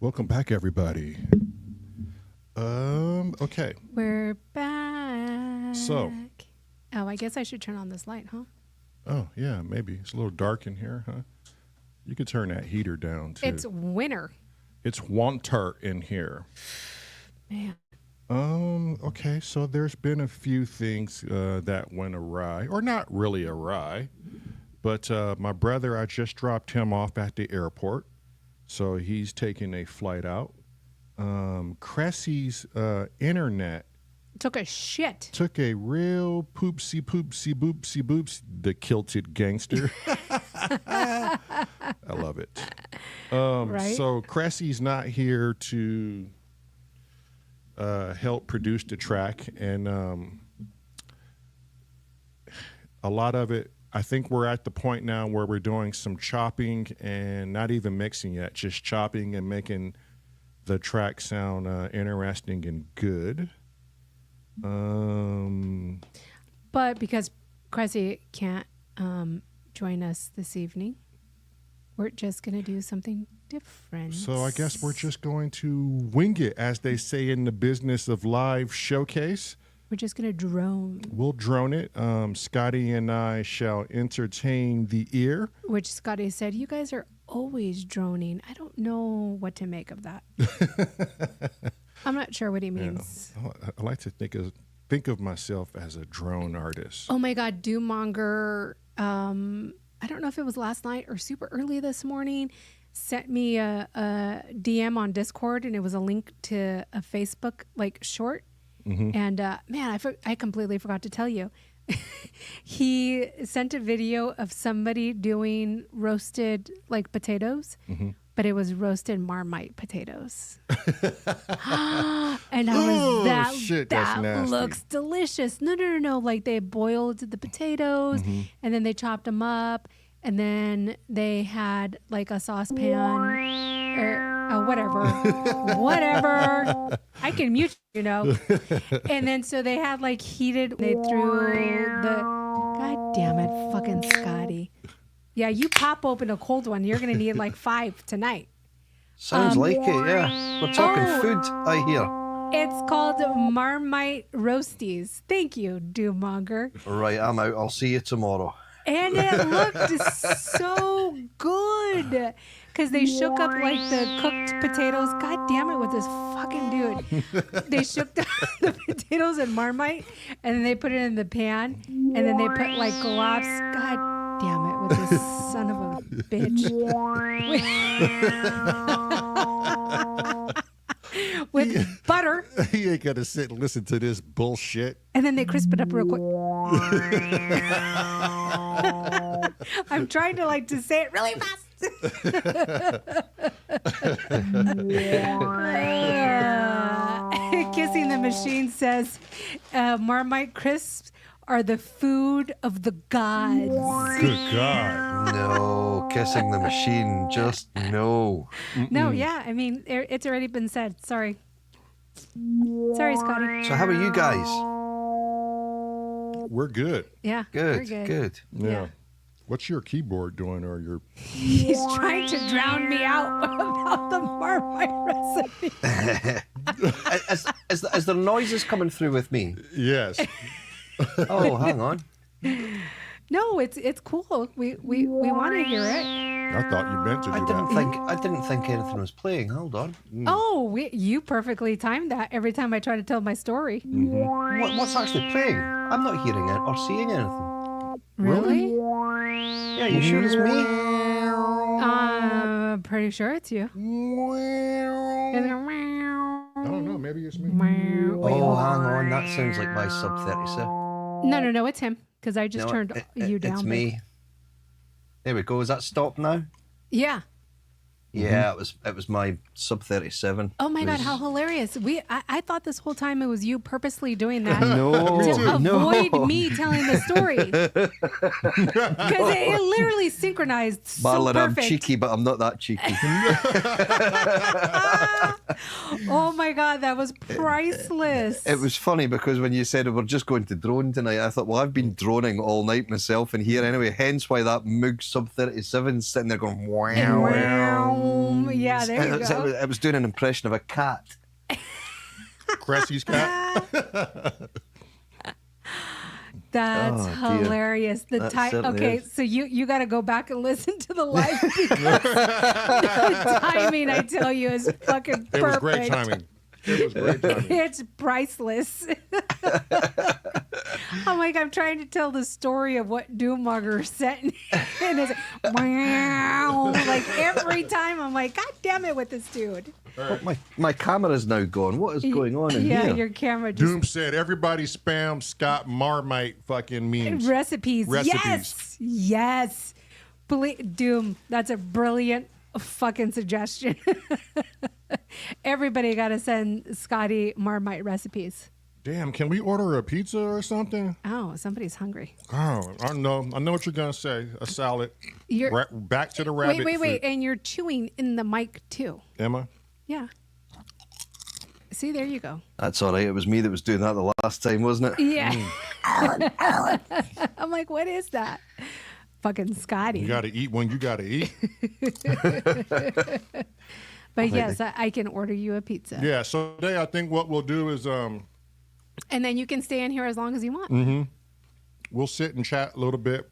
Welcome back, everybody. Okay. We're back. So. Oh, I guess I should turn on this light, huh? Oh, yeah, maybe. It's a little dark in here, huh? You could turn that heater down, too. It's winter. It's winter in here. Man. Okay, so there's been a few things that went awry, or not really awry, but my brother, I just dropped him off at the airport, so he's taking a flight out. Cressy's internet took a shit. Took a real poopsie, boops, the kilted gangster. I love it. Right? So Cressy's not here to help produce the track, and a lot of it, I think we're at the point now where we're doing some chopping and not even mixing yet, just chopping and making the track sound interesting and good. But because Cressy can't join us this evening, we're just going to do something different. So I guess we're just going to wing it, as they say in the business of live showcase. We're just going to drone. We'll drone it. Scotty and I shall entertain the ear. Which Scotty said, you guys are always droning. I don't know what to make of that. I'm not sure what he means. Yeah. I like to think of myself as a drone artist. Oh my God, Doommonger, I don't know if it was last night or super early this morning, sent me a DM on Discord, and it was a link to a Facebook short. Mm-hmm. And man, I completely forgot to tell you. He sent a video of somebody doing roasted potatoes, mm-hmm. but it was roasted Marmite potatoes. And I was that looks delicious. No. They boiled the potatoes, mm-hmm. and then they chopped them up, and then they had a saucepan or whatever. I can mute, And then so they had heated. They threw the. God damn it, fucking Scotty. Yeah, you pop open a cold one. You're gonna need 5 tonight. Sounds like it, yeah. We're talking food, I hear. It's called Marmite Roasties. Thank you, Doommonger. Right, I'm out. I'll see you tomorrow. And it looked so good because they shook up the cooked potatoes. God damn it with this fucking dude. They shook the potatoes in Marmite, and then they put it in the pan, and then they put gloves. God damn it with this son of a bitch. With butter. He ain't gonna sit and listen to this bullshit. And then they crisp it up real quick. I'm trying to say it really fast. Kissing the Machine says Marmite crisps are the food of the gods. Good God. No, Kissing the Machine, just no. No, yeah, I mean, it's already been said. Sorry, Scotty. So how are you guys? We're good. Yeah, good. Yeah. What's your keyboard doing, or your... He's trying to drown me out about the Marmite recipe. Is there noises coming through with me? Yes. Oh, hang on. No, it's cool. We want to hear it. I thought you meant to do that. I didn't think anything was playing. Hold on. Oh, you perfectly timed that every time I try to tell my story. Mm-hmm. What's actually playing? I'm not hearing it or seeing anything. Really? Yeah, you sure it's me? Pretty sure it's you. I don't know. Maybe it's me. Oh, hang on. That sounds like my sub 37. No, it's him, because I just turned you down. It's me. There we go. Is that stopped now? Yeah. Yeah, it was my sub 37. Oh my God, how hilarious. I thought this whole time it was you purposely doing that to avoid me telling the story. Because it literally synchronized so perfect. I'm cheeky, but I'm not that cheeky. Oh my God, that was priceless. It was funny because when you said we're just going to drone tonight, I thought, well, I've been droning all night myself in here anyway, hence why that Moog sub 37 sitting there going, wow. Yeah, there you go. It was doing an impression of a cat. Cressy's cat. That's hilarious. The time. Okay, so you got to go back and listen to the live because the timing, I tell you, is fucking perfect. It was great timing. It was great timing. It's priceless. I'm trying to tell the story of what Doommonger sent in, and it's wow. Like every time, I'm like, God damn it with this dude. Well, my camera's now gone. What is going on in here? Yeah, your camera just... Doom said everybody spam Scott Marmite fucking memes. Recipes. Yes. Doom, that's a brilliant fucking suggestion. Everybody got to send Scotty Marmite recipes. Damn, can we order a pizza or something? Oh, somebody's hungry. Oh, I know what you're gonna say. A salad. Back to the rabbit. Wait, and you're chewing in the mic too. Am I? Yeah. See, there you go. That's all right. It was me that was doing that the last time, wasn't it? Yeah. I'm like, what is that? Fucking Scotty. You got to eat when you got to eat. But yes, I can order you a pizza. Yeah. So today, I think what we'll do is and then you can stay in here as long as you want. Mm-hmm. We'll sit and chat a little bit.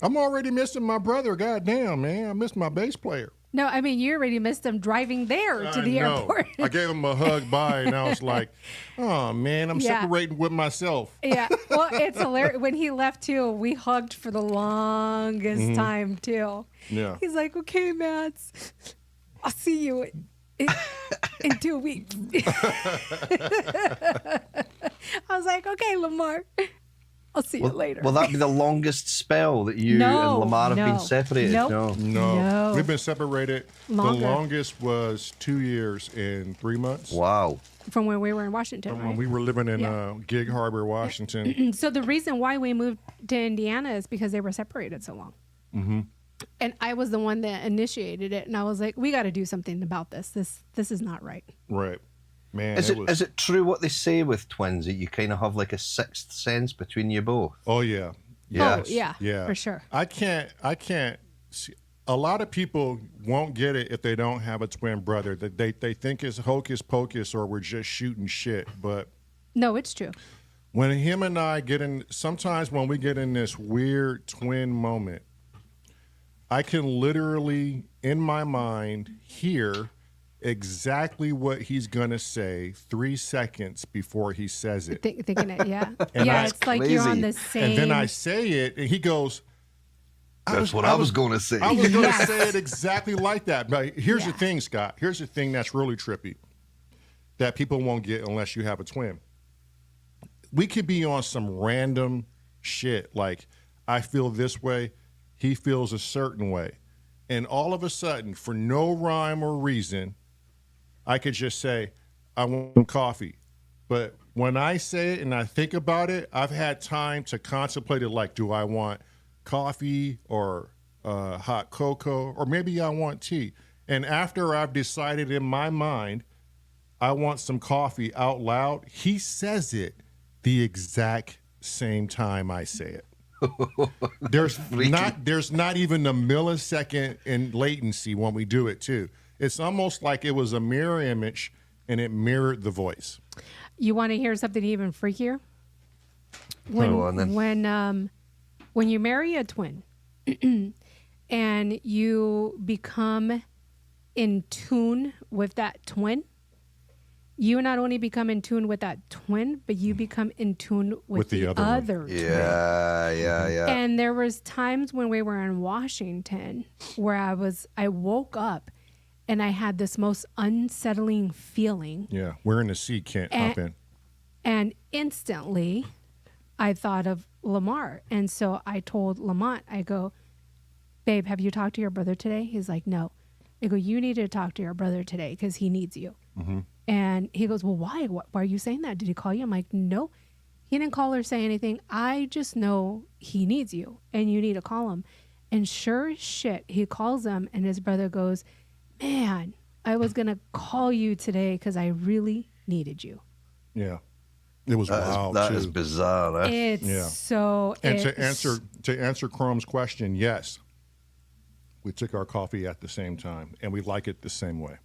I'm already missing my brother. Goddamn, man. I missed my bass player. No, I mean, you already missed him driving there to the airport. I gave him a hug bye, and I was like, oh, man, I'm separating with myself. Yeah. Well, it's hilarious. When he left, too, we hugged for the longest time, too. Yeah. He's like, okay, Mads, I'll see you in 2 weeks. I was like, okay, Lamar. I'll see you later. Will that be the longest spell that you and Lamar have been separated? Nope. No. We've been separated. Longer. The longest was 2 years and 3 months. Wow. From when we were in Washington, When we were living in Gig Harbor, Washington. So the reason why we moved to Indiana is because they were separated so long. Mm-hmm. And I was the one that initiated it. And I was like, we got to do something about this. This is not right. Right. Man, is it true what they say with twins that you kind of have like a sixth sense between you both? Oh yeah. Yes. Oh yeah. For sure. I can't see, a lot of people won't get it if they don't have a twin brother. That they think it's hocus pocus or we're just shooting shit. But no, it's true. When him and I sometimes when we get in this weird twin moment, I can literally in my mind hear exactly what he's gonna say 3 seconds before he says it. Thinking it, yeah. And it's like crazy. You're on the same. And then I say it, and he goes, That's what I was going to say. I was going to say it exactly like that. But here's the thing, Scott. Here's the thing that's really trippy that people won't get unless you have a twin. We could be on some random shit, like I feel this way, he feels a certain way. And all of a sudden, for no rhyme or reason, I could just say, I want some coffee. But when I say it and I think about it, I've had time to contemplate it like, do I want coffee or hot cocoa, or maybe I want tea. And after I've decided in my mind, I want some coffee out loud, he says it the exact same time I say it. There's not even a millisecond in latency when we do it too. It's almost like it was a mirror image and it mirrored the voice. You want to hear something even freakier? When you marry a twin and you become in tune with that twin, you not only become in tune with that twin, but you become in tune with the other twin. Yeah. And there was times when we were in Washington where I woke up and I had this most unsettling feeling. Yeah, we're in the seat, can't hop in. And instantly, I thought of Lamar. And so I told Lamont, I go, babe, have you talked to your brother today? He's like, no. I go, you need to talk to your brother today because he needs you. Mm-hmm. And he goes, well, why? Why are you saying that? Did he call you? I'm like, no, he didn't call or say anything. I just know he needs you and you need to call him. And sure as shit, he calls him and his brother goes, man, I was going to call you today because I really needed you. Yeah. It was wild. That is bizarre. It's so. And to answer Chrome's question, yes. We took our coffee at the same time, and we like it the same way.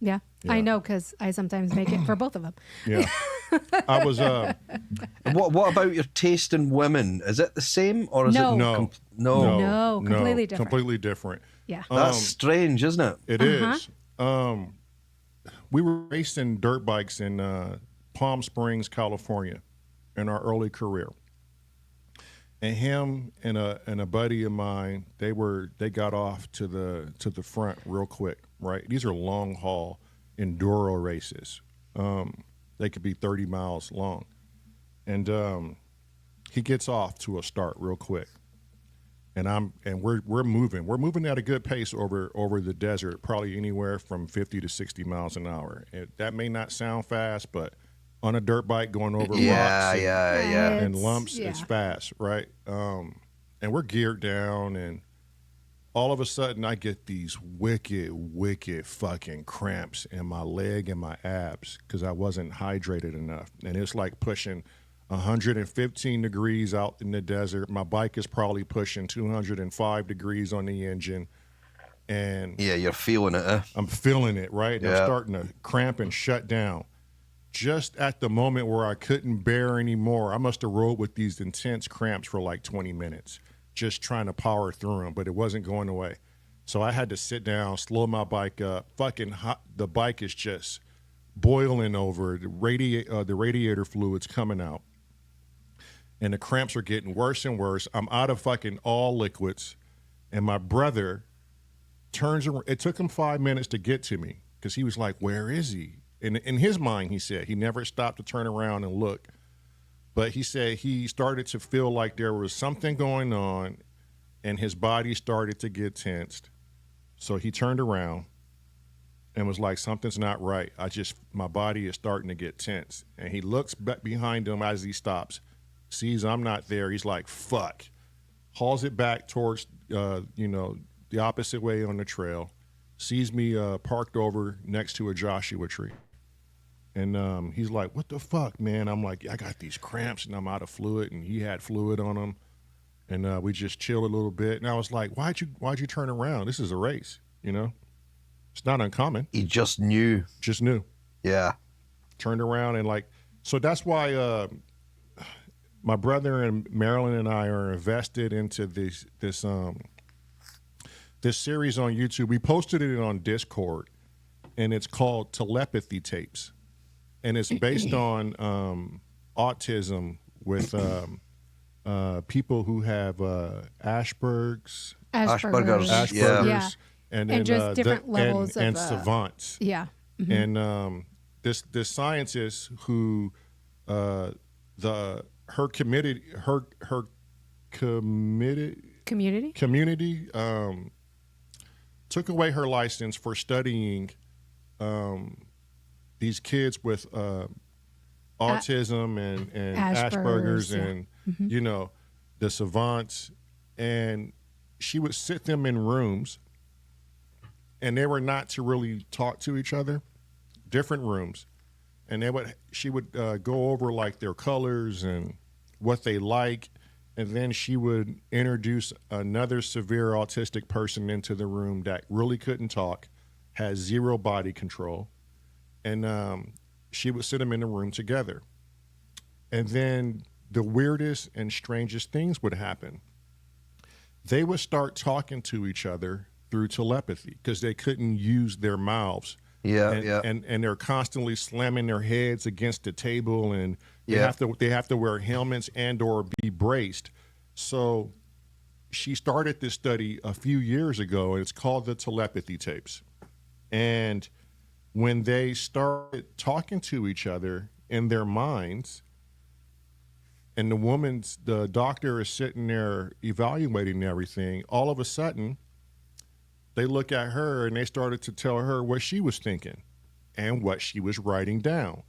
Yeah. I know because I sometimes make it for both of them. Yeah. I was And what about your taste in women? Is it the same or is No. it no, No, completely different. Completely different. Yeah. That's strange, isn't it? It is. We were racing dirt bikes in Palm Springs, California, in our early career. And him and a buddy of mine, they got off to the front real quick, right? These are long haul enduro races. They could be 30 miles long. And he gets off to a start real quick. And we're moving at a good pace over the desert, probably anywhere from 50 to 60 miles an hour. That may not sound fast, but on a dirt bike going over rocks and lumps, it's fast, right? And we're geared down, and all of a sudden I get these wicked fucking cramps in my leg and my abs because I wasn't hydrated enough. And it's like pushing 115 degrees out in the desert. My bike is probably pushing 205 degrees on the engine. And yeah, you're feeling it, eh? I'm feeling it, right? And Yeah. I'm starting to cramp and shut down. Just at the moment where I couldn't bear anymore, I must have rode with these intense cramps for like 20 minutes, just trying to power through them, but it wasn't going away. So I had to sit down, slow my bike up. Fucking hot. The bike is just boiling over. The radiator fluid's coming out. And the cramps are getting worse and worse. I'm out of fucking all liquids. And my brother turns around. It took him 5 minutes to get to me because he was like, where is he? And in his mind, he said, he never stopped to turn around and look. But he said he started to feel like there was something going on and his body started to get tensed. So he turned around and was like, something's not right. My body is starting to get tense. And he looks back behind him as he stops, sees I'm not there. He's like, fuck. Hauls it back towards, the opposite way on the trail, sees me parked over next to a Joshua tree. And he's like, what the fuck, man? I'm like, I got these cramps and I'm out of fluid. And he had fluid on him. And we just chilled a little bit. And I was like, why'd you turn around? This is a race, It's not uncommon. He just knew. Just knew. Yeah. Turned around and so that's why my brother and Marilyn and I are invested into this series on YouTube. We posted it on Discord, and it's called Telepathy Tapes. And it's based on autism with people who have Asperger's, Yeah. and just different levels and of savants. Yeah. Mm-hmm. And this scientist who her community took away her license for studying these kids with autism and Asperger's and the savants, and she would sit them in rooms, and they were not to really talk to each other, different rooms, and she would go over like their colors and what they like, and then she would introduce another severe autistic person into the room that really couldn't talk, has zero body control, and she would sit them in the room together. And then the weirdest and strangest things would happen. They would start talking to each other through telepathy because they couldn't use their mouths. And they're constantly slamming their heads against the table, and they have to wear helmets and or be braced. So she started this study a few years ago, and it's called the Telepathy Tapes. And when they started talking to each other in their minds, and the doctor is sitting there evaluating everything, all of a sudden they look at her and they started to tell her what she was thinking and what she was writing down.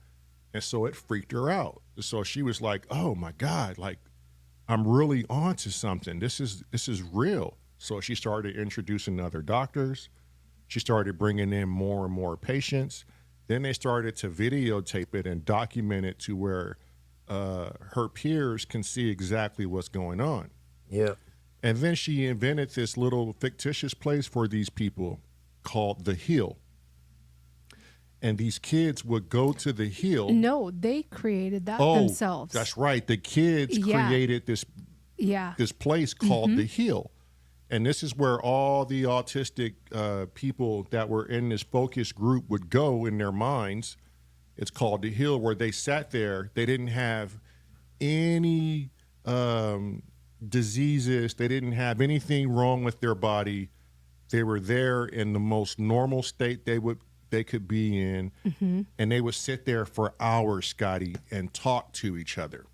And so it freaked her out. So she was like, oh my God, like I'm really onto something. This is real. So she started introducing other doctors. She started bringing in more and more patients. Then they started to videotape it and document it to where her peers can see exactly what's going on. Yeah. And then she invented this little fictitious place for these people called the Hill. And these kids would go to the Hill. No, they created that themselves. That's right. The kids created this place called the Hill. And this is where all the autistic people that were in this focus group would go in their minds. It's called the Hill, where they sat there. They didn't have any diseases. They didn't have anything wrong with their body. They were there in the most normal state they could be in. And they would sit there for hours, Scotty, and talk to each other.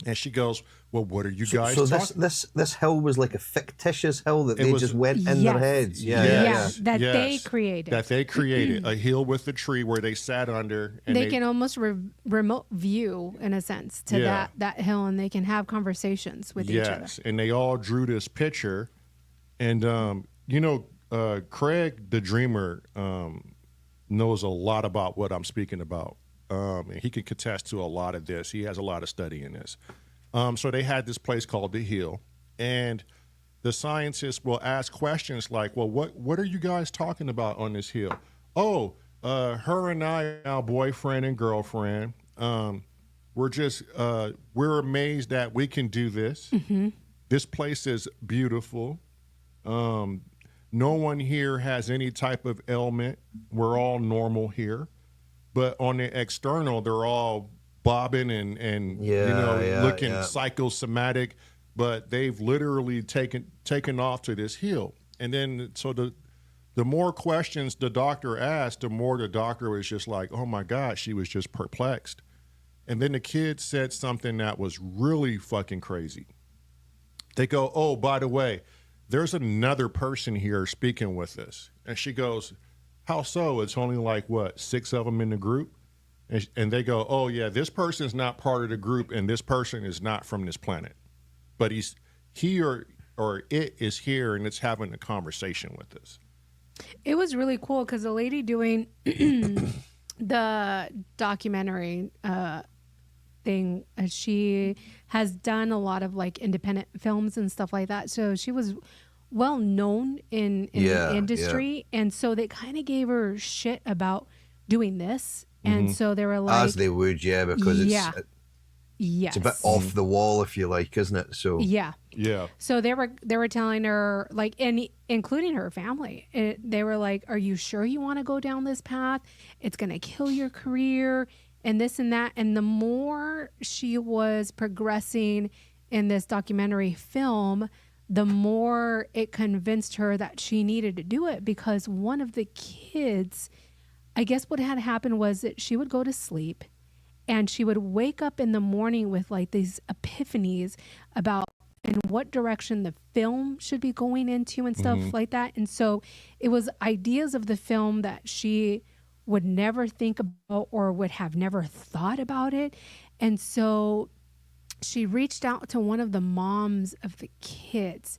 And she goes, well, what are you guys talking? This hill was like a fictitious hill that they just went in their heads. They created. That they created. A hill with a tree where they sat under. And they can almost remote view, in a sense, to that hill, and they can have conversations with each other. Yes, and they all drew this picture. And, Craig, the dreamer, knows a lot about what I'm speaking about. And he can contest to a lot of this. He has a lot of study in this. So they had this place called the Hill, and the scientists will ask questions like, well, what are you guys talking about on this hill? Oh, her and I are now boyfriend and girlfriend. We're amazed that we can do this. This place is beautiful. No one here has any type of ailment. We're all normal here. But on the external, they're all bobbing and looking psychosomatic. But they've literally taken off to this hill. And then so the more questions the doctor asked, the more the doctor was just like, oh my God, she was just perplexed. And then the kid said something that was really fucking crazy. They go, oh, by the way, there's another person here speaking with us. And she goes, how so? It's only like, 6 of them in the group? And they go, oh, yeah, this person is not part of the group, and this person is not from this planet. But he or it is here, and it's having a conversation with us. It was really cool because the lady doing the documentary thing, she has done a lot of like independent films and stuff like that. So she was well known in the industry, and so they kind of gave her shit about doing this, and so they were like, as they would, because it's a bit off the wall, if you like, isn't it? So so they were telling her, like, and including her family, they were like, are you sure you want to go down this path? It's gonna kill your career and this and that. And the more she was progressing in this documentary film, the more it convinced her that she needed to do it, because one of the kids, I guess what had happened was that she would go to sleep and she would wake up in the morning with like these epiphanies about in what direction the film should be going into and stuff like that. And so it was ideas of the film that she would never think about or would have never thought about it. And so she reached out to one of the moms of the kids,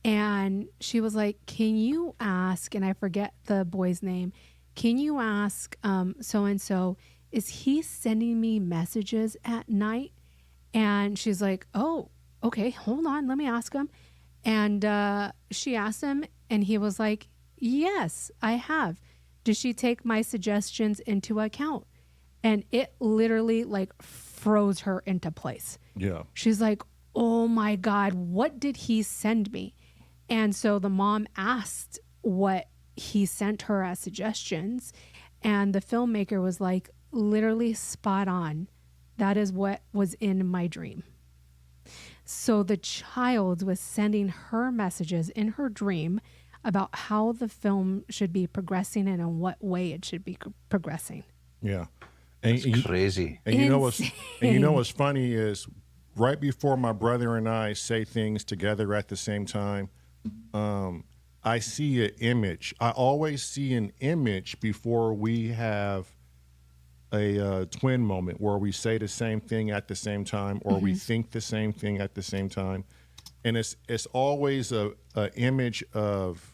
and she was like, can you ask, and I forget the boy's name, can you ask so-and-so, is he sending me messages at night? And she's like, oh, okay, hold on, let me ask him. And she asked him, and he was like, yes, I have. Did she take my suggestions into account? And it literally like froze her into place. Yeah. She's like, oh my God, what did he send me? And so the mom asked what he sent her as suggestions. And the filmmaker was like, literally spot on. That is what was in my dream. So the child was sending her messages in her dream about how the film should be progressing and in what way it should be progressing. Yeah. It's crazy. And you know what's funny is right before my brother and I say things together at the same time, I see an image. I always see an image before we have a twin moment where we say the same thing at the same time, or we think the same thing at the same time. And it's always a image of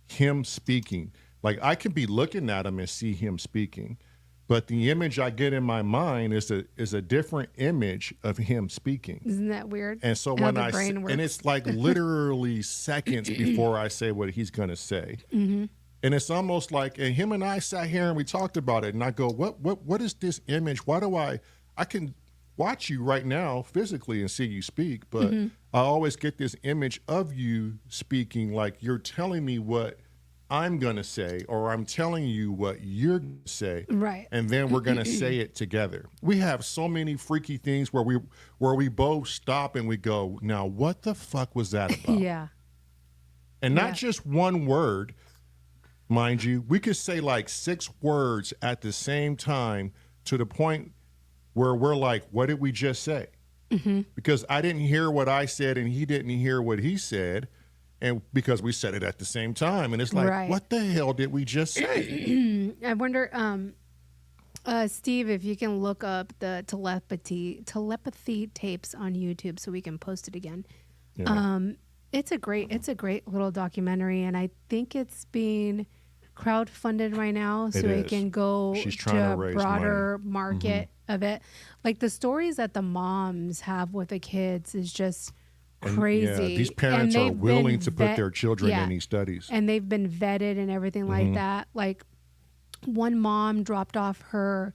him speaking. Like I could be looking at him and see him speaking, but the image I get in my mind is a different image of him speaking. Isn't that weird? And so How when the I brain works. and it's like literally seconds before I say what he's gonna say. Mm-hmm. And it's almost like, and him and I sat here and we talked about it, and I go, what is this image? Why do I can watch you right now physically and see you speak, but I always get this image of you speaking like you're telling me what I'm going to say, or I'm telling you what you're going to say. Right. And then we're going to say it together. We have so many freaky things where we both stop and we go, now what the fuck was that about? Yeah. And not just one word, mind you. We could say like 6 words at the same time to the point where we're like, what did we just say? Because I didn't hear what I said and he didn't hear what he said. And because we said it at the same time. And it's like, Right. what the hell did we just say? I wonder, Steve, if you can look up the telepathy tapes on YouTube so we can post it again. Yeah. It's a great little documentary, and I think it's being crowdfunded right now so it is. can go She's to trying to a raise broader market of it. Like the stories that the moms have with the kids is just crazy. Yeah, these parents And are they've willing been to put their children yeah. in these studies. And they've been vetted and everything like that. Like one mom dropped off her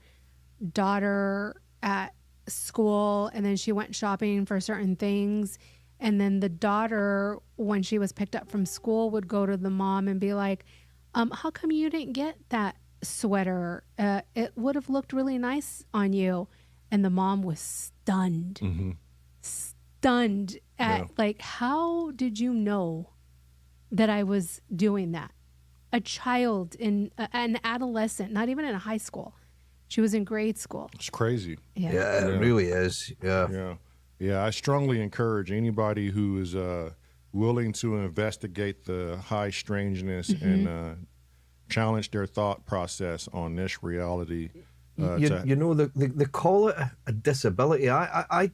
daughter at school and then she went shopping for certain things. And then the daughter, when she was picked up from school, would go to the mom and be like, how come you didn't get that sweater? It would have looked really nice on you. And the mom was stunned. Stunned at like, how did you know that I was doing that? A child an adolescent, not even in high school. She was in grade school. It's crazy. Yeah, it really is. Yeah. Yeah, I strongly encourage anybody who is willing to investigate the high strangeness and challenge their thought process on this reality. You know, they call it a disability. I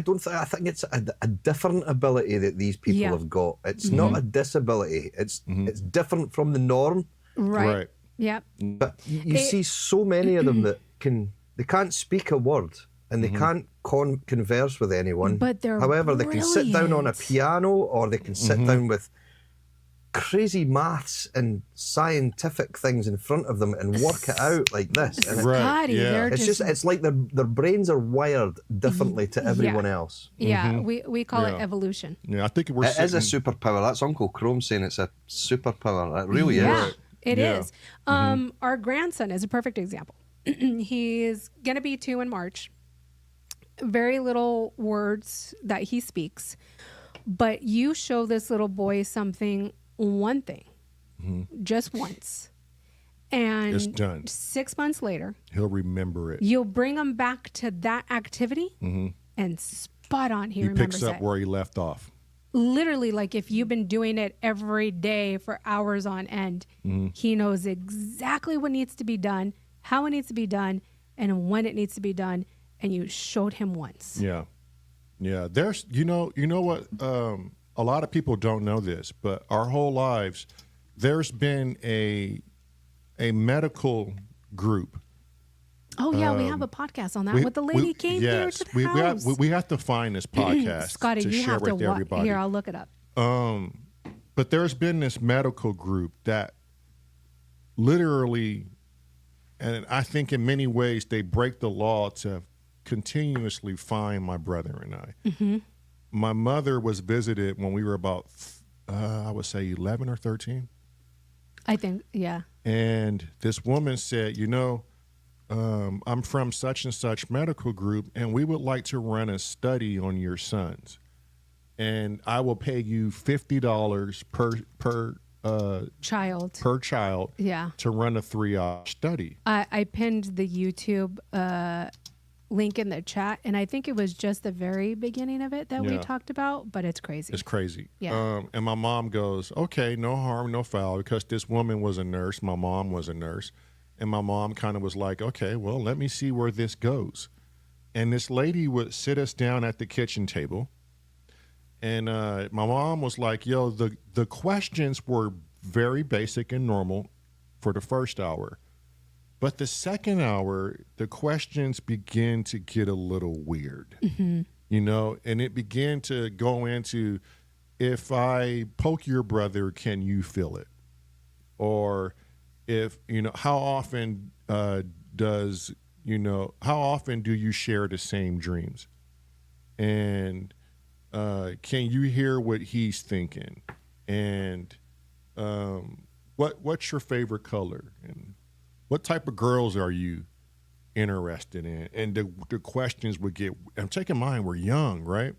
don't think. I think it's a different ability that these people have got. It's not a disability. It's different from the norm. Right. Yep. But you see so many of them that they can't speak a word and they can't converse with anyone. But they're however, they can sit down on a brilliant. piano or they can sit down with crazy maths and scientific things in front of them and work it out like this. And Right. Scotty, yeah. they're it's like their brains are superdifferently to everyone else. Yeah, we call it evolution. Yeah, I think we're It is a sitting- superpower. That's Uncle Chrome saying it's a superpower. It really Yeah, is. it Yeah. is. Our grandson is a perfect example. He's going to be 2 in March. Very little words that he speaks. But you show this little boy one thing, just once. And It's done. 6 months later, He'll remember it. you'll bring him back to that activity and spot on he He remembers picks up it. where he left off. Literally, like if you've been doing it every day for hours on end, he knows exactly what needs to be done, how it needs to be done, and when it needs to be done. And you showed him once. Yeah. Yeah. There's, you know what? A lot of people don't know this, but our whole lives, there's been a medical group. Oh yeah, we have a podcast on that. With the lady came here to the house. We have to find this podcast Scotty, to you share have to with everybody. Here, I'll look it up. But there's been this medical group that literally, and I think in many ways they break the law to continuously find my brother and I. My mother was visited when we were about, I would say 11 or 13. I think, yeah. And this woman said, I'm from such and such medical group, and we would like to run a study on your sons. And I will pay you $50 per child Yeah. to run a 3-hour study. I pinned the YouTube link in the chat, and I think it was just the very beginning of it that we Yeah. talked about, but it's crazy. It's crazy. Yeah. And my mom goes, okay, no harm, no foul, because this woman was a nurse. My mom was a nurse. And my mom kind of was like, okay, well, let me see where this goes. And this lady would sit us down at the kitchen table. And my mom was like, yo, the questions were very basic and normal for the first hour. But the second hour, the questions begin to get a little weird, you know, and it began to go into, if I poke your brother, can you feel it? Or if, you know, how often how often do you share the same dreams? And can you hear what he's thinking? And what's your favorite color? And what type of girls are you interested in? And the questions would get, I'm taking mine, we're young, right?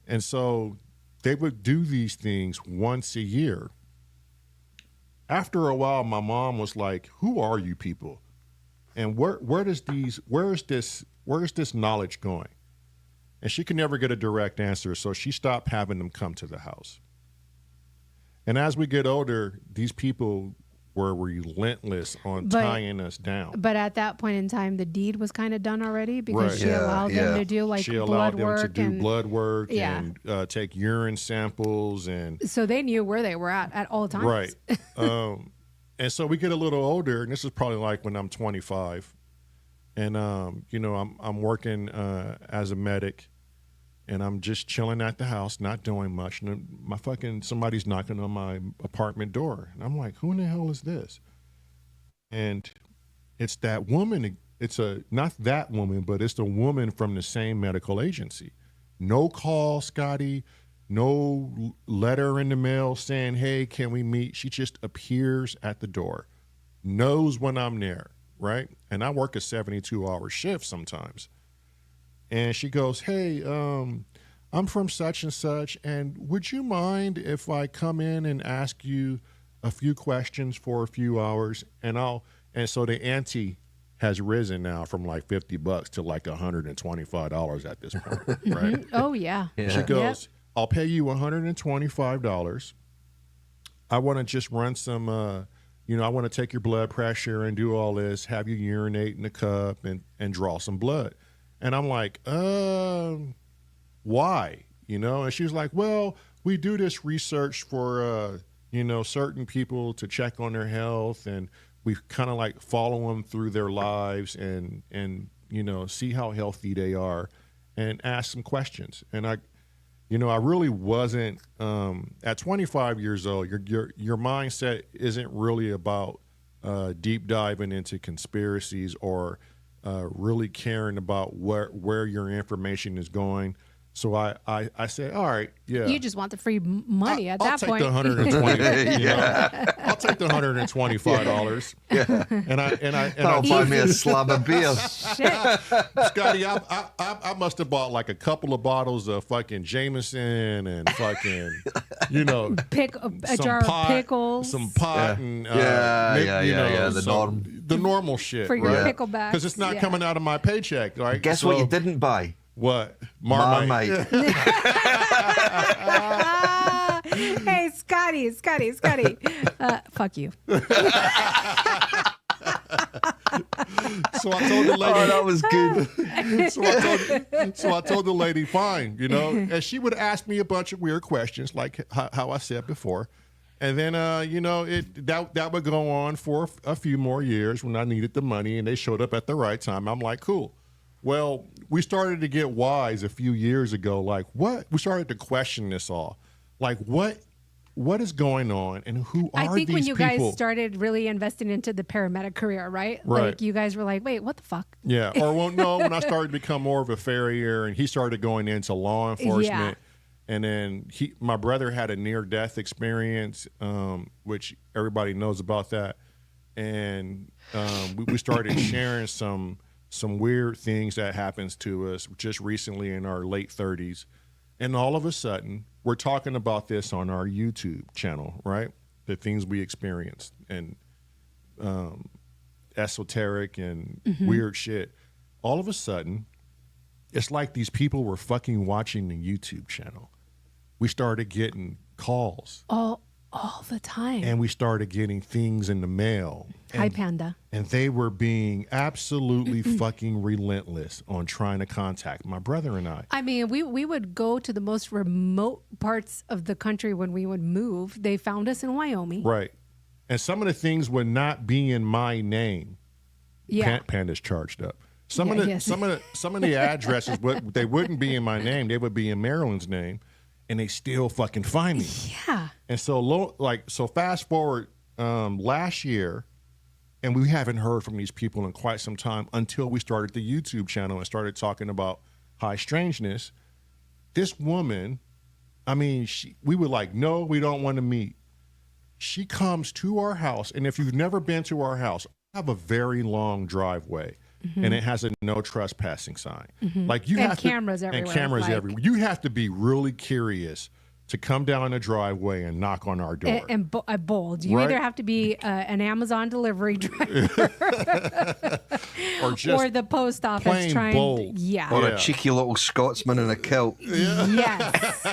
And so they would do these things once a year. After a while, my mom was like, who are you people? And where is this knowledge going? And she could never get a direct answer, so she stopped having them come to the house. And as we get older, these people were relentless on tying us down. But at that point in time, the deed was kind of done already because Right. she allowed them to do like She allowed blood them work. to do and, blood work Yeah. and take urine samples and so they knew where they were at all times. right. And so we get a little older, and this is probably like when I'm 25, and you know, I'm working as a medic, and I'm just chilling at the house, not doing much. And then somebody's knocking on my apartment door. And I'm like, who in the hell is this? And it's that woman. Not that woman, but it's the woman from the same medical agency. No call, Scotty. No letter in the mail saying, hey, can we meet? She just appears at the door, knows when I'm there, right? And I work a 72-hour shift sometimes. And she goes, hey, I'm from such and such, and would you mind if I come in and ask you a few questions for a few hours? And so the ante has risen now from like $50 to like $125 at this point, right? Oh, yeah. She goes, I'll pay you $125. I want to just run some, I want to take your blood pressure and do all this, have you urinate in a cup and draw some blood. And I'm like, why? You know? And she was like, well, we do this research for, certain people to check on their health, and we kind of like follow them through their lives and see how healthy they are and ask some questions. And I really wasn't, at 25 years old, your mindset isn't really about deep diving into conspiracies or really caring about where your information is going. So I said, all right, yeah. You just want the free money at that point. I'll take the $120. I'll take the $125. Yeah. And I That'll buy me a slab of beer. Shit. Scotty, I must have bought like a couple of bottles of fucking Jameson and fucking, A jar of pickles. some pot, and the normal shit For your right? pickle bags. Because it's not coming out of my paycheck, right? Guess what you didn't buy? What? Marmite. Hey, Scotty. Fuck you. So I told the lady. Oh, that was good. So I told the lady, fine, and she would ask me a bunch of weird questions, like how I said before. And then, that would go on for a few more years when I needed the money, and they showed up at the right time. I'm like, cool. Well, we started to get wise a few years ago. Like, what? We started to question this all. Like, what is going on, and who are these people? I think when you guys started really investing into the paramedic career, right? Like, you guys were like, wait, what the fuck? Yeah. Or, when I started to become more of a farrier, and he started going into law enforcement. And then my brother had a near-death experience, which everybody knows about that. And we started sharing some weird things that happens to us just recently in our late 30s. And all of a sudden, we're talking about this on our YouTube channel, right? The things we experienced and esoteric and weird shit. All of a sudden, it's like these people were fucking watching the YouTube channel. We started getting calls. All the time. And we started getting things in the mail. Hi, Panda. And they were being absolutely fucking relentless on trying to contact my brother and I. I mean, we would go to the most remote parts of the country when we would move. They found us in Wyoming. Right. and some of the things would not be in my name. Yeah. Panda's charged up. Some of the addresses they wouldn't be in my name. They would be in Marilyn's name, and they still fucking find me. Yeah. And so fast forward last year, and we haven't heard from these people in quite some time until we started the YouTube channel and started talking about High Strangeness. This woman, I mean, we were like, no, we don't want to meet. She comes to our house, and if you've never been to our house, I have a very long driveway, and it has a no trespassing sign. Like you have cameras to, everywhere. And cameras everywhere. You have to be really curious to come down the driveway and knock on our door. And bold. You Right? either have to be an Amazon delivery driver or the post office plain trying. bold. Yeah. Or a cheeky little Scotsman in a kilt. Yes.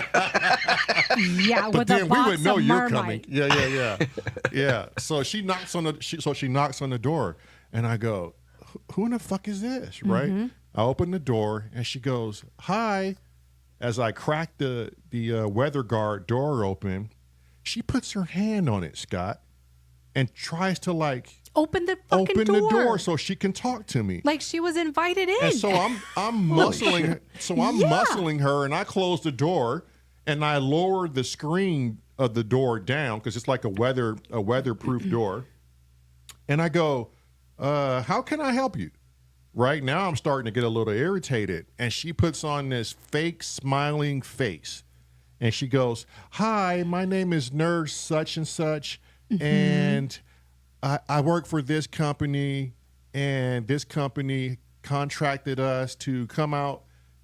Yeah. But with then a we box would know of you're Marmite. coming. Yeah. So she knocks on the door, and I go, "Who in the fuck is this?" Right? I open the door, and she goes, "Hi." As I crack the weather guard door open, she puts her hand on it, Scott, and tries to Open the fucking the door so she can talk to me. Like she was invited in. And so I'm muscling her, and I close the door, and I lower the screen of the door down because it's like a weatherproof door. And I go, how can I help you? Right now I'm starting to get a little irritated, and she puts on this fake smiling face, and she goes, "Hi, my name is Nurse such and such, and I work for this company, and this company contracted us to come out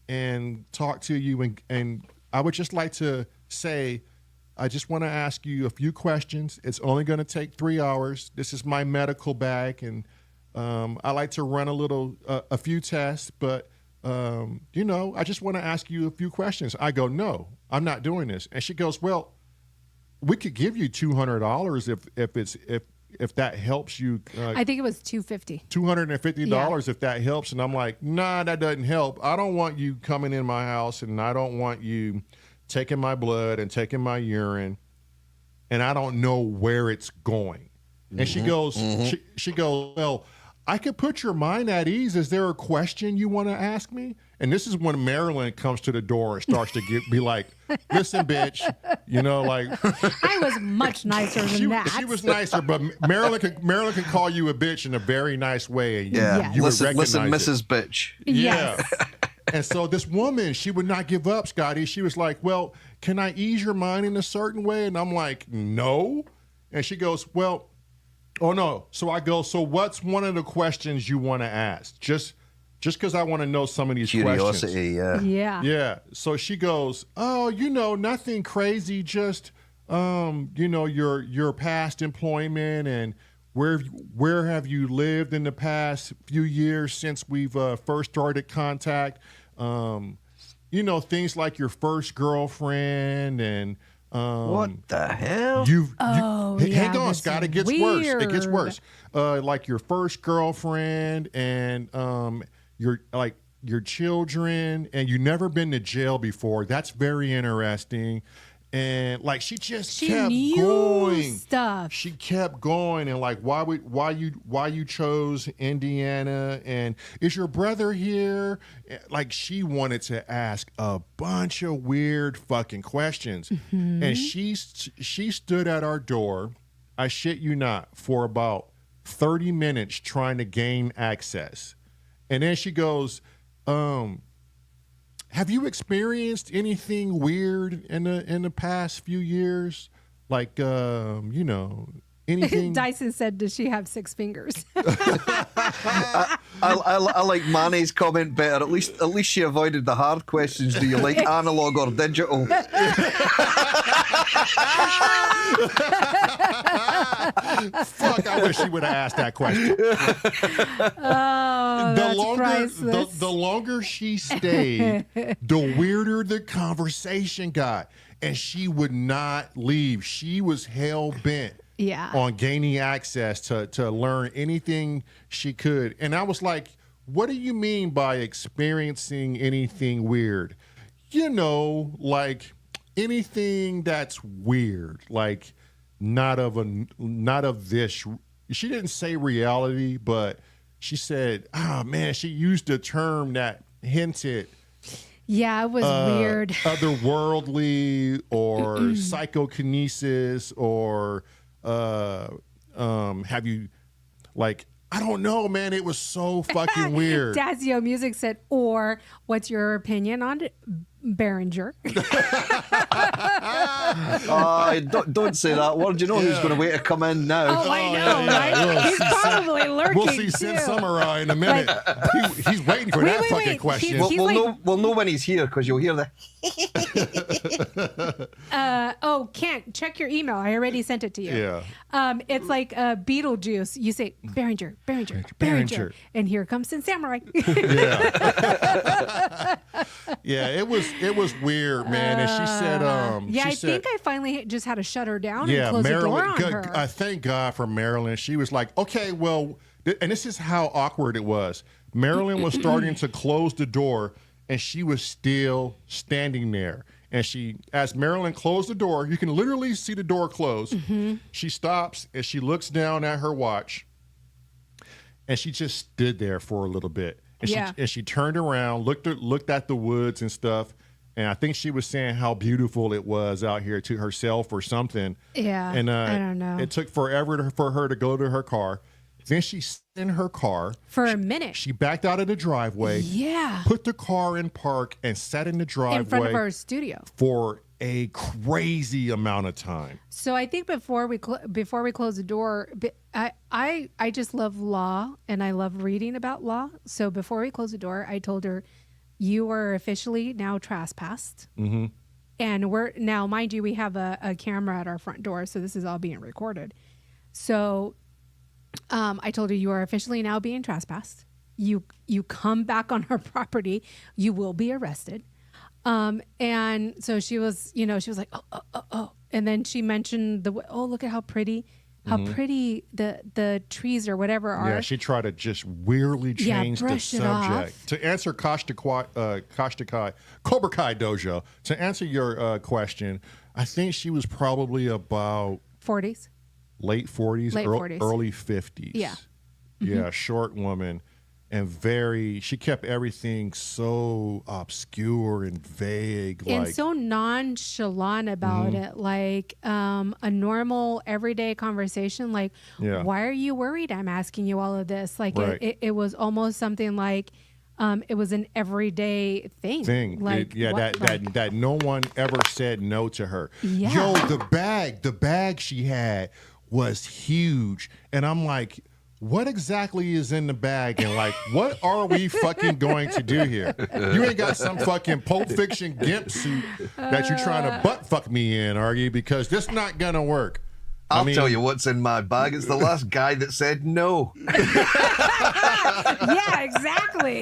and talk to you, and I would just like to say, I just want to ask you a few questions. It's only going to take 3 hours. This is my medical bag, and I like to run a few tests, but I just want to ask you a few questions." I go, "No, I'm not doing this." And she goes, "Well, we could give you $200 if that helps you." I think it was $250. $250 if that helps. And I'm like, "Nah, that doesn't help. I don't want you coming in my house, and I don't want you taking my blood and taking my urine, and I don't know where it's going." And she goes, she goes, "Well, I could put your mind at ease. Is there a question you want to ask me?" And this is when Marilyn comes to the door and starts to be like, "Listen, bitch," I was much nicer than that. She was nicer, but Marilyn can call you a bitch in a very nice way. And Yeah. you would Listen, recognize it. Mrs. Bitch. Yeah. Yes. And so this woman, she would not give up, Scotty. She was like, "Well, can I ease your mind in a certain way?" And I'm like, "No." And she goes, "Well, oh no." So I go, "So what's one of the questions you want to ask?" Just because I want to know some of these Curiosity, questions. yeah. Yeah. So she goes, "Oh, nothing crazy. Just, your past employment and where have you lived in the past few years since we've first started contact? Things like your first girlfriend and." What the hell? Hang on, that's Scott. It gets worse. It weird. gets worse. Like your first girlfriend and your children, and you've never been to jail before. That's very interesting. And she kept knew going. stuff. She kept going, and why you chose Indiana, and is your brother here? She wanted to ask a bunch of weird fucking questions, and she stood at our door. I shit you not, for about 30 minutes trying to gain access, and then she goes, "Have you experienced anything weird in the past few years? Anything?" Dyson said, "Does she have 6 fingers?" I like Manny's comment better. At least she avoided the hard questions. Do you like analog or digital? Fuck, I wish she would have asked that question. Oh, that's priceless. The longer she stayed, the weirder the conversation got. And she would not leave. She was hell-bent on gaining access to learn anything she could. And I was like, "What do you mean by experiencing anything weird?" Anything that's weird. not of this. She didn't say reality, but she said, "Oh man," she used a term that hinted. Yeah, it was weird. Otherworldly or psychokinesis or have you like, I don't know, man. It was so fucking weird. Dazio Music said, or what's your opinion on Behringer? Don't say that word. You know who's going to wait to come in now? Oh, I know, right? He's probably lurking. We'll see Sin Samurai in a minute. He's waiting for that fucking question. We'll know when he's here because you'll hear the. Kent, check your email. I already sent it to you. Yeah. It's like Beetlejuice. You say Behringer, and here comes Sin Samurai. Yeah, it was weird, man. And she said, I think I finally just had to shut her down and close Marilyn, the door on her. I thank God for Marilyn. She was like, okay, well, and this is how awkward it was. Marilyn was starting to close the door, and she was still standing there. And as Marilyn closed the door, you can literally see the door close. Mm-hmm. She stops and she looks down at her watch, and she just stood there for a little bit. And she turned around, looked at the woods and stuff, and I think she was saying how beautiful it was out here to herself or something. Yeah, and I don't know. It took forever for her to go to her car. Then she sat in her car for a minute. She backed out of the driveway. Yeah, put the car in park and sat in the driveway in front of our studio for a crazy amount of time. So I think before we close the door, I just love law and I love reading about law. So before we close the door, I told her, "You are officially now trespassed." Mm-hmm. And we're now, mind you, we have a camera at our front door, so this is all being recorded. So I told her, "You are officially now being trespassed. You come back on our property, you will be arrested." And so she was like, oh. And then she mentioned look at how pretty the trees or whatever are. Yeah, she tried to just weirdly change the subject. To answer Cobra Kai Dojo, to answer your question, I think she was probably about 40s. Late 40s, early 50s. Yeah. Mm-hmm. Yeah, short woman. And she kept everything so obscure and vague. And so nonchalant about it, like a normal everyday conversation. Like, why are you worried? I'm asking you all of this. Like, it was almost something like it was an everyday thing. Like, that no one ever said no to her. Yeah. Yo, the bag she had was huge. And I'm like, what exactly is in the bag, and like, what are we fucking going to do here? You ain't got some fucking Pulp Fiction gimp suit that you're trying to butt fuck me in, are you? Because this not gonna work. I'll tell you what's in my bag. It's the last guy that said no. Yeah, exactly.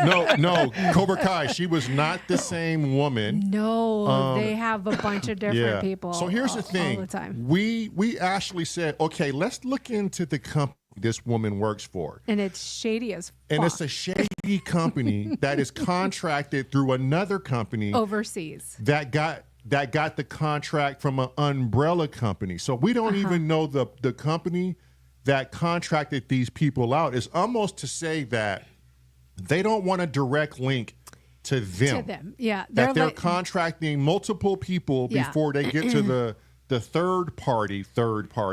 No, Cobra Kai, she was not the same woman. No, they have a bunch of different people. So here's the thing. All the time. We actually said, okay, let's look into the company this woman works for. And it's shady as fuck. And it's a shady company that is contracted through another company overseas that got the contract from an umbrella company. So we don't even know the company that contracted these people out. It's almost to say that they don't want a direct link to them. Yeah. They're contracting multiple people before they get to the third party.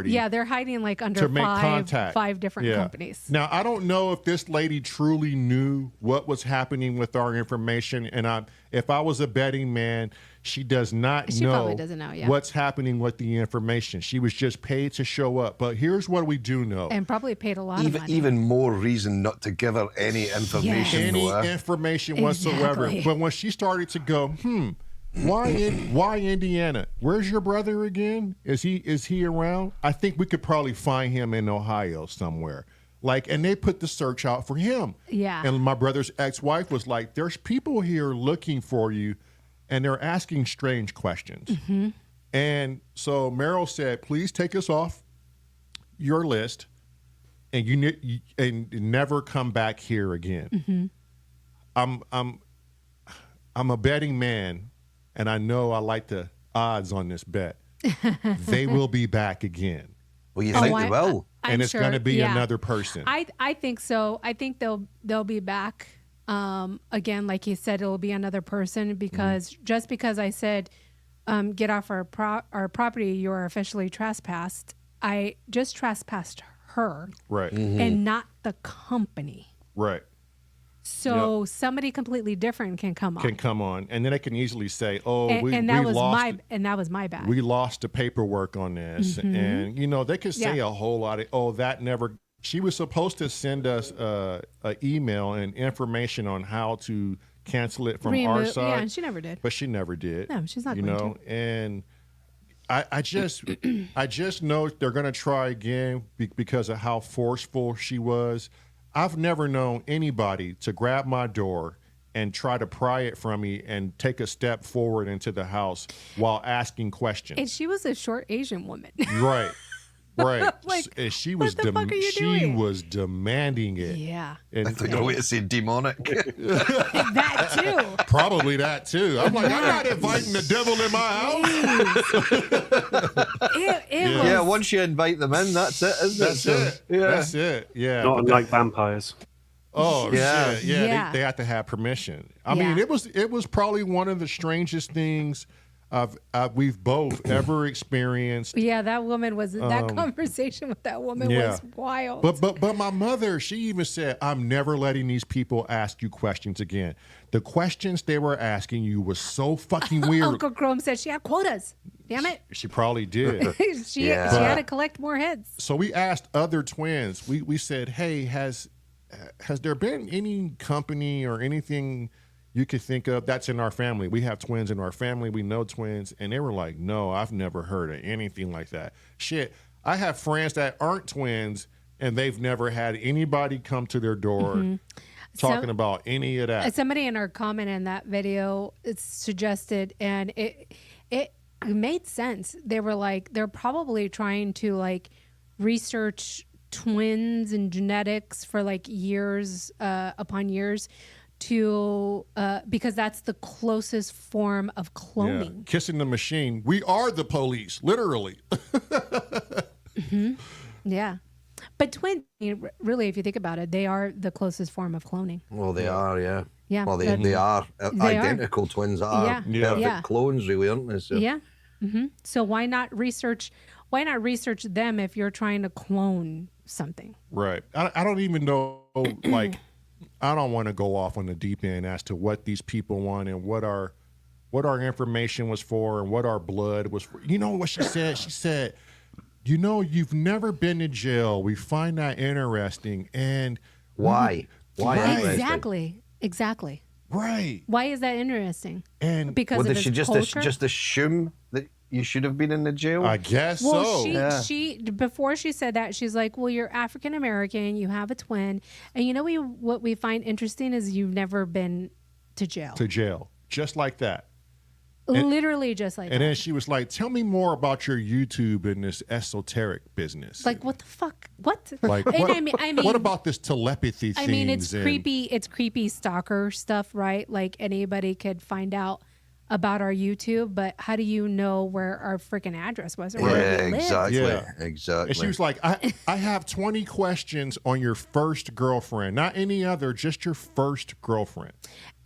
Yeah, they're hiding like under five different companies. Now, I don't know if this lady truly knew what was happening with our information. And if I was a betting man, she does not she know, probably doesn't know what's happening with the information. She was just paid to show up. But here's what we do know. And probably paid a lot of money. Even more reason not to give her any information. Information whatsoever. But when she started to go, why Indiana? Where's your brother again? Is he around? I think we could probably find him in Ohio somewhere. And they put the search out for him. Yeah. And my brother's ex-wife was like, there's people here looking for you, and they're asking strange questions. Mm-hmm. And so Meryl said, please take us off your list, and you never come back here again. Mm-hmm. I'm a betting man, and I know I like the odds on this bet. they will be back again. Well, you think they will? And it's going to be another person. I think so. I think they'll be back. Again, like you said, it'll be another person because just because I said, get off our property, you are officially trespassed. I just trespassed her, Right. and not the company. Right. So somebody completely different can come on. And then they can easily say, "Oh, that was my bad. We lost the paperwork on this," and they could say a whole lot of, "Oh, that never." She was supposed to send us an email and information on how to cancel it from our side. Yeah, and she never did. But she never did. No, she's not going to. And I just know they're going to try again because of how forceful she was. I've never known anybody to grab my door and try to pry it from me and take a step forward into the house while asking questions. And she was a short Asian woman. Right. Right. Like, and she what the fuck are you doing? was demanding it. Yeah. And, I thought you were going to say demonic. That too. Probably that too. I'm like, I'm not inviting the devil in my house. It was, once you invite them in, that's it, isn't That's it? it. Yeah. That's it. Yeah. Not unlike vampires. Oh Yeah. shit! Yeah, Yeah. They have to have permission. I mean, it was probably one of the strangest things we've both ever experienced. Yeah, that woman was that conversation with that woman was wild. But my mother, she even said, "I'm never letting these people ask you questions again. The questions they were asking you was so fucking weird." Uncle Chrome said she had quotas. Damn it. She probably did. she had to collect more heads. So we asked other twins. We said, "Hey, has there been any company or anything you could think of that's in our family? We have twins in our family. We know twins." And they were like, "No, I've never heard of anything like that." Shit, I have friends that aren't twins and they've never had anybody come to their door talking about any of that. Somebody in our comment in that video suggested, and it made sense. They were like, they're probably trying to like research twins and genetics for like years upon years to because that's the closest form of cloning. Yeah. Kissing the machine. We are the police, literally. Yeah. But twins, really, if you think about it, they are the closest form of cloning. Well, they are, yeah. Yeah. Well, they are identical twins. Are perfect clones, really, aren't they? So. Yeah. So why not research them if you're trying to clone something? Right. I don't even know, like, I don't want to go off on the deep end as to what these people want and what our information was for and what our blood was for. You know what she said? She said, "You've never been to jail. We find that interesting." And why? Exactly. Right. Why is that interesting? And because of did she culture? just assume that you should have been in the jail? I guess well, so. she before she said that, she's like, "Well, you're African American, you have a twin, and what we find interesting is you've never been to jail." To jail, just like that. Literally just like that. And then she was like, "Tell me more about your YouTube and this esoteric business." Like, what the fuck? What? Like, what, I mean, what about this telepathy thing? I mean, it's creepy. It's creepy stalker stuff, right? Like anybody could find out about our YouTube, but how do you know where our freaking address was or where we lived? Exactly. And she was like, I have 20 questions on your first girlfriend, not any other, just your first girlfriend.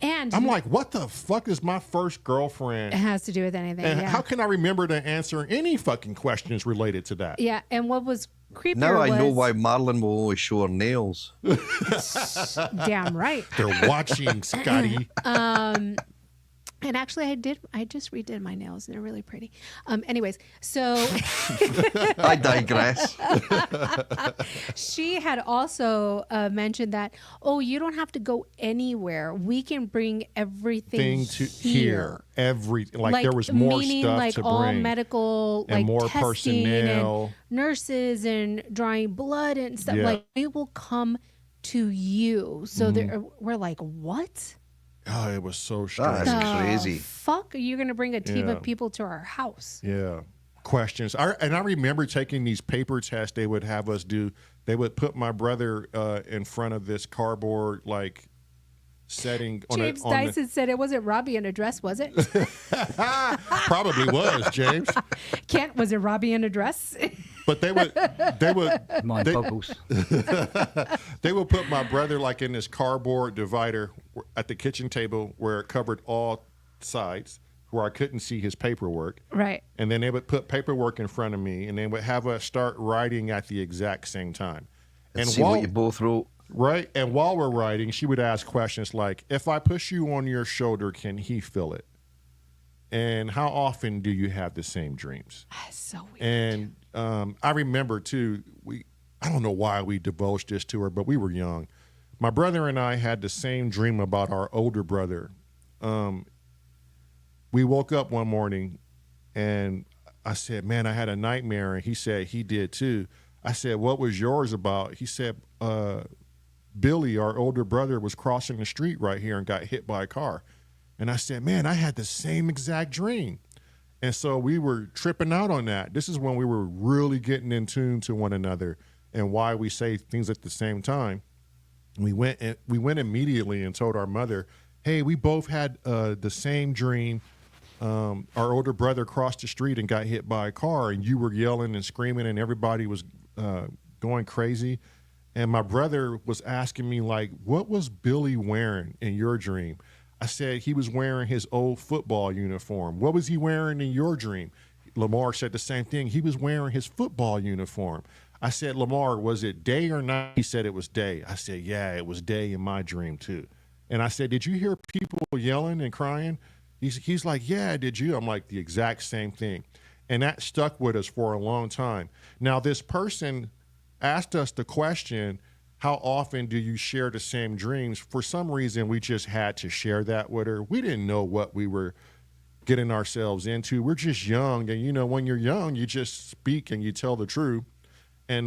And I'm like, what the fuck is my first girlfriend? It has to do with anything. And yeah. how can I remember to answer any fucking questions related to that? Yeah, and what was creepier now I know why Marilyn will always show her nails. Damn right. They're watching, Scotty. And actually, I just redid my nails, and they're really pretty. Anyways, so I digress. She had also mentioned that, you don't have to go anywhere. We can bring everything to here. Like there was more stuff like to all bring. medical, and like more testing personnel. and nurses and drawing blood and stuff. Yeah. Like it will come to you. So we're like, what? Oh, it was so strange. That's crazy. Fuck, are you going to bring a team of people to our house? Yeah. Questions. I remember taking these paper tests they would have us do. They would put my brother in front of this cardboard, like, setting on James on Dyson said it wasn't Robbie in a dress, was it? probably was, James. Kent, was it Robbie in a dress? But they would Mind boggles. they would put my brother like in this cardboard divider at the kitchen table where it covered all sides, where I couldn't see his paperwork. Right. And then they would put paperwork in front of me, and they would have us start writing at the exact same time. And see what you both wrote. Right. And while we're writing, she would ask questions like, if I push you on your shoulder, can he feel it? And how often do you have the same dreams? That's so weird. And I remember, too, I don't know why we divulged this to her, but we were young. My brother and I had the same dream about our older brother. We woke up one morning, and I said, man, I had a nightmare. And he said he did, too. I said, what was yours about? He said, Billy, our older brother, was crossing the street right here and got hit by a car. And I said, man, I had the same exact dream. And so we were tripping out on that. This is when we were really getting in tune to one another and why we say things at the same time. We went immediately and told our mother, hey, we both had the same dream. Our older brother crossed the street and got hit by a car, and you were yelling and screaming, and everybody was going crazy. And my brother was asking me, like, what was Billy wearing in your dream? I said he was wearing his old football uniform. What was he wearing in your dream? Lamar said the same thing. He was wearing his football uniform. I said, Lamar, was it day or night? He said it was day. I said, yeah, it was day in my dream too. And I said, did you hear people yelling and crying? He's like, yeah, did you? I'm like, the exact same thing. And that stuck with us for a long time. Now, this person asked us the question, how often do you share the same dreams? For some reason, we just had to share that with her. We didn't know what we were getting ourselves into. We're just young. And, you know, when you're young, you just speak and you tell the truth. And,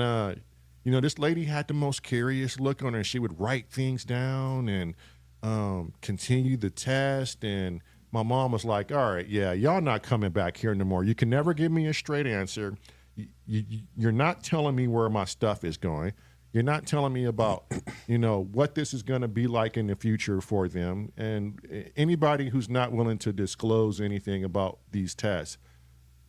you know, this lady had the most curious look on her. She would write things down and continue the test. And my mom was like, all right, yeah, y'all not coming back here no more. You can never give me a straight answer. You're not telling me where my stuff is going. You're not telling me about, you know, what this is going to be like in the future for them. And anybody who's not willing to disclose anything about these tests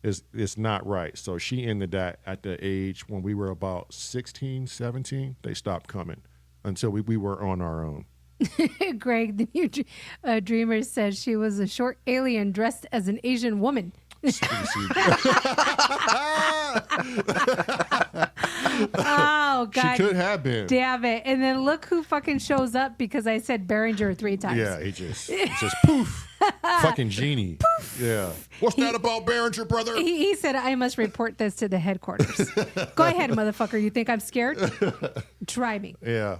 is not right. So she ended that at the age when we were about 16, 17. They stopped coming until we were on our own. Greg, the new dreamer, says she was a short alien dressed as an Asian woman. Oh, God. She could have been. Damn it. And then look who fucking shows up because I said Behringer 3 times. Yeah, he just poof. Fucking genie. Poof. Yeah. What's that about Behringer, brother? He said, I must report this to the headquarters. Go ahead, motherfucker. You think I'm scared? Try me. Yeah.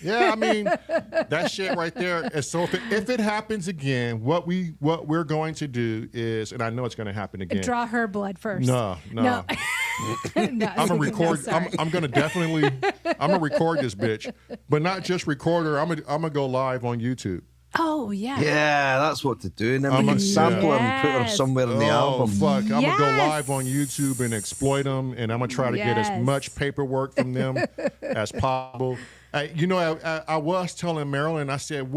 Yeah, I mean, that shit right there. And so if it happens again, what we're going to do is, and I know it's going to happen again. Draw her blood first. No. No, I'm gonna record. I'm gonna definitely. I'm gonna record this bitch, but not just record her. I'm gonna go live on YouTube. Oh yeah. Yeah, that's what to do. And then we can sample her and put her somewhere in the album. Fuck! I'm gonna go live on YouTube and exploit them, and I'm gonna try to get as much paperwork from them as possible. You know, I was telling Marilyn, I said,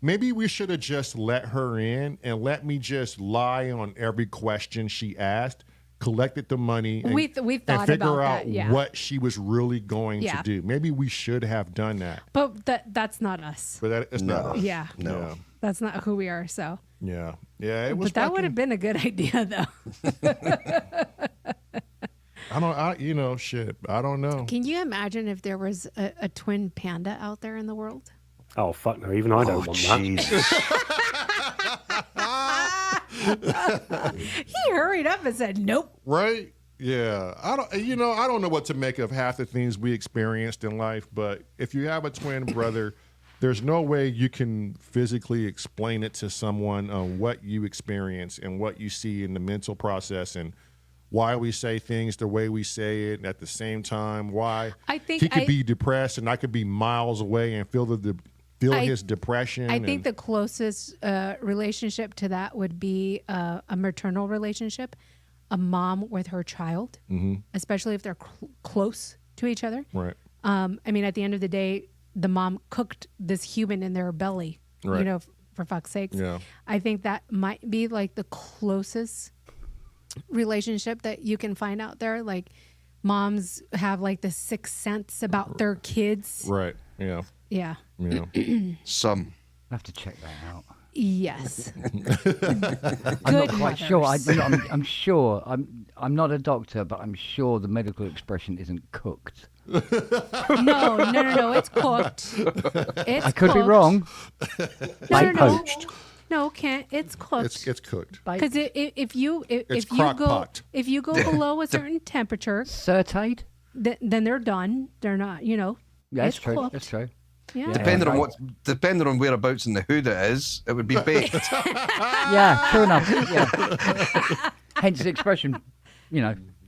maybe we should have just let her in and let me just lie on every question she asked. Collected the money and, we thought and figure about out that, what she was really going to do. Maybe we should have done that. But that's not us. But it's not us. Yeah. No. Yeah. That's not who we are, so. Yeah. Yeah, it was. But that would have been a good idea, though. Shit. I don't know. Can you imagine if there was a twin panda out there in the world? Oh, fuck no. Even I don't want Jesus. He hurried up and said, nope. Right? Yeah. I don't know what to make of half the things we experienced in life, but if you have a twin brother, there's no way you can physically explain it to someone on what you experience and what you see in the mental process and why we say things the way we say it at the same time, why he could be depressed and I could be miles away and feel his depression. I think the closest relationship to that would be a maternal relationship, a mom with her child, especially if they're close to each other. Right. I mean, at the end of the day, the mom cooked this human in their belly Right. You know, for fuck's sakes. Yeah. I think that might be like the closest relationship that you can find out there. Like moms have like the sixth sense about their kids. Right. Yeah. Yeah. Yeah. Some. I have to check that out. Yes. I'm not quite sure. I'm sure. I'm not a doctor, but I'm sure the medical expression isn't cooked. No. It's cooked. It's I could be wrong. No. Poached. No, can't. It's cooked. It's cooked. Because if you crock go pot. if you go below a certain temperature, Sauteed? then they're done. They're not. You know. Yeah, that's it's true. cooked. That's true. Yeah. Depending on whereabouts in the hood it is, it would be baked. Yeah, true enough. Yeah. Hence the expression,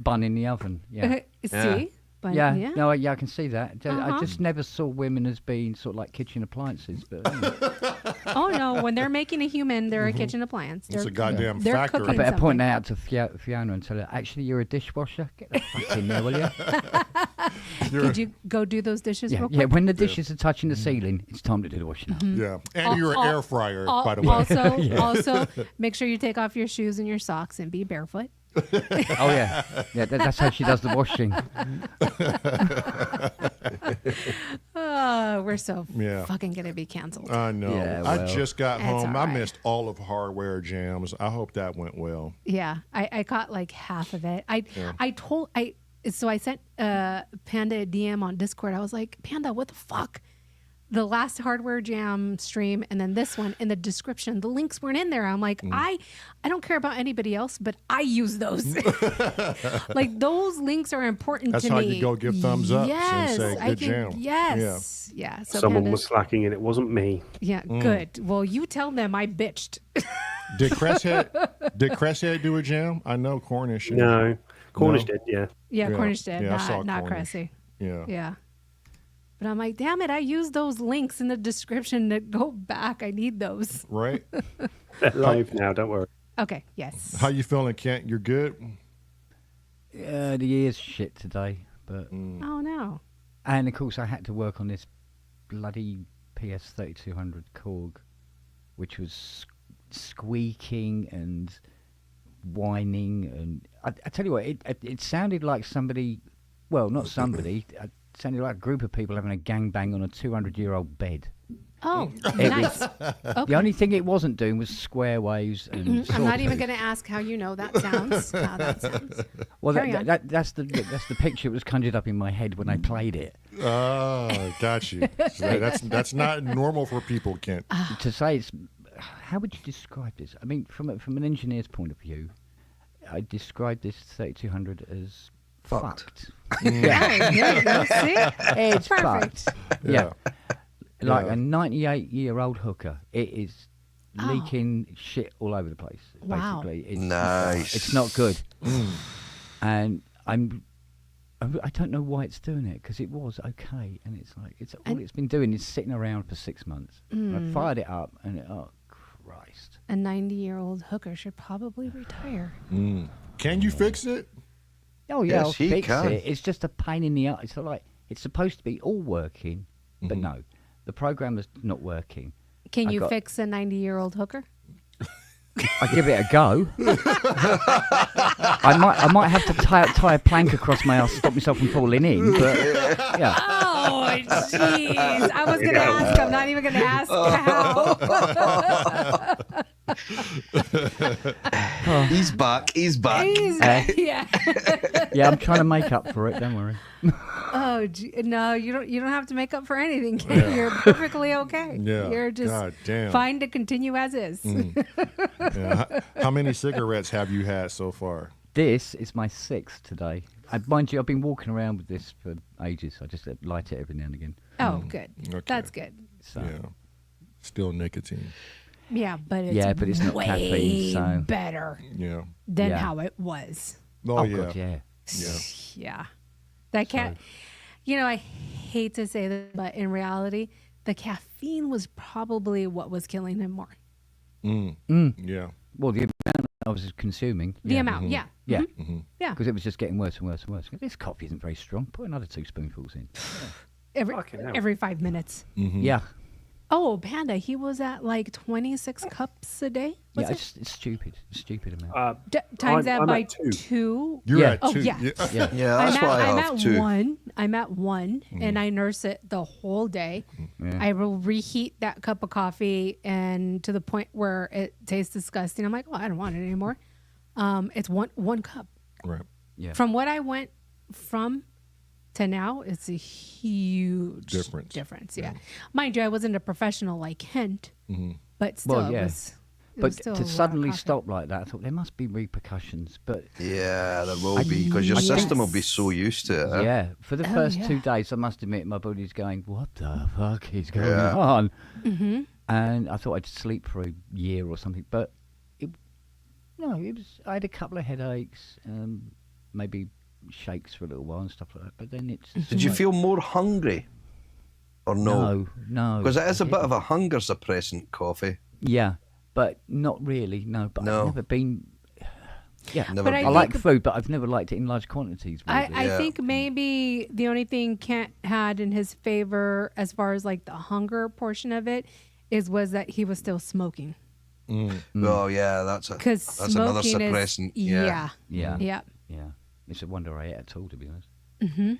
bun in the oven. Yeah. See? But, Yeah, no, I can see that. I Uh-huh. just never saw women as being sort of like kitchen appliances. But Oh no, when they're making a human, they're a kitchen appliance. It's They're, a goddamn they're factory. cooking I better point something. that out to Fiona and tell her, actually, you're a dishwasher. Get the fuck in there, will you? Could you go do those dishes Yeah, real yeah. quick? When the dishes are touching the ceiling, it's time to do the washing up. Yeah. And you're an air fryer, by the way. Also, make sure you take off your shoes and your socks and be barefoot. Oh yeah, yeah. That's how she does the washing. Oh, we're so Yeah. fucking gonna be canceled. I know. Yeah, I well. just got That's home. all I right. missed all of Hardware Jams. I hope that went well. Yeah, I caught like half of it. So I sent Panda a DM on Discord. I was like, Panda, what the fuck? The last Hardware Jam stream and then this one in the description, the links weren't in there. I'm like, I don't care about anybody else, but I use those. Like those links are important That's to how me. you go give thumbs ups and Yes, say, I good can, jam. Yes, yeah. So Someone Panda, was slacking and it wasn't me. yeah, good. Well, you tell them I bitched. Did Cresshead do a jam? I know Cornish. No. Cornish No? did, yeah. Yeah, Yeah. Cornish did, Yeah, I saw not Cornish. Cressy. Yeah. Yeah. But I'm like, damn it, I use those links in the description to go back. I need those. Right? They're live now, don't worry. Okay, yes. How you feeling, Kent? You're good? The ear's shit today, but Oh, no. and of course I had to work on this bloody PS3200 Korg, which was squeaking and whining, and I tell you what, it sounded like somebody, well, not somebody. It sounded like a group of people having a gangbang on a 200-year-old bed. Oh, It nice. was- Okay. The only thing it wasn't doing was square waves and. I'm not even sawtooth. going to ask how you know that sounds. How that sounds. Well, Carry on. that's the picture that was conjured up in my head when I played it. Oh, got you. So that's not normal for people, Kent. To say it's, how would you describe this? I mean, from an engineer's point of view, I describe this 3200 as fucked. Yeah, there you go. See? It's Perfect. fucked. Yeah. Like Yeah. a 98-year-old hooker. It is leaking shit all over the place. Wow. Basically, it's Nice. It's not good. And I don't know why it's doing it, because it was okay, and it's like all it's been doing is sitting around for 6 months. And I fired it up, and oh Christ! A 90-year-old hooker should probably retire. Can you fix it? Oh yeah, Yes, I'll he fix can. it. It's just a pain in the ass. It's like it's supposed to be all working, but no, the programmer's not working. Can I you got- fix a 90-year-old hooker? I give it a go. I might have to tie a plank across my ass to stop myself from falling in. But yeah, Oh, jeez. I was going to ask. I'm not even going to ask how. He's back. He's back. Yeah. yeah, I'm trying to make up for it. Don't worry. Oh, no, you don't have to make up for anything. Ken. You're perfectly okay. Yeah. You're just God damn. fine to continue as is. Yeah. How many cigarettes have you had so far? This is my 6th today. And mind you, I've been walking around with this for ages. I just light it every now and again. Oh, good. Okay. That's good. So Yeah. Still nicotine. Yeah, but it's Yeah, but it's not way caffeine, so- better Yeah. than Yeah. how it was. Oh, yeah. God, yeah. Yeah. Yeah. That cat, I hate to say this, but in reality, the caffeine was probably what was killing him more. Yeah. Well, the amount I was consuming. The yeah. amount, yeah. Yeah. Yeah. Because it was just getting worse and worse and worse. This coffee isn't very strong. Put another 2 spoonfuls in. Every, Fucking hell. every 5 minutes. Yeah. Oh, Panda, he was at like 26 cups a day. Was Yeah, it? it's stupid. It's a stupid amount. Times that I'm by at 2. 2. You're Yeah. at Oh, 2. yeah. Yeah. Yeah, that's why I I'm have at 2. 1. I'm at 1, and I nurse it the whole day. Yeah. I will reheat that cup of coffee, and to the point where it tastes disgusting. I'm like, oh, I don't want it anymore. It's one cup. Right. Yeah. From what I went from to now, it's a huge Difference. Yeah. Mind you, I wasn't a professional like Kent, but still, Well, yeah. it was But still a to lot of suddenly coffee. stop like that, I thought there must be repercussions. But Yeah, there will be, because your Yes. system will be so used to it. yeah, for the Oh, first yeah. 2 days, I must admit, my body's going, what the fuck is going Yeah. on? Mm-hmm. And I thought I'd sleep for a year or something. But I had a couple of headaches, maybe shakes for a little while and stuff like that. But then it's. Did you feel more hungry? Or no? No. Because it is I a bit didn't. of a hunger suppressant, coffee. Yeah, but not really. No, but No. I've never been. Yeah, Never But been. I like think- food, but I've never liked it in large quantities. I weirdly. think maybe the only thing Kent had in his favor, as far as like the hunger portion of it, was that he was still smoking. Oh, yeah, that's Because another smoking suppressant. is yeah. Yeah. Yeah. Yeah, it's a wonder I ate at all, to be honest.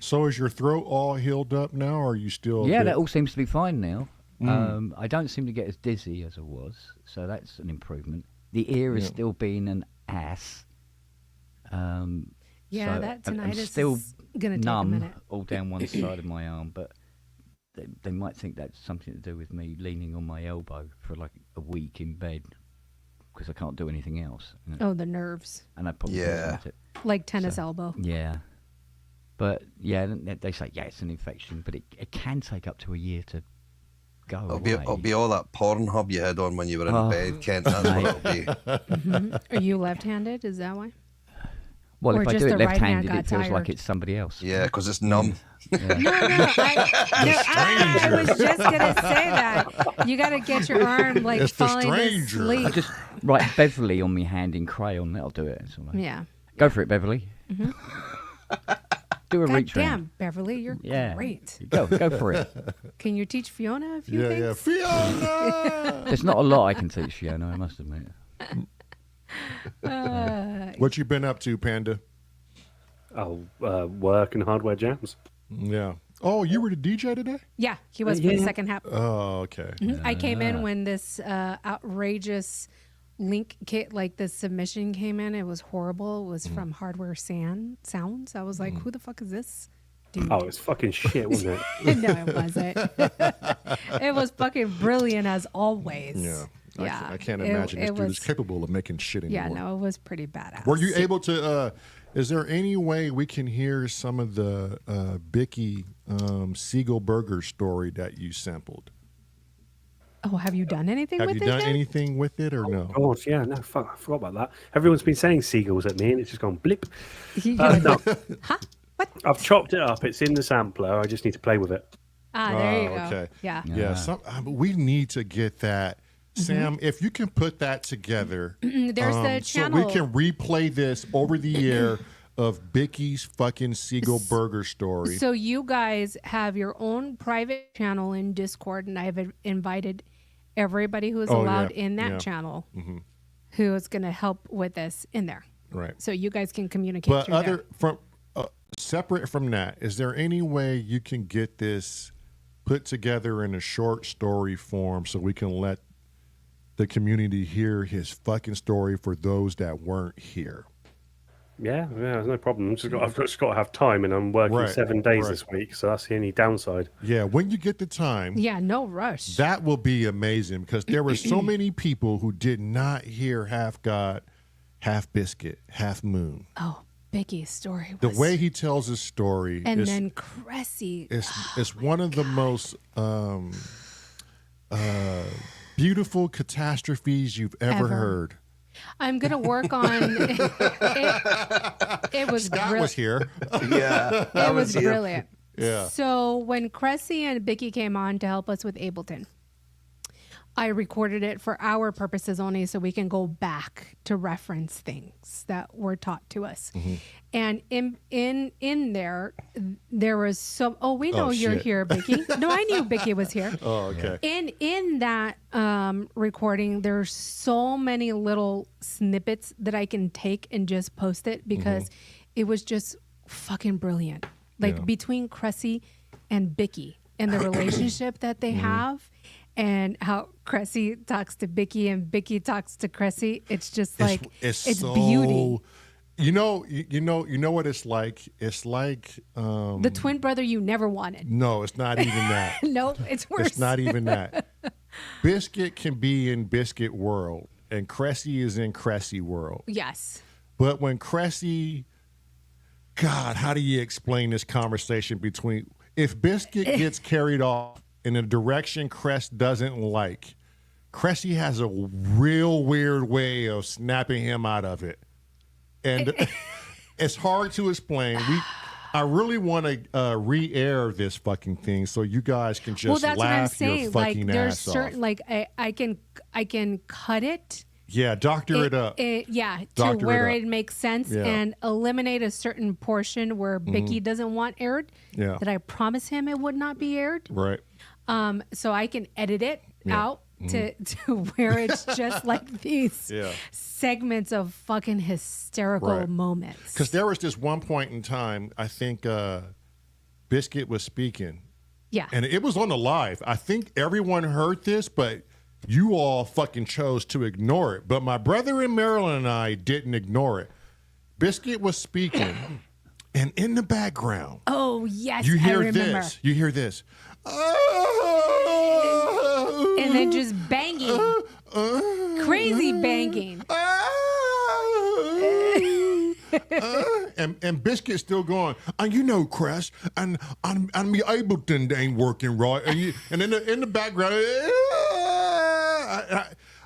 So is your throat all healed up now, or are you still? Yeah, bit- that all seems to be fine now. I don't seem to get as dizzy as I was, so that's an improvement. The ear is still being an ass. Yeah, so that I'm tinnitus still is gonna take a numb minute. all down one side of my arm, but they might think that's something to do with me leaning on my elbow for like a week in bed because I can't do anything else. Oh, the nerves, And I probably Yeah. want it. like tennis elbow. Yeah. But yeah, they say, yeah, it's an infection, but it can take up to a year to go away. It'll be all that Pornhub you had on when you were in Oh, bed, Kent. That's what it'll be. Are you left-handed? Is that why? Well, or if I just do the it right hand left-handed, got it feels like tired. it's somebody else. Yeah, because it's numb. No, I was just gonna say that. You gotta get your arm like It's the falling to stranger. sleep. I just write Beverly on my hand in crayon. That'll do it. It's all right. Yeah. Go for it, Beverly. Do a God reach round. damn, Beverly, you're Yeah. great. Go for it. Can you teach Fiona a few Yeah, things? Fiona. There's not a lot I can teach Fiona, I must admit. What you been up to, Panda? Work and hardware jams. Yeah. Oh, you were the DJ today? Yeah, he was for the Yeah. second half. Oh, okay. I came in when this outrageous link kit, like the submission came in. It was horrible. It was from Hardware Sounds. I was like, who the fuck is this dude? Oh, it's fucking shit, wasn't it? No, it wasn't. It was fucking brilliant as always. Yeah. Yeah. I can't It- imagine this it dude was- is capable of making shit anymore. Yeah, no, it was pretty badass. Were you able to? Is there any way we can hear some of the Bicky Siegel Burger story that you sampled? Oh, have you done anything Have with you it done yet? anything with it or no? Oh, yeah, no, fuck, I forgot about that. Everyone's been saying seagulls at me, and it's just gone blip. You're like, No, huh? What? I've chopped it up. It's in the sampler. I just need to play with it. Ah, there you Oh, go. okay. Yeah. Yeah. We need to get that. Sam, if you can put that together, There's the channel. so we can replay this over the air of Bicky's fucking Siegel Burger story. So you guys have your own private channel in Discord, and I've invited everybody who is Oh, allowed yeah, in that yeah. channel who is going to help with this in there. Right. So you guys can communicate But through there. from separate from that, is there any way you can get this put together in a short story form so we can let the community hear his fucking story for those that weren't here? Yeah, there's no problem. I've just got to have time, and I'm working Right, 7 days right. this week, so that's the only downside. Yeah, when you get the time, Yeah, no rush. that will be amazing because there were so many people who did not hear Half God, Half Biscuit, Half Moon. Oh, Bicky's story The was... way he tells his story And is then Cressy. it's one of the most beautiful catastrophes you've ever Ever. heard. I'm going to work on... it was Scott was here. Yeah, It was brilliant. Yeah. So when Cressy and Bicky came on to help us with Ableton, I recorded it for our purposes only so we can go back to reference things that were taught to us. And in there was some, we know you're shit. here, Bicky. No, I knew Bicky was here. Oh, okay. In that recording, there's so many little snippets that I can take and just post it because it was just fucking brilliant. Like between Cressy and Bicky and the relationship that they have, and how Cressy talks to Bicky and Bicky talks to Cressy. It's just like it's so, beauty. You know what it's like. It's like The twin brother you never wanted. no, it's not even that. No, it's worse. It's not even that. Biscuit can be in Biscuit world, and Cressy is in Cressy world. Yes. But when Cressy, God, how do you explain this conversation between if Biscuit gets carried off in a direction Cress doesn't like, Cressy has a real weird way of snapping him out of it. And it's hard to explain. I really want to re-air this fucking thing so you guys can just That's what I'm laugh your saying. fucking Like there's ass certain off. like I can cut it. Yeah, doctor it up. To where it makes sense Yeah. and eliminate a certain portion where Bicky doesn't want aired. Yeah. That I promise him it would not be aired. Right. So I can edit it out to where it's just like these segments of fucking hysterical moments. Because there was this one point in time, I think Biscuit was speaking. Yeah. And it was on the live. I think everyone heard this, but you all fucking chose to ignore it. But my brother and Marilyn and I didn't ignore it. Biscuit was speaking, and in the background, Oh yes, you I hear remember. this. You hear this. And then just banging, crazy banging. And Biscuit's still going, and you know, Cress, and my Ableton ain't working right. And in the background,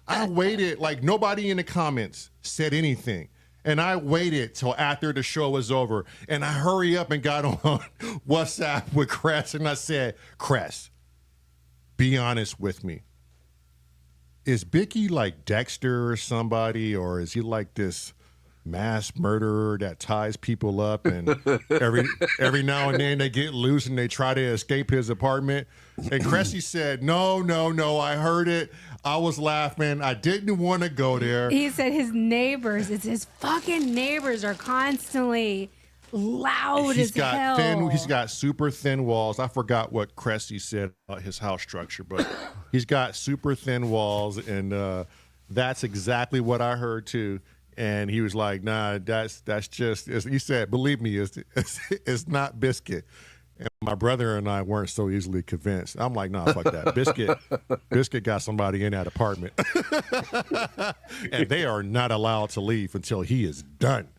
I waited, like nobody in the comments said anything. And I waited till after the show was over. And I hurry up and got on WhatsApp with Cress. And I said, Cress, be honest with me. Is Bicky like Dexter or somebody? Or is he like this mass murderer that ties people up? And every now and then they get loose and they try to escape his apartment. And Cressy said, no, I heard it. I was laughing. I didn't want to go there. He said his neighbors, his fucking neighbors are constantly loud as hell. He's got super thin walls. I forgot what Cressy said about his house structure, but he's got super thin walls, and that's exactly what I heard too. And he was like, nah, that's just, he said, believe me, it's not Biscuit. And my brother and I weren't so easily convinced. I'm like, nah, fuck that. Biscuit got somebody in that apartment. And they are not allowed to leave until he is done.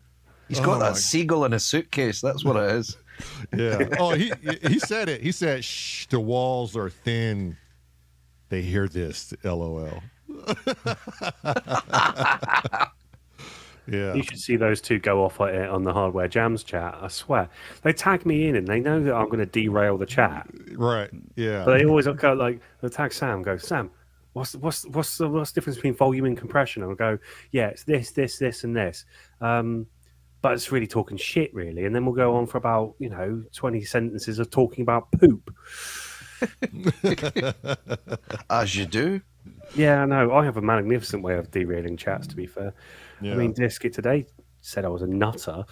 He's got that seagull in a suitcase. That's what it is. Yeah. Oh, he said it. He said, shh, the walls are thin. They hear this, LOL. Yeah. You should see those two go off like it on the Hardware Jams chat. I swear, they tag me in and they know that I'm going to derail the chat. Right. Yeah. But they always go like, they'll tag Sam. Go, Sam. What's the difference between volume and compression? I'll go, yeah, it's this, and this. But it's really talking shit, really. And then we'll go on for about 20 sentences of talking about poop. As you do. Yeah, I know. I have a magnificent way of derailing chats, to be fair. Yeah. I mean, Disky today said I was a nutter.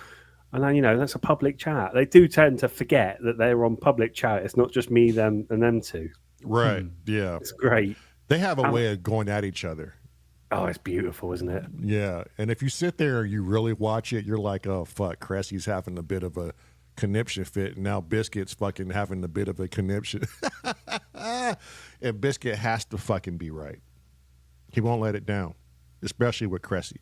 And then, that's a public chat. They do tend to forget that they're on public chat. It's not just me, them, and them two. Right. Yeah. It's great. They have a way of going at each other. Oh, it's beautiful, isn't it? Yeah. And if you sit there and you really watch it, you're like, oh, fuck, Cressy's having a bit of a conniption fit. And now Biscuit's fucking having a bit of a conniption. And Biscuit has to fucking be right. He won't let it down, especially with Cressy.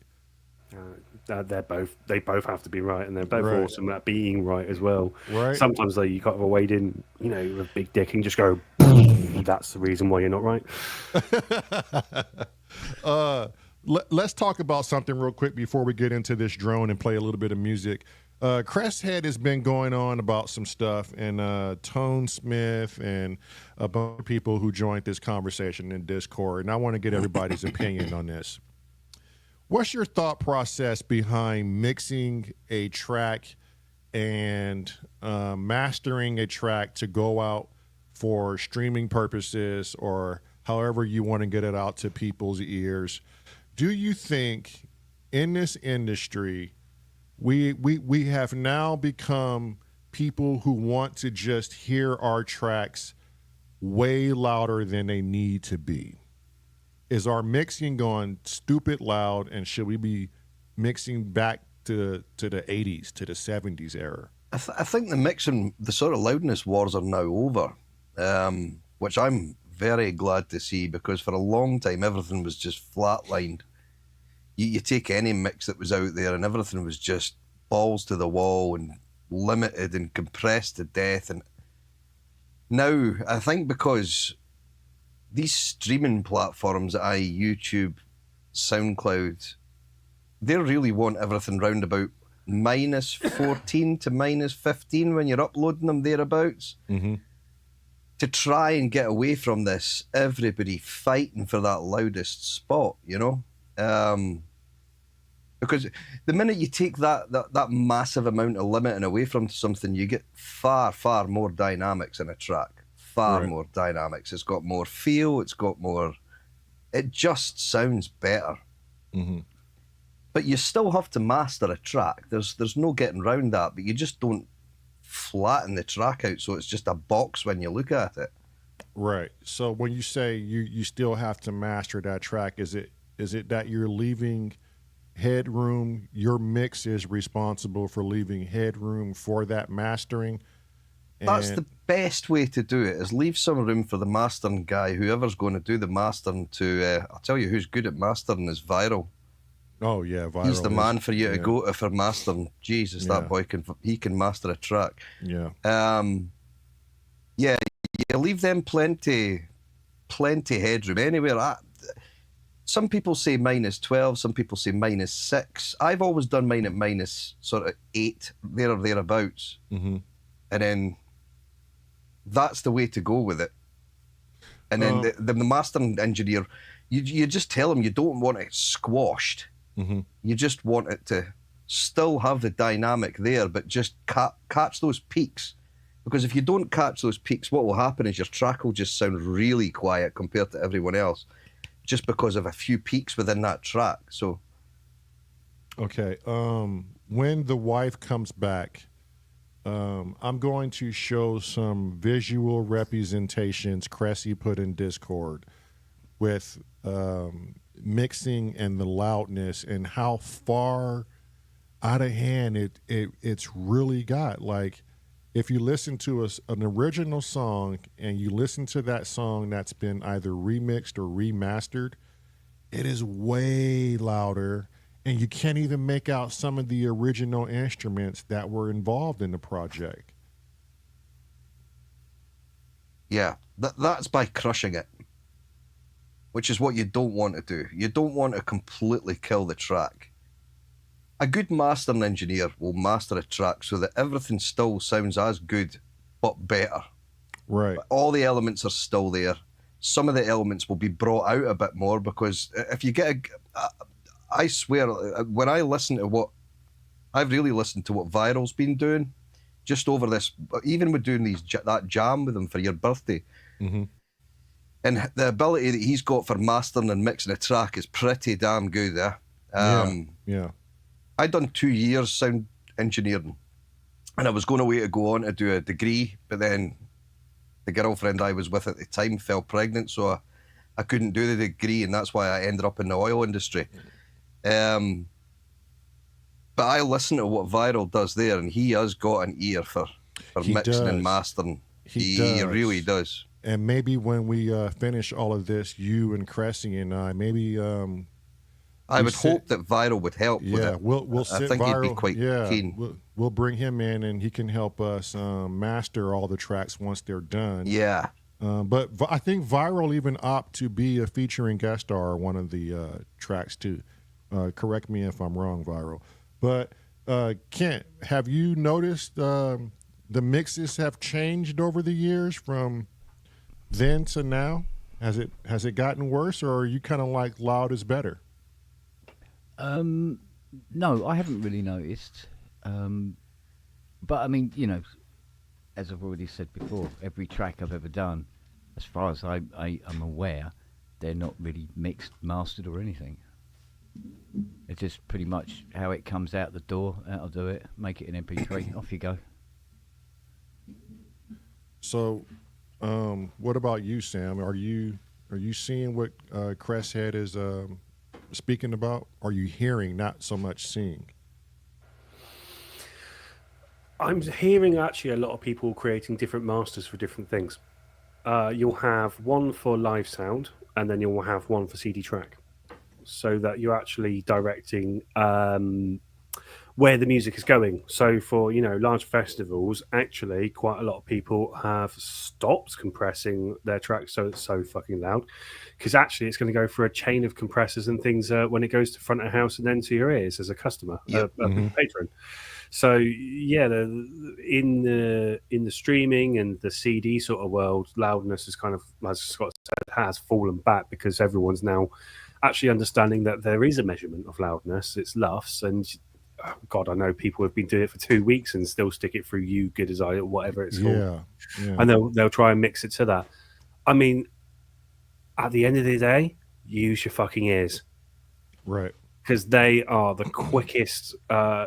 They both have to be right, and they're both awesome at being right as well. Right. Sometimes though, you got to wade in, with a big dick and just go, that's the reason why you're not right. Let's talk about something real quick before we get into this drone and play a little bit of music. Cresthead has been going on about some stuff, and Tone Smith and a bunch of people who joined this conversation in Discord, and I want to get everybody's opinion on this. What's your thought process behind mixing a track and mastering a track to go out for streaming purposes or however you want to get it out to people's ears? Do you think in this industry we have now become people who want to just hear our tracks way louder than they need to be? Is our mixing going stupid loud, and should we be mixing back to the 80s, to the 70s era? I think the mixing, the sort of loudness wars are now over, which I'm very glad to see, because for a long time everything was just flatlined. You take any mix that was out there and everything was just balls to the wall and limited and compressed to death. And now I think because these streaming platforms, i.e. YouTube, SoundCloud, they really want everything round about minus 14 to minus 15 when you're uploading them thereabouts. Mm-hmm. To try and get away from this, everybody fighting for that loudest spot, you know? Because the minute you take that massive amount of limiting away from something, you get far, far more dynamics in a track. Far more dynamics. It's got more feel. It's got more... It just sounds better. Mm-hmm. But you still have to master a track. There's no getting around that, but you just don't flatten the track out so it's just a box when you look at it. Right. So when you say you still have to master that track, is it that you're leaving headroom? Your mix is responsible for leaving headroom for that mastering? That's the best way to do it, is leave some room for the mastering guy, whoever's going to do the mastering, to... I'll tell you who's good at mastering is Viral. Oh, yeah, Viral. He's the man for you to go to for mastering. Jesus, that boy can master a track. Yeah. Yeah, you leave them plenty headroom. Anywhere. Some people say minus 12, some people say minus 6. I've always done mine at minus sort of 8, there or thereabouts. Mm-hmm. And then that's the way to go with it. And then the mastering engineer, you just tell him you don't want it squashed. Mm-hmm. You just want it to still have the dynamic there, but just catch those peaks. Because if you don't catch those peaks, what will happen is your track will just sound really quiet compared to everyone else, just because of a few peaks within that track. So, okay. When the wife comes back, I'm going to show some visual representations Cressy put in Discord with mixing and the loudness and how far out of hand it's really got. Like, if you listen to an original song and you listen to that song that's been either remixed or remastered, it is way louder, and you can't even make out some of the original instruments that were involved in the project. yeah, that's by crushing it, which is what you don't want to do. You don't want to completely kill the track. A good mastering engineer will master a track so that everything still sounds as good, but better. Right. But all the elements are still there. Some of the elements will be brought out a bit more, because if you get I swear, when I listen to what... I've really listened to what Viral's been doing, just over this... Even with doing that jam with him for your birthday. Mm-hmm. And the ability that he's got for mastering and mixing a track is pretty damn good, Yeah. I'd done 2 years sound engineering, and I was going away to go on to do a degree, but then the girlfriend I was with at the time fell pregnant, so I couldn't do the degree, and that's why I ended up in the oil industry. But I listen to what Viral does there, and he has got an ear for mixing and mastering. He really does. And maybe when we finish all of this, you and Cressy and I, maybe... I would hope that Viral would help with it. We'll sit I think Viral, he'd be quite keen. We'll bring him in, and he can help us master all the tracks once they're done. Yeah. But I think Viral even opt to be a featuring guest star on one of the tracks too. Correct me if I'm wrong, Viral. But Kent, have you noticed the mixes have changed over the years from then to now? Has it gotten worse, or are you kind of like loud is better? No, I haven't really noticed. But I mean, as I've already said before, every track I've ever done, as far as I am aware, they're not really mixed, mastered, or anything. It's just pretty much how it comes out the door. I'll do it, make it an MP3, off you go. So, what about you, Sam? Are you seeing what Cresshead is speaking about? Are you hearing, not so much seeing? I'm hearing actually a lot of people creating different masters for different things. You'll have one for live sound, and then you'll have one for CD track, so that you're actually directing where the music is going. So for large festivals, actually quite a lot of people have stopped compressing their tracks so it's so fucking loud, because actually it's going to go through a chain of compressors and things when it goes to front of house and then to your ears as a customer, a patron. So yeah, in the streaming and the CD sort of world, loudness is kind of, as Scott said, has fallen back because everyone's now actually understanding that there is a measurement of loudness. It's LUFS, and God, I know people have been doing it for 2 weeks and still stick it through You Good As I, or whatever it's called. Yeah. And they'll try and mix it to that. I mean, at the end of the day, use your fucking ears. Right. Because they are the quickest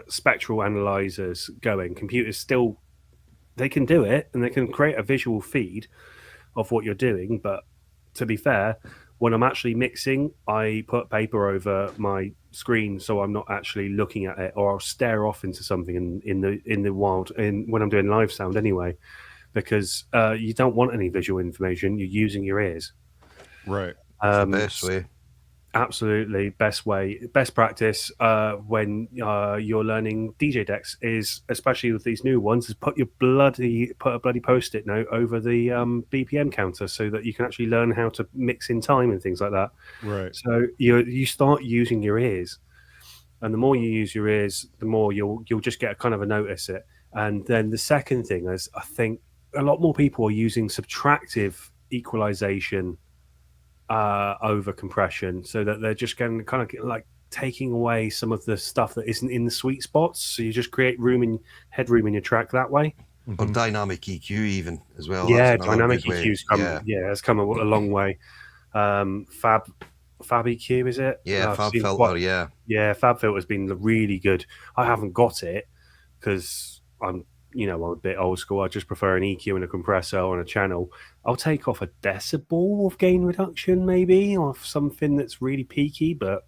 spectral analyzers going. Computers still, they can do it and they can create a visual feed of what you're doing. But to be fair, when I'm actually mixing, I put paper over my screen so I'm not actually looking at it, or I'll stare off into something in the wild when I'm doing live sound anyway, because you don't want any visual information. You're using your ears. Right. The best way. Absolutely, best practice when you're learning DJ decks is, especially with these new ones, is put a bloody post-it note over the BPM counter so that you can actually learn how to mix in time and things like that. Right. So you start using your ears, and the more you use your ears, the more you'll just get a kind of a notice it. And then the second thing is, I think a lot more people are using subtractive equalization over compression, so that they're just going to kind of like taking away some of the stuff that isn't in the sweet spots. So you just create headroom in your track that way. Or dynamic EQ even as well. Yeah, dynamic EQ's has come a long way. Fab EQ, is it? Yeah, Fab Filter. Yeah, Fab Filter's been really good. I haven't got it because I'm a bit old school. I just prefer an EQ and a compressor on a channel. I'll take off a decibel of gain reduction, maybe, or something that's really peaky. But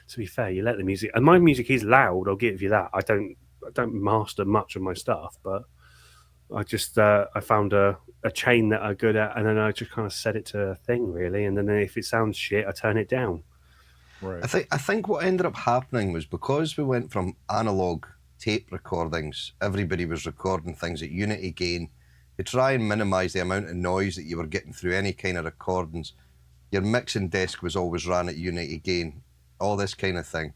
to be fair, you let the music, and my music is loud. I'll give you that. I don't master much of my stuff, but I just I found a chain that I'm good at, and then I just kind of set it to a thing, really. And then if it sounds shit, I turn it down. Right. I think what ended up happening was, because we went from analog tape recordings, everybody was recording things at unity gain to try and minimize the amount of noise that you were getting through any kind of recordings. Your mixing desk was always ran at unity gain, all this kind of thing.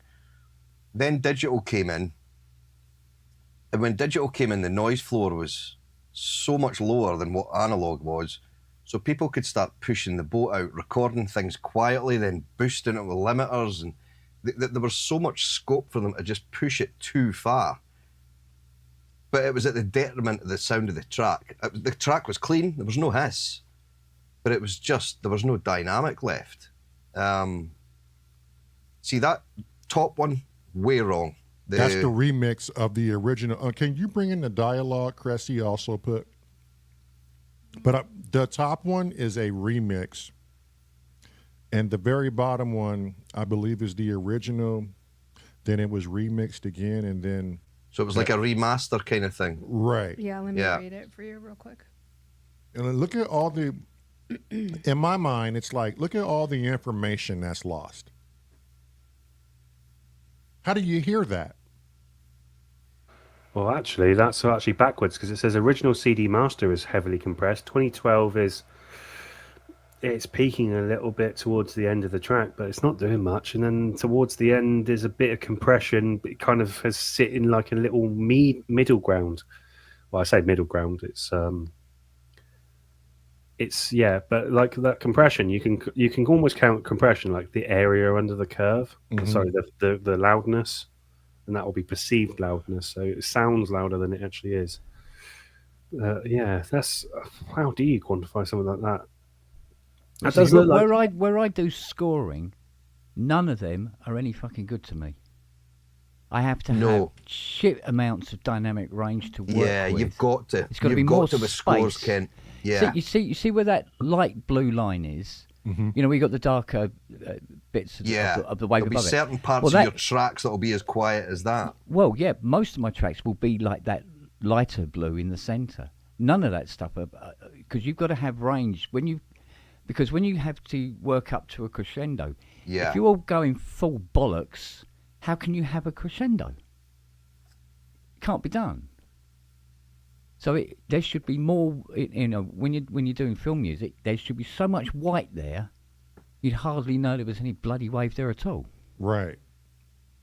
Then digital came in, and when digital came in, the noise floor was so much lower than what analog was, so people could start pushing the boat out, recording things quietly, then boosting it with limiters, and there was so much scope for them to just push it too far. But it was at the detriment of the sound of the track. The track was clean, there was no hiss, but it was just, there was no dynamic left. See, that top one, way wrong. That's the remix of the original. Can you bring in the dialogue Cressy also put? But the top one is a remix. And the very bottom one, I believe, is the original. Then it was remixed again, and then... So it was like a remaster kind of thing. Right. Yeah, let me read it for you real quick. And look at all the... In my mind, it's like, look at all the information that's lost. How do you hear that? Well, actually, that's actually backwards, because it says original CD master is heavily compressed. 2012 is it's peaking a little bit towards the end of the track, but it's not doing much. And then towards the end, there's a bit of compression. It kind of has sit in like a little middle ground. Well, I say middle ground. It's but like that compression, you can almost count compression like the area under the curve. Sorry, the loudness, and that will be perceived loudness. So it sounds louder than it actually is. That's how do you quantify something like that? That does look like where I do scoring, none of them are any fucking good to me. I have to have shit amounts of dynamic range to work with. Yeah, you've got to. It's got to be more space. Scores, Ken. Yeah. You see where that light blue line is? You know, we got the darker bits of the wave above it. There'll be certain parts of your tracks that will be as quiet as that. Well, yeah, most of my tracks will be like that lighter blue in the centre. None of that stuff, because you've got to have range because when you have to work up to a crescendo, if you're all going full bollocks, how can you have a crescendo? It can't be done. So there should be more, you know, when you're doing film music, there should be so much white there, you'd hardly know there was any bloody wave there at all. Right.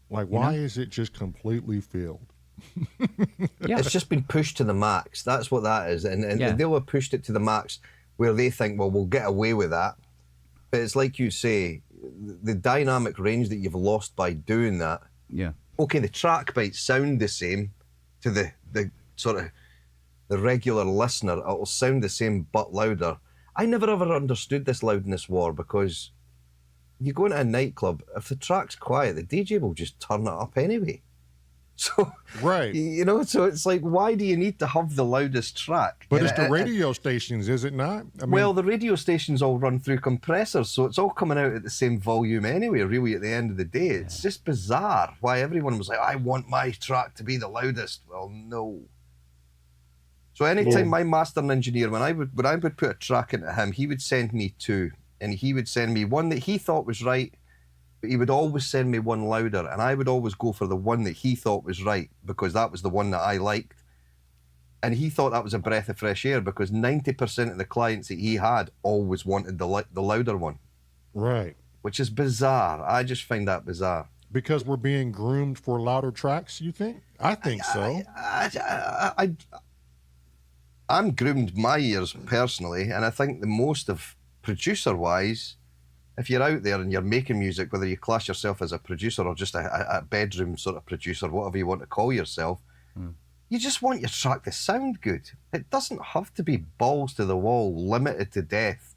Like, why is it just completely filled? It's just been pushed to the max. That's what that is. And they'll have pushed it to the max where they think, well, we'll get away with that. But it's like you say, the dynamic range that you've lost by doing that. Yeah. Okay, the track might sound the same to the sort of the regular listener. It'll sound the same but louder. I never ever understood this loudness war, because you go into a nightclub, if the track's quiet, the DJ will just turn it up anyway. So, you know, so it's like, why do you need to have the loudest track? But it's the radio stations, is it not? I mean, well, the radio stations all run through compressors, so it's all coming out at the same volume anyway, really, at the end of the day. It's just bizarre why everyone was like, I want my track to be the loudest. Well, no. So anytime my mastering engineer, when I would put a track into him, he would send me two, and he would send me one that he thought was right, but he would always send me one louder, and I would always go for the one that he thought was right, because that was the one that I liked. And he thought that was a breath of fresh air, because 90% of the clients that he had always wanted the louder one. Right. Which is bizarre. I just find that bizarre. Because we're being groomed for louder tracks, you think? I think so. I'm groomed my ears personally, and I think the most of producer-wise, if you're out there and you're making music, whether you class yourself as a producer or just a bedroom sort of producer, whatever you want to call yourself, you just want your track to sound good. It doesn't have to be balls to the wall, limited to death.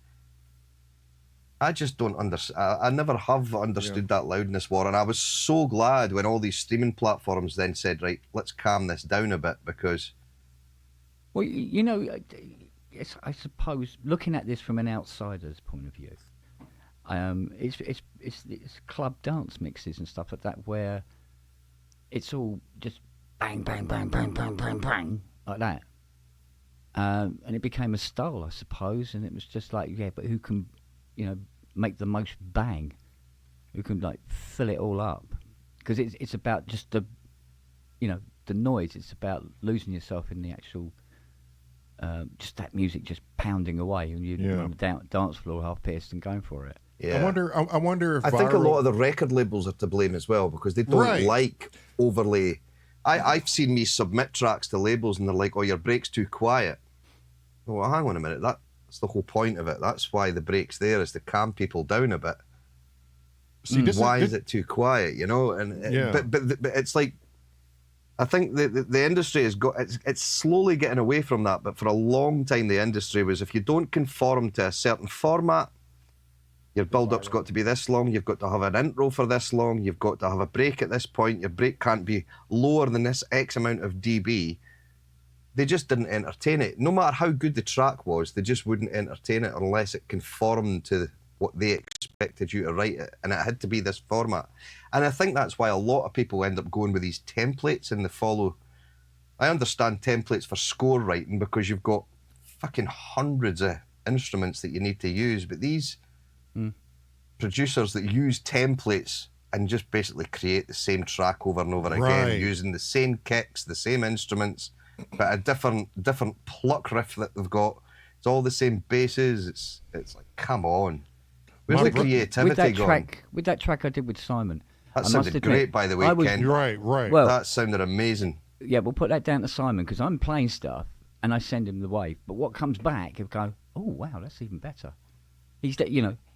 I just don't understand. I never have understood that loudness war, and I was so glad when all these streaming platforms then said, right, let's calm this down a bit, because... Well, you know, I suppose, looking at this from an outsider's point of view, it's club dance mixes and stuff like that, where it's all just bang, bang, bang, bang, bang, bang, bang, like that. And it became a style, I suppose, and it was just like, but who can, you know, make the most bang? Who can, like, fill it all up? Because it's about just the, you know, the noise. It's about losing yourself in the actual... just that music just pounding away, and you're on the dance floor half-pissed and going for it. Yeah. I wonder if I think a lot of the record labels are to blame as well, because they don't like overlay. I've seen me submit tracks to labels and they're like, oh, your break's too quiet. Well, hang on a minute, that's the whole point of it. That's why the break's there, is to calm people down a bit. See, why is it too quiet, you know? And but it's like, I think the industry has it's slowly getting away from that, but for a long time the industry was, if you don't conform to a certain format, your build-up's got to be this long, you've got to have an intro for this long, you've got to have a break at this point, your break can't be lower than this X amount of dB. They just didn't entertain it. No matter how good the track was, they just wouldn't entertain it unless it conformed to what they expected you to write it, and it had to be this format. And I think that's why a lot of people end up going with these templates and they follow. I understand templates for score writing, because you've got fucking hundreds of instruments that you need to use, but these producers that use templates and just basically create the same track over and over again, using the same kicks, the same instruments, but a different pluck riff that they've got, It's all the same basses. It's like, come on. Where's My the bro- creativity gone? With that track I did with Simon. That I must sounded admit, great, by the way, I was- Ken. Right. Well, That sounded amazing. yeah, we'll put that down to Simon because I'm playing stuff and I send him the wave. But what comes back, he'll go, "Oh wow, that's even better." He's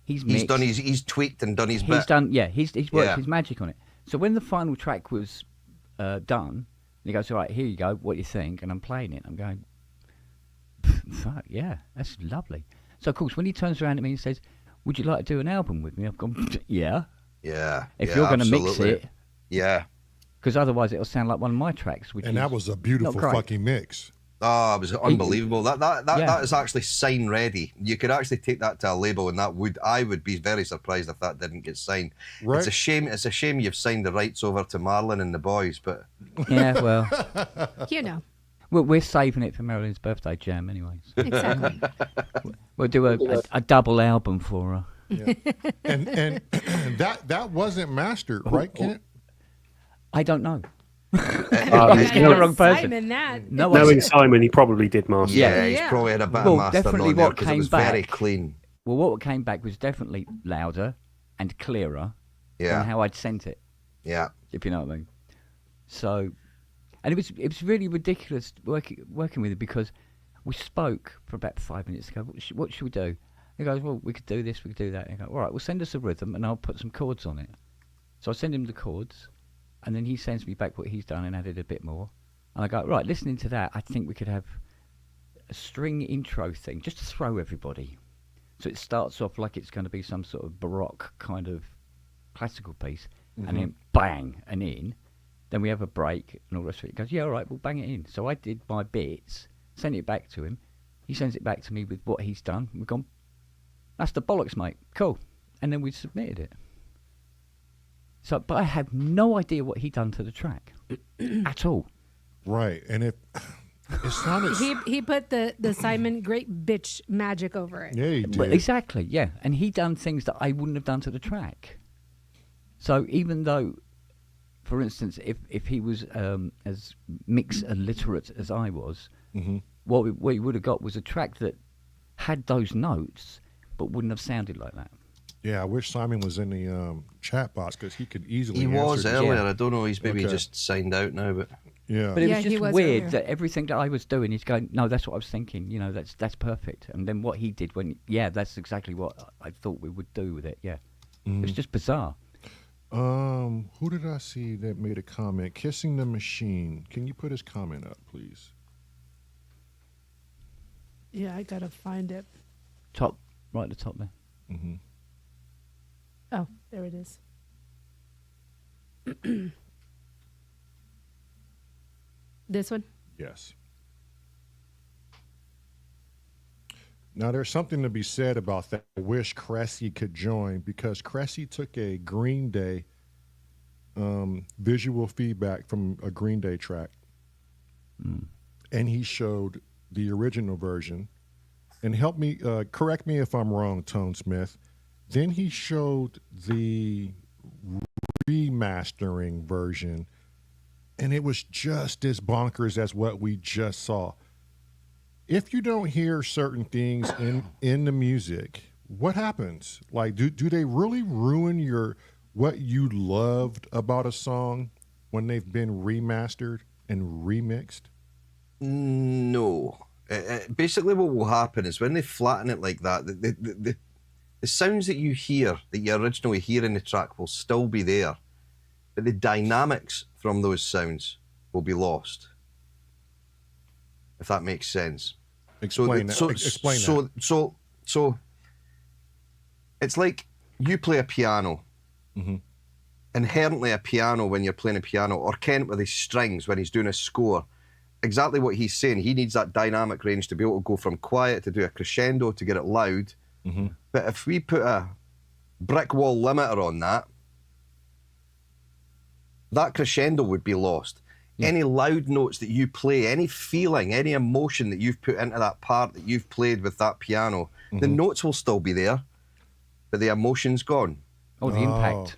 he's mixed. He's tweaked and done his He's bit. done, yeah. He's worked Yeah. his magic on it. So when the final track was done, he goes, "All right, here you go. What do you think?" And I'm playing it. I'm going, "Fuck yeah, that's lovely." So of course, when he turns around at me and says, "Would you like to do an album with me?" I've gone, "Yeah." Yeah. If yeah, you're going to mix absolutely. it, Yeah. because otherwise it'll sound like one of my tracks. Which And is that was a beautiful not great. fucking mix. Oh, it was unbelievable. Yeah. That is actually sign ready. You could actually take that to a label, and I would be very surprised if that didn't get signed. Right. It's a shame you've signed the rights over to MARELYN and the boys, but Yeah, well, You know, we're saving it for Marilyn's birthday jam, anyways. exactly. We'll do a double album for her. Yeah. and that wasn't mastered, right, Kent? I don't know. He's getting the wrong person. Simon, that. No, Knowing Simon, he probably did master. yeah, it. he's Yeah. probably had a bit Well, of mastering definitely on there what because it came was very back- clean. Well, what came back was definitely louder and clearer Yeah, than how I'd sent it, yeah. if you know what I mean. So, and it was really ridiculous working with it because we spoke for about 5 minutes ago. What should we do? He goes, "Well, we could do this, we could do that." And I go, "All right, well, send us a rhythm and I'll put some chords on it." So I send him the chords, and then he sends me back what he's done and added a bit more. And I go, "Right, listening to that, I think we could have a string intro thing just to throw everybody." So it starts off like it's going to be some sort of baroque kind of classical piece, and then bang, and in. Then we have a break and all the rest of it. He goes, "Yeah, all right, we'll bang it in." So I did my bits, sent it back to him. He sends it back to me with what he's done. We've gone, "That's the bollocks, mate. Cool." And then we submitted it. So, but I had no idea what he'd done to the track at all. Right. And it sounded. He put the Simon great bitch magic over it. Yeah, he did. Well, exactly, yeah. And he done things that I wouldn't have done to the track. So even though, for instance, if he was as mix illiterate as I was, what we would have got was a track that had those notes but wouldn't have sounded like that. Yeah, I wish Simon was in the chat box because he could easily. He was answer. earlier. Yeah. I don't know. He's maybe Okay. just signed out now, but Yeah. But it Yeah, was he just was weird earlier. that everything that I was doing, he's going, "No, that's what I was thinking. You know, that's perfect." And then what he did that's exactly what I thought we would do with it. Yeah, it was just bizarre. Who did I see that made a comment? Kissing the Machine. Can you put his comment up, please? Yeah, I gotta find it. Top, right at the top there. Mm-hmm. Oh, there it is. This one? Yes. Now, there's something to be said about that. I wish Cressy could join because Cressy took a Green Day visual feedback from a Green Day track, and he showed the original version. And help me, correct me if I'm wrong, Tone Smith. Then he showed the remastering version, and it was just as bonkers as what we just saw. If you don't hear certain things in the music, what happens? Like, do they really ruin what you loved about a song when they've been remastered and remixed? no. Basically, what will happen is when they flatten it like that, the sounds that you hear, that you originally hear in the track, will still be there, but the dynamics from those sounds will be lost. If that makes sense. Explain that. So it's like you play a piano. Mm-hmm. Inherently, a piano, when you're playing a piano, or Kent with his strings when he's doing a score, exactly what he's saying. He needs that dynamic range to be able to go from quiet to do a crescendo to get it loud. Mm-hmm. But if we put a brick wall limiter on that crescendo would be lost. Yeah. Any loud notes that you play, any feeling, any emotion that you've put into that part that you've played with that piano, the notes will still be there, but the emotion's gone. Oh, the impact.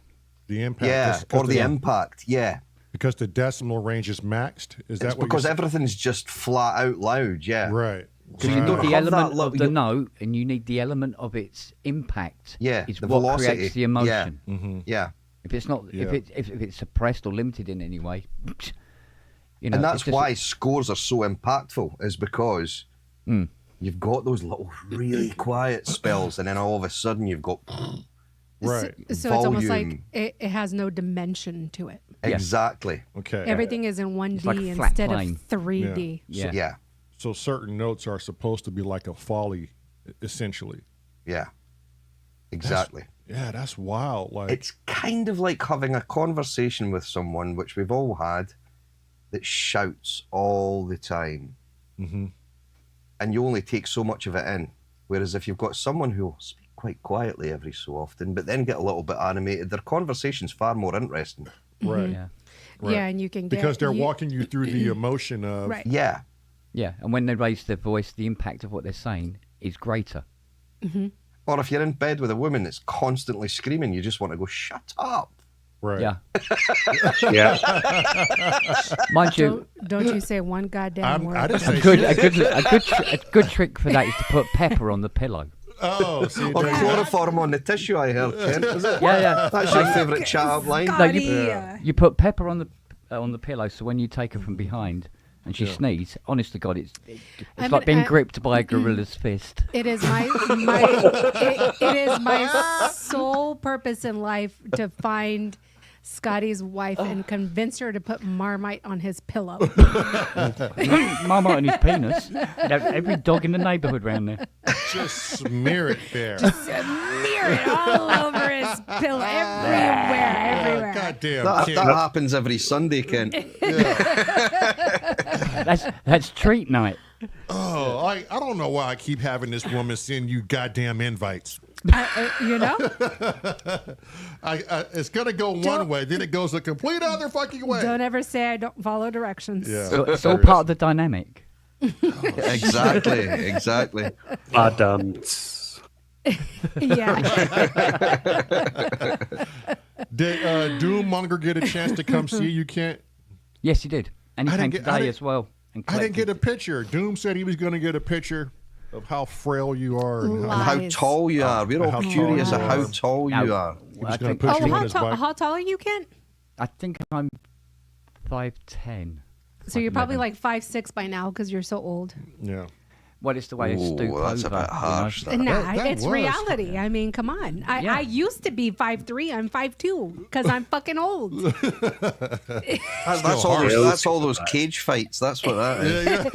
The impact. Yeah, or the impact, yeah. Because the decimal range is maxed? Is that It's what because you're everything's just flat out loud, yeah. Right. Because you need the element of the note, and you need the element of its impact. Yeah, is the what velocity. creates the emotion. Yeah. Mm-hmm. Yeah. If it's not, if it's suppressed or limited in any way, you know. And that's why scores are so impactful, is because you've got those little really quiet spells, and then all of a sudden you've got right. So it's almost like it has no dimension to it. Exactly. Okay. Everything is in 1D like instead of plane. 3D. Yeah. Yeah. So certain notes are supposed to be like a folly, essentially. Yeah. Exactly. That's wild. Like It's kind of like having a conversation with someone, which we've all had, that shouts all the time. Mm-hmm. And you only take so much of it in. Whereas if you've got someone who'll speak quite quietly every so often, but then get a little bit animated, their conversation's far more interesting. right. Yeah. Right. Yeah, and you can get because they're walking you through the emotion of right. Yeah. Yeah, and when they raise their voice, the impact of what they're saying is greater. Or if you're in bed with a woman that's constantly screaming, you just want to go, shut up. right. Yeah. Yeah. Mind you, Don't you say one goddamn word. I didn't say a good trick for that is to put pepper on the pillow. Oh, see, Or there- chloroform on the tissue, I heard, Kent. Is it? Yeah. That's your favourite chat-up line? No, you put pepper on the pillow, so when you take her from behind and she sneezes, honest to God, it's like being gripped by a gorilla's fist. It is my it is my sole purpose in life to find Scotty's wife and convince her to put Marmite on his pillow. Marmite on his penis. Every dog in the neighbourhood round there. just smear it there. Smear it all over his pillow, everywhere. Goddamn. That Kent. happens every Sunday, Kent. That's treat night. Oh, I don't know why I keep having this woman send you goddamn invites. You know? It's gonna go one way, then it goes a complete other fucking way. Don't ever say I don't follow directions. Yeah. So it's all part of the dynamic. Exactly. Yeah. Did Doommonger get a chance to come see you, Kent? Yes, he did. And he I came didn't today as well. And I didn't get a collected- picture. Doom said he was going to get a picture of how frail you are and And how Lies. tall you are. We're all How tall curious you of how are. tall you Now, are. he was I going think- to put Oh, you on his bike. how tall are you, Kent? I think I'm 5'10". So you're probably 11. like 5'6" by now because you're so old. Yeah. Well, it's the way I stoop Ooh, that's over. a bit harsh. You know? That. Nah, that it's was- reality. I mean, come on. Yeah. I used to be 5'3". I'm 5'2" because I'm fucking old. That's all those cage fights. That's what that is.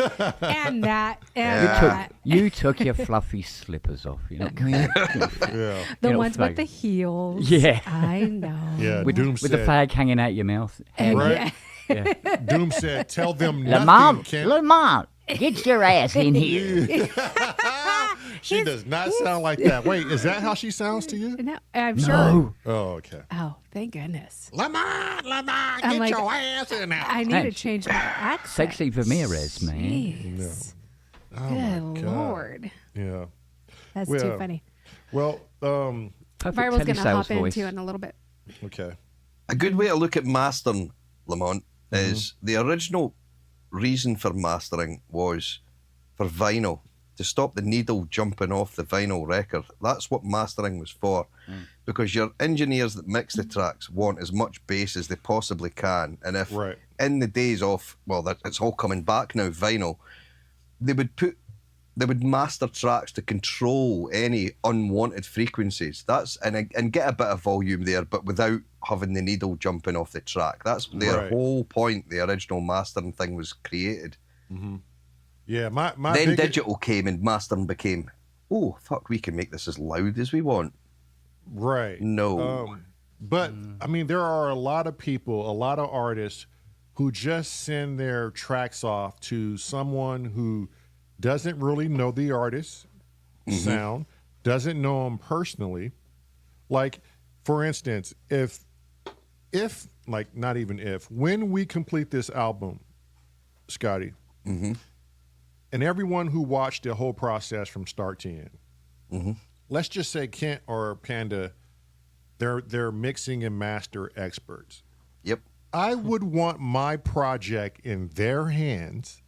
And that. And Yeah. that. You took your fluffy slippers off. You know, Yeah. The You know, ones with fag. the heels. Yeah. I know. Yeah. with Doom the said. fag hanging out your mouth. And Right. Yeah. Doom said, "Tell them nothing, Lamont, Kent." Lamont, get your ass in here. She does not sound like that. Wait, is that how she sounds to you? No, I'm sure. No. Oh, okay. Oh, thank goodness. Lamont, I'm get like, your ass in there. I need Hey. to change my accent. Sexy Ramirez, man. Jeez. Oh, my Good God. Lord. Yeah. That's Well, too funny. Well, Perfect Viral's going to telesales hop voice. into it in a little bit. okay. A good way to look at mastering, Lamont, is the original reason for mastering was for vinyl, to stop the needle jumping off the vinyl record. That's what mastering was for, because your engineers that mix the tracks want as much bass as they possibly can. And if Right. in the days of, well, it's all coming back now, vinyl, they would master tracks to control any unwanted frequencies. And get a bit of volume there, but without having the needle jumping off the track. That's their Right. whole point. The original mastering thing was created. Yeah, my Then biggest- digital came and mastering became, oh fuck, we can make this as loud as we want. Right. No. But I mean, there are a lot of people, a lot of artists who just send their tracks off to someone who doesn't really know the artist sound, doesn't know them personally. Like, for instance, if like not even if, when we complete this album, Scotty, and everyone who watched the whole process from start to end, let's just say Kent or Panda, they're mixing and master experts. Yep. I would want my project in their hands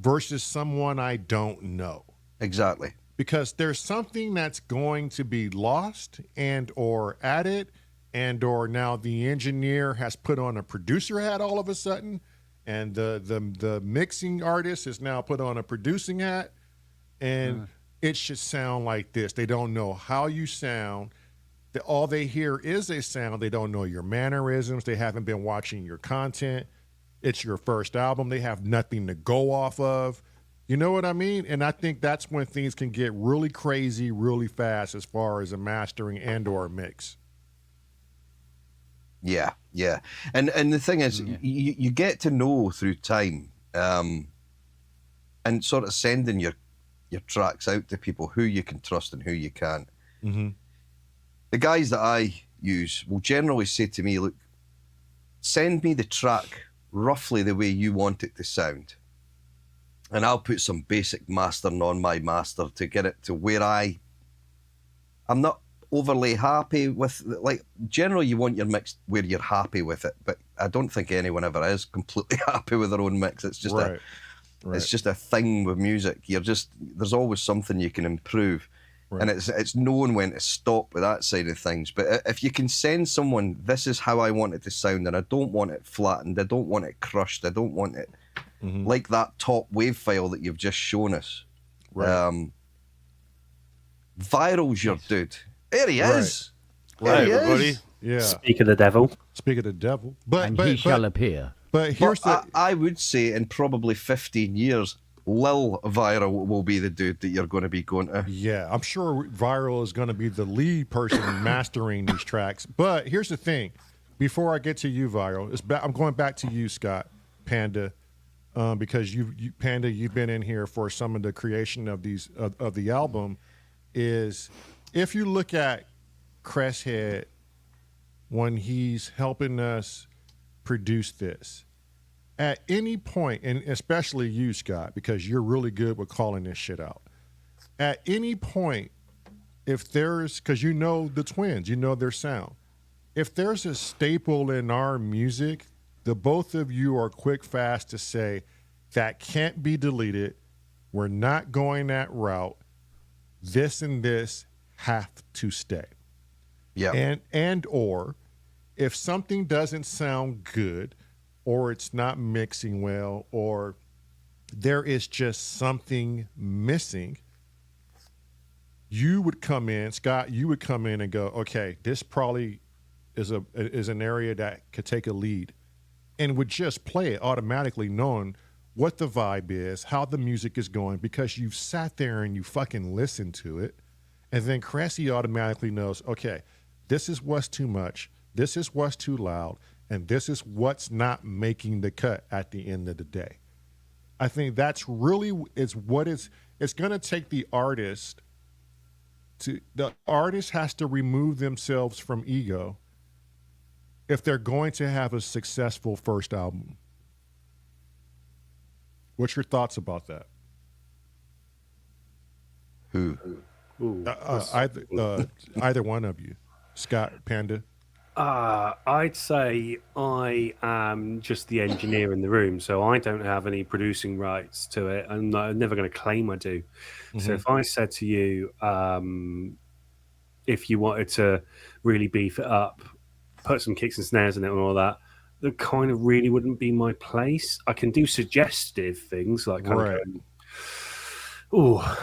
versus someone I don't know. Exactly. Because there's something that's going to be lost and or added, and or now the engineer has put on a producer hat all of a sudden, and the mixing artist is now put on a producing hat, and it should sound like this. They don't know how you sound. All they hear is a sound. They don't know your mannerisms. They haven't been watching your content. It's your first album. They have nothing to go off of. You know what I mean? And I think that's when things can get really crazy really fast as far as a mastering and or a mix. Yeah. And the thing is, you get to know through time, and sort of sending your tracks out to people who you can trust and who you can't. Mm-hmm. The guys that I use will generally say to me, look, send me the track roughly the way you want it to sound. And I'll put some basic mastering on my master to get it to where I'm not overly happy with, like, generally you want your mix where you're happy with it, but I don't think anyone ever is completely happy with their own mix. It's just it's just a thing with music. There's always something you can improve. Right. And it's knowing when to stop with that side of things. But if you can send someone, this is how I want it to sound, and I don't want it flattened, I don't want it crushed, I don't want it like that top wave file that you've just shown us. Right. Viral's your dude. There he is. Right, there he everybody. is. Yeah. Speak of the devil. Speak of the devil. And he shall appear. But here's I would say in probably 15 years, Lil Viral will be the dude that you're going to be going to. Yeah, I'm sure Viral is going to be the lead person mastering these tracks. But here's the thing. Before I get to you, Viral, I'm going back to you, Scott, Panda, because Panda, you've been in here for some of the creation of these of the album. Is if you look at Cresthead when he's helping us produce this, at any point, and especially you, Scott, because you're really good with calling this shit out. At any point, if there's, because you know the twins, you know their sound. If there's a staple in our music, the both of you are quick, fast to say, that can't be deleted. We're not going that route. This and this have to stay. Yeah. And or if something doesn't sound good, or it's not mixing well, or there is just something missing, you would come in, Scott, you would come in and go, okay, this probably is an area that could take a lead, and would just play it automatically knowing what the vibe is, how the music is going, because you've sat there and you fucking listened to it. And then Cressy automatically knows, okay, this is what's too much, this is what's too loud, and this is what's not making the cut at the end of the day. I think that's really it's going to take the artist has to remove themselves from ego if they're going to have a successful first album. What's your thoughts about that? Who? Either one of you, Scott, Panda. I'd say I am just the engineer in the room, so I don't have any producing rights to it, and I'm never going to claim I do. So if I said to you, if you wanted to really beef it up, put some kicks and snares in it and all that, that kind of really wouldn't be my place. I can do suggestive things like kind of going, oh,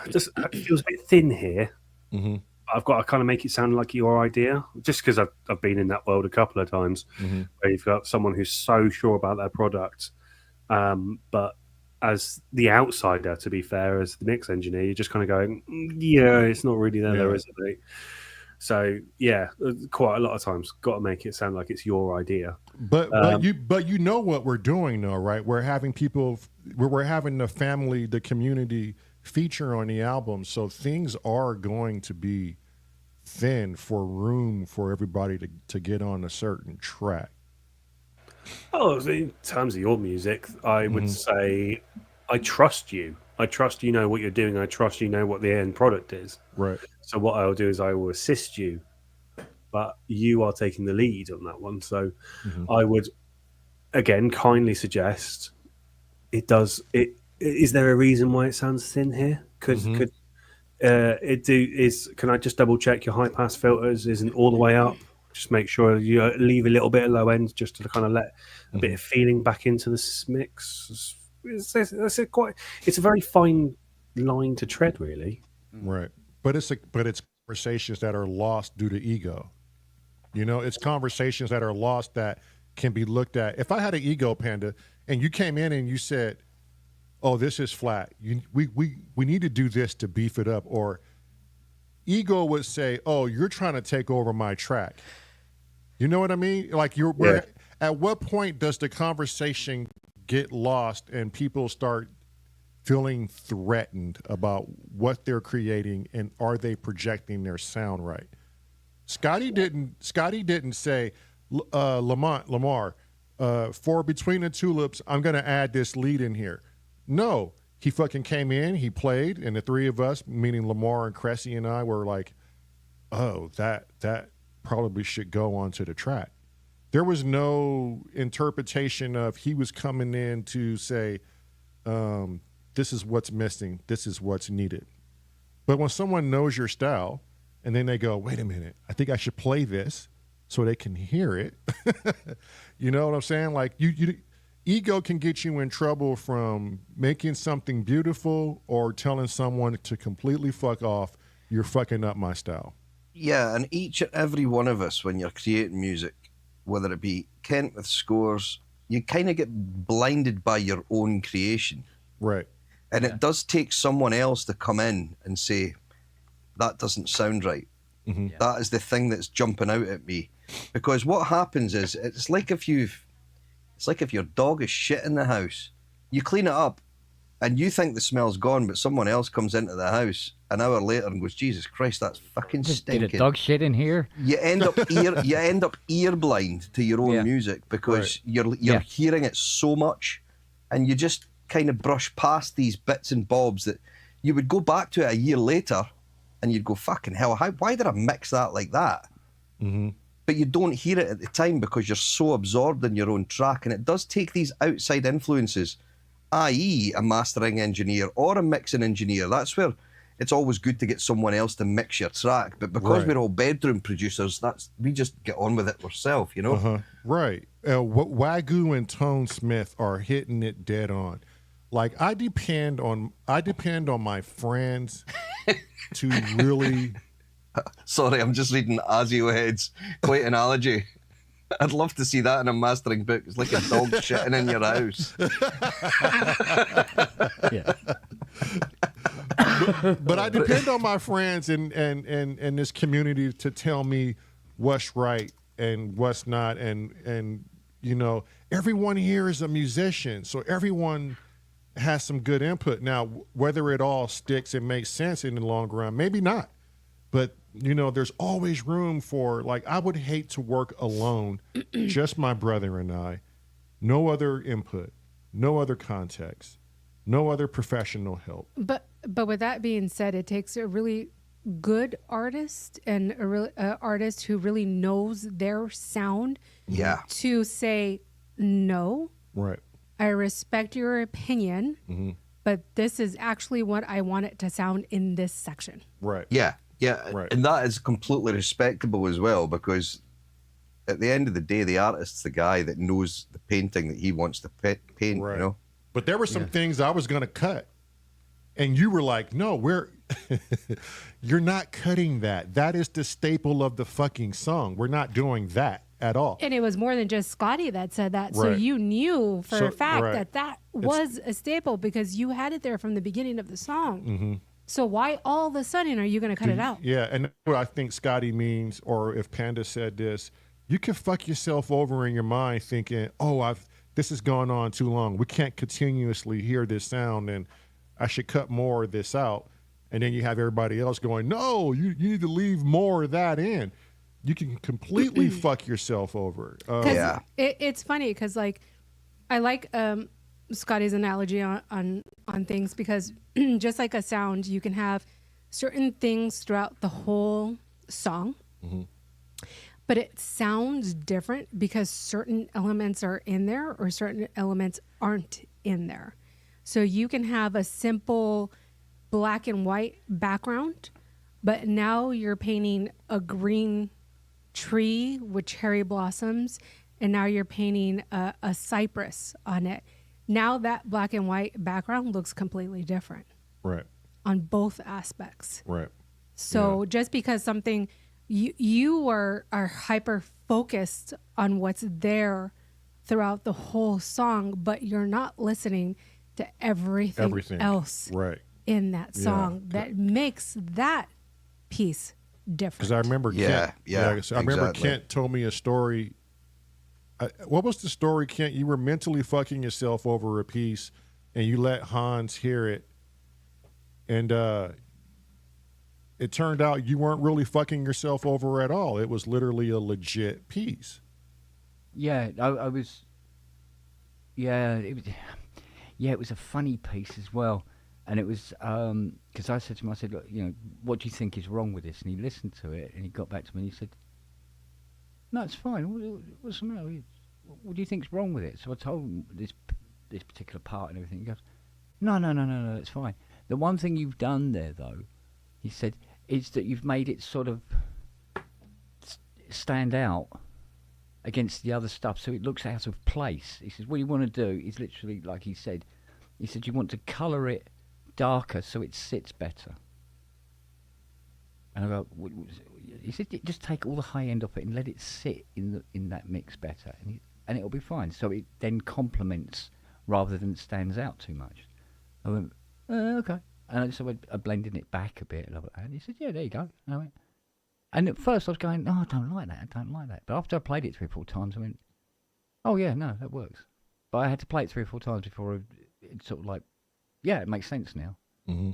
just it feels a bit thin here. Mm-hmm. I've got to kind of make it sound like your idea, just because I've been in that world a couple of times where you've got someone who's so sure about their product, but as the outsider, to be fair, as the mix engineer, you're just kind of going, yeah, it's not really there, is it? So yeah, quite a lot of times, got to make it sound like it's your idea. But you know what we're doing though, right? We're having we're having the family, the community feature on the album, so things are going to be thin for room for everybody to get on a certain track. Oh, in terms of your music, I would say I trust you. I trust you know what you're doing. I trust you know what the end product is. Right. So what I'll do is I will assist you, but you are taking the lead on that one. So I would, again, kindly suggest it is there a reason why it sounds thin here? Could can I just double check your high pass filters isn't all the way up? Just make sure you leave a little bit of low end just to kind of let a bit of feeling back into the mix. It's a very fine line to tread, really. Right. But it's conversations that are lost due to ego. You know, it's conversations that are lost that can be looked at. If I had an ego, Panda, and you came in and you said, "Oh, this is flat. We need to do this to beef it up," or ego would say, "Oh, you're trying to take over my track." You know what I mean? Like at what point does the conversation get lost and people start feeling threatened about what they're creating and are they projecting their sound right? Scotty didn't say, Lamar, for Between the Tulips, I'm going to add this lead in here. No, he fucking came in, he played, and the three of us, meaning Lamar and Cressy and I, were like, oh, that probably should go onto the track. There was no interpretation of he was coming in to say, this is what's missing, this is what's needed. But when someone knows your style and then they go, wait a minute, I think I should play this so they can hear it. You know what I'm saying? Like ego can get you in trouble from making something beautiful or telling someone to completely fuck off. You're fucking up my style. Yeah, and each and every one of us, when you're creating music, whether it be Kent with scores, you kind of get blinded by your own creation. Right. And it does take someone else to come in and say, that doesn't sound right. Mm-hmm. Yeah. That is the thing that's jumping out at me. Because what happens is, it's like if your dog is shit in the house, you clean it up and you think the smell's gone, but someone else comes into the house an hour later and goes, Jesus Christ, that's fucking stinking. Did a dog shit in here? You end up ear blind to your own music because you're hearing it so much, and you just kind of brush past these bits and bobs that you would go back to it a year later and you'd go, fucking hell, why did I mix that like that? Mm-hmm. But you don't hear it at the time because you're so absorbed in your own track. And it does take these outside influences, i.e. a mastering engineer or a mixing engineer. That's where it's always good to get someone else to mix your track. But because we're all bedroom producers, we just get on with it ourselves, you know? Uh-huh. Right. Wagyu and Tone Smith are hitting it dead on. Like I depend on my friends to really. Sorry, I'm just reading Azio Head's quite analogy. I'd love to see that in a mastering book. It's like a dog shitting in your house. Yeah. But I depend on my friends and this community to tell me what's right and what's not. And you know, everyone here is a musician, so everyone has some good input. Now, whether it all sticks and makes sense in the long run, maybe not. But, you know, there's always room for, like, I would hate to work alone, just my brother and I, no other input, no other context, no other professional help. But with that being said, it takes a really good artist and a real artist who really knows their sound to say, no. Right. I respect your opinion, but this is actually what I want it to sound in this section. Right. Yeah. Right. And that is completely respectable as well, because at the end of the day, the artist's the guy that knows the painting that he wants to paint, right. You know? But there were some things I was going to cut. And you were like, no, you're not cutting that. That is the staple of the fucking song. We're not doing that at all. And it was more than just Scotty that said that. So you knew for a fact that was a staple because you had it there from the beginning of the song. Mm-hmm. So why all of a sudden are you going to cut it out? Yeah, and what I think Scotty means, or if Panda said this, you can fuck yourself over in your mind thinking, oh, this has gone on too long. We can't continuously hear this sound, and I should cut more of this out. And then you have everybody else going, no, you need to leave more of that in. You can completely fuck yourself over. It's funny because, like, I like Scotty's analogy on things because just like a sound, you can have certain things throughout the whole song, but it sounds different because certain elements are in there or certain elements aren't in there. So you can have a simple black and white background, but now you're painting a green tree with cherry blossoms, and now you're painting a cypress on it. Now that black and white background looks completely different. Right. On both aspects. Right. So just because something you are hyper focused on what's there throughout the whole song, but you're not listening to everything. else right. in that song that makes that piece different. Because I remember Kent. I remember Kent told me a story. What was the story, Kent? You were mentally fucking yourself over a piece, and you let Hans hear it, and it turned out you weren't really fucking yourself over at all. It was literally a legit piece. Yeah, I was. Yeah, it was a funny piece as well, and it was because I said to him, I said, look, what do you think is wrong with this? And he listened to it, and he got back to me, and he said, no, it's fine. What's the matter? What do you think's wrong with it? So I told him this particular part and everything. He goes, no, it's fine. The one thing you've done there, though, he said, is that you've made it sort of stand out against the other stuff, so it looks out of place. He says, what you want to do is literally, like he said, you want to colour it darker so it sits better. And I go, he said, just take all the high end off it and let it sit in that mix better, and it'll be fine. So it then complements rather than stands out too much. I went, okay. And so I blended it back a bit, and he said, yeah, there you go. And I went, and at first I was going, no, I don't like that. But after I played it 3 or 4 times, I went, oh yeah, no, that works. But I had to play it 3 or 4 times before it sort of like, yeah, it makes sense now. Mm-hmm.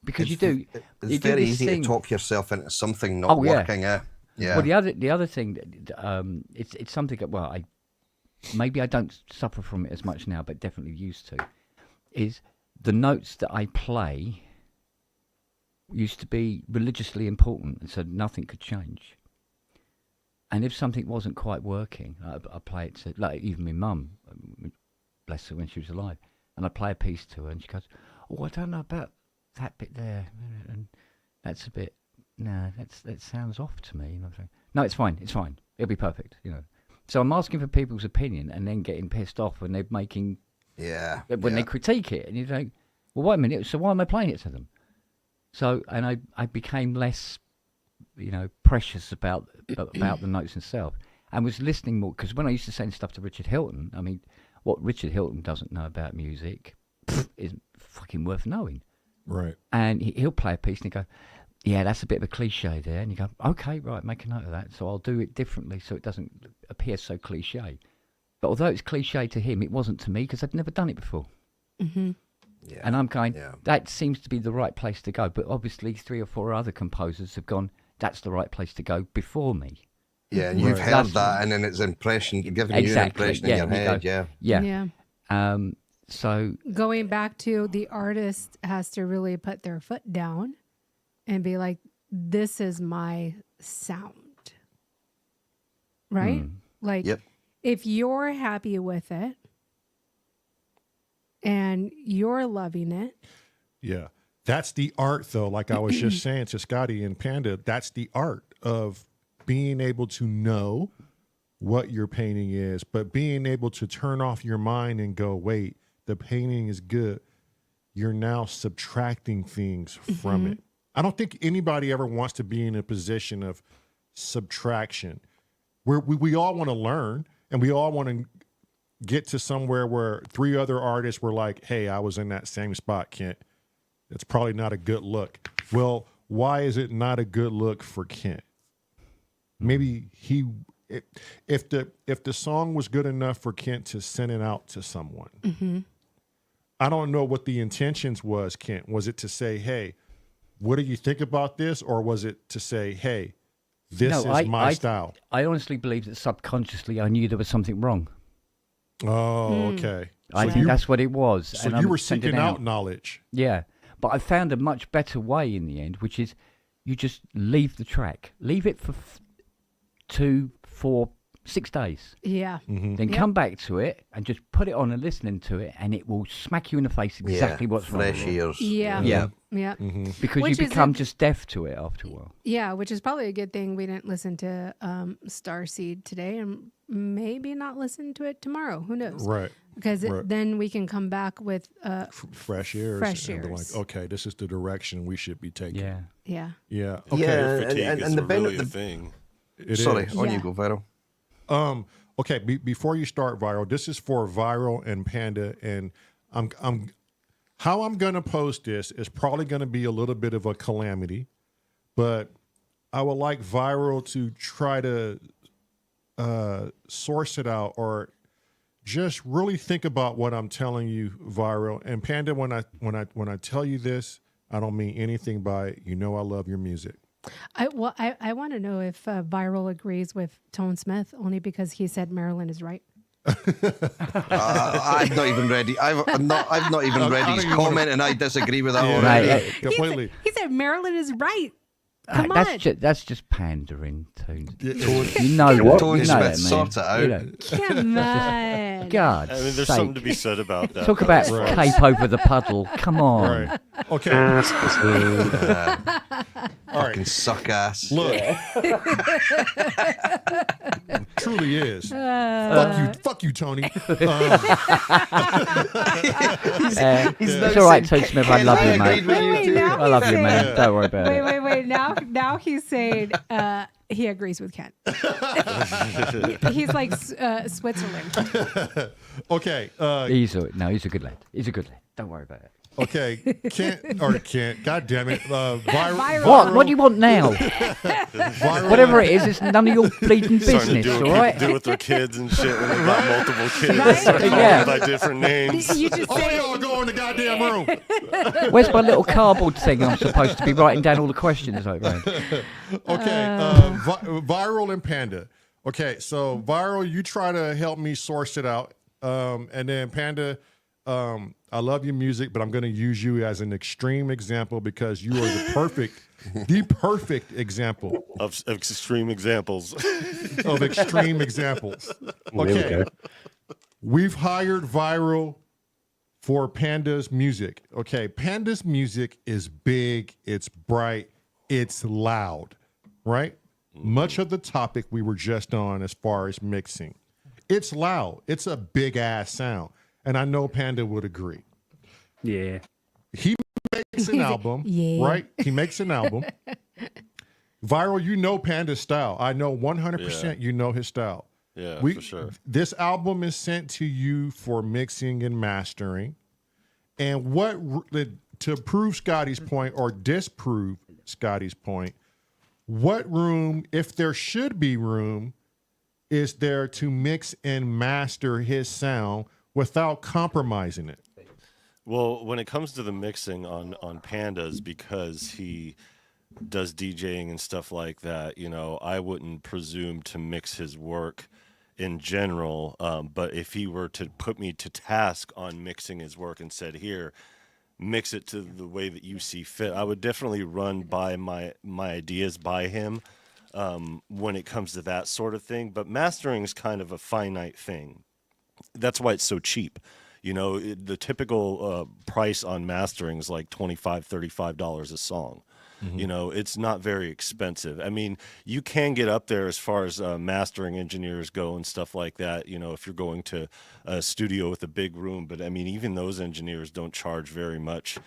Because it's you do very this easy thing. to talk yourself into something not working. Yeah. Well, the other thing, it's something that, well, maybe I don't suffer from it as much now, but definitely used to, is the notes that I play used to be religiously important, and so nothing could change. And if something wasn't quite working, I play it to, like, even my mum, bless her, when she was alive, and I play a piece to her, and she goes, oh, I don't know about that bit there, and that's a bit, no, that sounds off to me. And I'm saying, no, it's fine, it'll be perfect, So I'm asking for people's opinion and then getting pissed off when they're making, when they critique it, and you think, well, wait a minute, so why am I playing it to them? So, and I became less, precious about the notes themselves, and was listening more, because when I used to send stuff to Richard Hilton, I mean, what Richard Hilton doesn't know about music isn't fucking worth knowing. Right. And he'll play a piece and he'll go, yeah, that's a bit of a cliche there. And you go, okay, right, make a note of that. So I'll do it differently so it doesn't appear so cliche. But although it's cliche to him, it wasn't to me because I'd never done it before. Mm-hmm. Yeah. And I'm going, that seems to be the right place to go. But obviously 3 or 4 other composers have gone, that's the right place to go before me. Yeah, and you've heard that, and then it's giving you an impression in your head. Yeah. So going back to the artist has to really put their foot down and be like, this is my sound. Right? Like, if you're happy with it and you're loving it. Yeah. That's the art, though. Like I was just saying to Scotty and Panda, that's the art of being able to know what your painting is, but being able to turn off your mind and go, wait, the painting is good. You're now subtracting things from it. I don't think anybody ever wants to be in a position of subtraction. We all want to learn, and we all want to get to somewhere where 3 other artists were like, hey, I was in that same spot, Kent. It's probably not a good look. Well, why is it not a good look for Kent? Maybe if the song was good enough for Kent to send it out to someone. I don't know what the intentions was, Kent. Was it to say, hey, what do you think about this? Or was it to say, hey, this is my style? I honestly believe that subconsciously I knew there was something wrong. Oh, okay. I think that's what it was. So you were seeking out knowledge. Yeah. But I found a much better way in the end, which is you just leave the track. Leave it for 2, 4, 6 days. Yeah. Mm-hmm. Then Yep. come back to it and just put it on and listening to it, and it will smack you in the face exactly what's wrong. fresh ears. Yeah. Yeah. Yeah. Because Which you is become a- just deaf to it after a while. Yeah, which is probably a good thing we didn't listen to Starseed today, and maybe not listen to it tomorrow. Who knows? Right. Because Right. then we can come back with Fresh ears. Fresh and be ears. like, okay, this is the direction we should be taking. Yeah. yeah. Yeah. Okay. Yeah, Fatigue and is the really a benefit. thing. It Sorry, is. on Yeah. you go, Viral. Okay. Before you start, Viral, this is for Viral and Panda, and how I'm gonna post this is probably gonna be a little bit of a calamity, but I would like Viral to try to source it out, or just really think about what I'm telling you, Viral. And Panda, when I tell you this, I don't mean anything by it. You know I love your music. I want to know if Viral agrees with Tone Smith, only because he said Marilyn is right. I've not even read. I've not even read his comment, and I disagree with that Yeah, already. Right. completely. He said Marilyn is right. Come on. That's just pandering, Tone. Yeah. You know that. Tone You know that, Smith, man. sort it out. You know. Come on. God, I mean, there's something to be said about that. Talk though. about Right. cape over the puddle. Come on. Right. Okay. All Fucking right. suck ass. Look. Truly is. Fuck you, Tony. It's all right, Tone Smith. I love you, mate. Wait, now I love he's you, man. saying- Don't worry about it. Wait. Now he's saying he agrees with Ken. He's like Switzerland. Okay. He's a good lad. He's a good lad. Don't worry about it. Okay. Can't. God damn it. Viral. What do you want now? Whatever it is, it's none of your bleeding Starting to business, do all what right? people do with their kids and shit when they got multiple kids. Right? Start calling Yeah. them by different names. You just Oh, say y'all go in the goddamn room. Where's my little cardboard thing I'm supposed to be writing down all the questions over? Okay. Viral and Panda. Okay. So, Viral, you try to help me source it out. And then, Panda, I love your music, but I'm going to use you as an extreme example because you are the perfect example Of extreme examples. of extreme examples. Okay. We've hired Viral for Panda's music. Okay. Panda's music is big, it's bright, it's loud, right? Much of the topic we were just on as far as mixing. It's loud. It's a big ass sound. And I know Panda would agree. Yeah. He makes an album, Yeah. right? He makes an album. Viral, you know Panda's style. I know 100% you know his style. Yeah, We- for sure. This album is sent to you for mixing and mastering. And to prove Scotty's point or disprove Scotty's point, what room, if there should be room, is there to mix and master his sound without compromising it? Well, when it comes to the mixing on Pandas, because he does DJing and stuff like that, you know, I wouldn't presume to mix his work in general. But if he were to put me to task on mixing his work and said, here, mix it to the way that you see fit, I would definitely run by my ideas by him when it comes to that sort of thing. But mastering is kind of a finite thing. That's why it's so cheap. You know, the typical price on mastering is like $25, $35 a song. You know, it's not very expensive. I mean, you can get up there as far as mastering engineers go and stuff like that, you know, if you're going to a studio with a big room. But I mean, even those engineers don't charge very much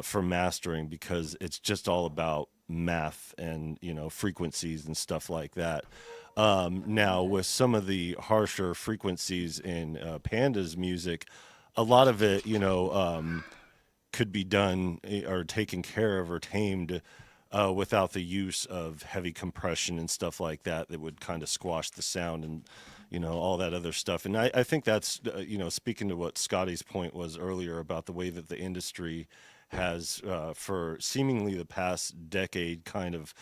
for mastering because it's just all about math and, you know, frequencies and stuff like that. Now, with some of the harsher frequencies in Panda's music, a lot of it, you know, could be done or taken care of or tamed without the use of heavy compression and stuff like that would kind of squash the sound and, you know, all that other stuff. And I think that's, you know, speaking to what Scotty's point was earlier about the way that the industry has for seemingly the past decade kind of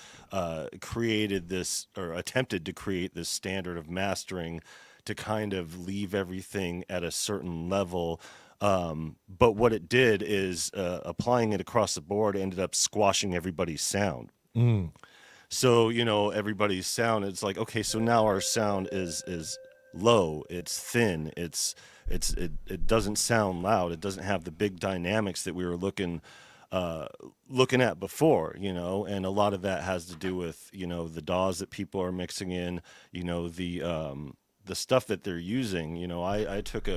created this or attempted to create this standard of mastering to kind of leave everything at a certain level. But what it did is applying it across the board ended up squashing everybody's sound. So, everybody's sound, it's like, okay, so now our sound is low, it's thin, it doesn't sound loud, it doesn't have the big dynamics that we were looking at before, and a lot of that has to do with, the DAWs that people are mixing in, the stuff that they're using. I took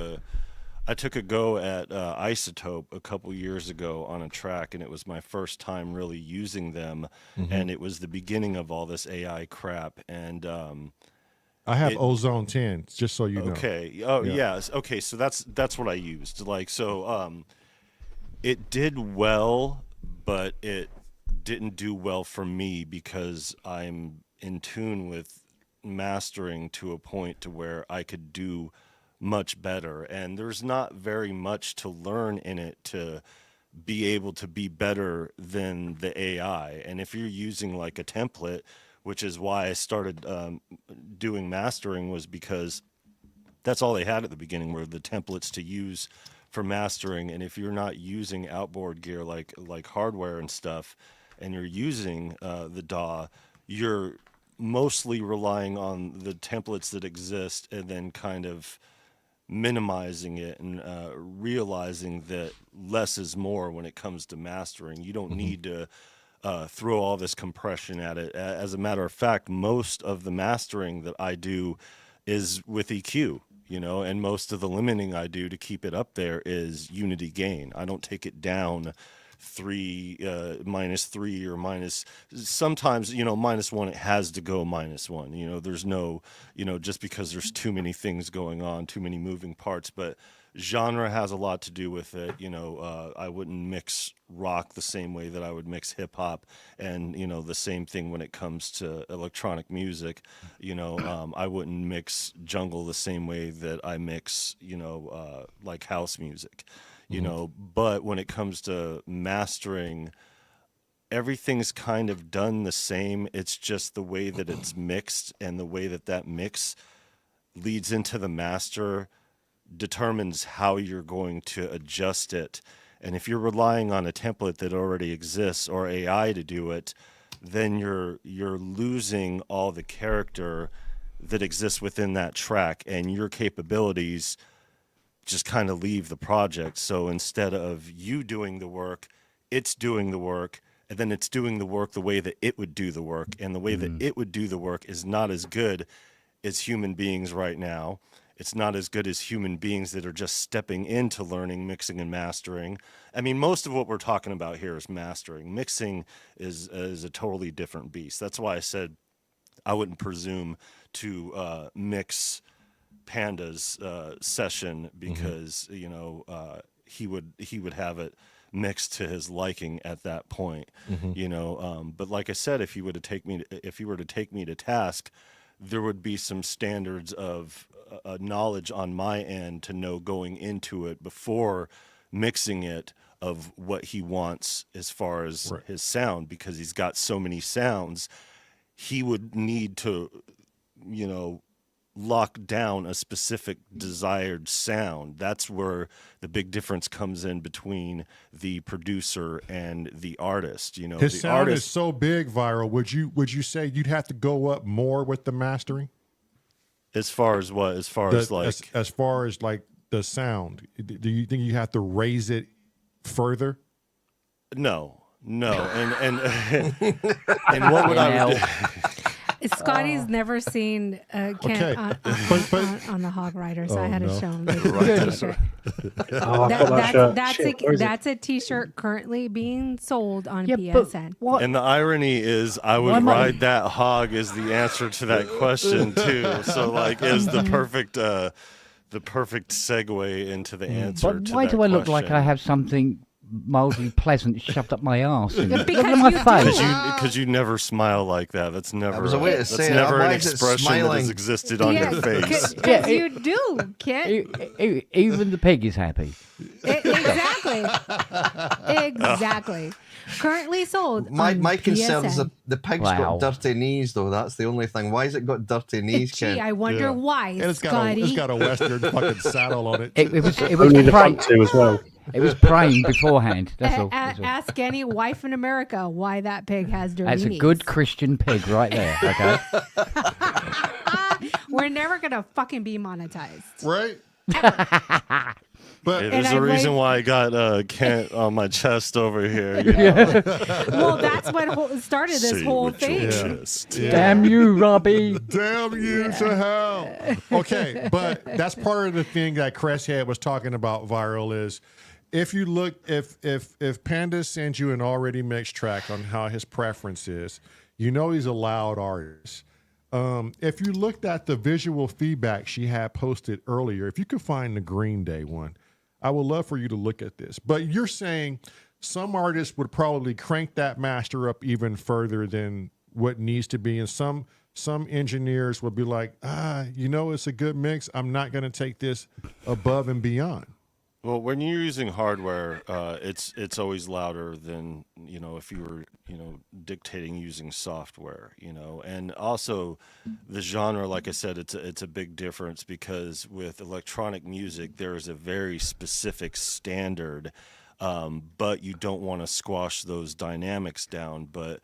a go at Isotope a couple years ago on a track, and it was my first time really using them, and it was the beginning of all this AI crap. And I have Ozone 10, just so you know. Okay. Oh, yes. Okay, so that's what I used. Like, so it did well, but it didn't do well for me because I'm in tune with mastering to a point to where I could do much better, and there's not very much to learn in it to be able to be better than the AI. And if you're using like a template, which is why I started doing mastering, was because that's all they had at the beginning were the templates to use for mastering. And if you're not using outboard gear like hardware and stuff, and you're using the DAW, you're mostly relying on the templates that exist and then kind of minimizing it and realizing that less is more when it comes to mastering. You don't need to throw all this compression at it. As a matter of fact, most of the mastering that I do is with EQ, and most of the limiting I do to keep it up there is unity gain. I don't take it down -3 or minus, sometimes -1. It has to go -1. There's no, just because there's too many things going on, too many moving parts. But genre has a lot to do with it. I wouldn't mix rock the same way that I would mix hip hop, and the same thing when it comes to electronic music. I wouldn't mix jungle the same way that I mix like house music. But when it comes to mastering, everything's kind of done the same. It's just the way that it's mixed, and the way that mix leads into the master determines how you're going to adjust it. And if you're relying on a template that already exists or AI to do it, then you're losing all the character that exists within that track, and your capabilities just kind of leave the project. So instead of you doing the work, it's doing the work, and then it's doing the work the way that it would do the work. And the way that it would do the work is not as good as human beings right now. It's not as good as human beings that are just stepping into learning, mixing, and mastering. I mean, most of what we're talking about here is mastering. Mixing is a totally different beast. That's why I said I wouldn't presume to mix Panda's session, because he would have it mixed to his liking at that point. But like I said, if he were to take me to task, there would be some standards of knowledge on my end to know going into it before mixing it, of what he wants as far as his sound, because he's got so many sounds. He would need to lock down a specific desired sound. That's where the big difference comes in between the producer and the artist. His the sound artist is so big, Viral. Would you say you'd have to go up more with the mastering? As far as what? As far as like the sound, do you think you have to raise it further? No. And what would I do? Scotty's never seen Ken on the Hog Rider, so I had to show him the t-shirt. That's a t-shirt currently being sold on PSN. And the irony is, I would ride that hog as the answer to that question too. So like, it was the perfect segue into the answer. But to why that do I look question. like I have something mildly pleasant shoved up my arse? Because look at my face. Because you never smile like that. That's never. That was a way to say it. Never an Why is it expression that has smiling? existed on your face. Because you do, Ken. Even the pig is happy. Exactly. Currently sold. My concern is PSN. the pig's Wow. got dirty knees, though. That's the only thing. Why has it got dirty knees, Gee, Ken? I wonder why, And it's Scotty. got a Western fucking saddle on it. It was Only the front price. two as well. It was praying beforehand. That's all. That's all. Ask any wife in America why that pig has dirty That's a knees. good Christian pig right there. Okay. We're never gonna fucking be monetized. Right? But There's a reason why I got Kent on my chest over here. You know? Well, that's what started this Say whole with your thing. chest. Yeah. Damn you, Robbie. damn you to hell. Okay, but that's part of the thing that Cresshead was talking about, Viral, is if you look, if Panda sends you an already mixed track on how his preference is, you know he's a loud artist. If you looked at the visual feedback she had posted earlier, if you could find the Green Day one, I would love for you to look at this. But you're saying some artists would probably crank that master up even further than what needs to be, and some engineers would be like, it's a good mix. I'm not going to take this above and beyond. Well, when you're using hardware, it's always louder than, if you were, dictating using software, and also the genre, like I said, it's a big difference because with electronic music, there is a very specific standard, but you don't want to squash those dynamics down, but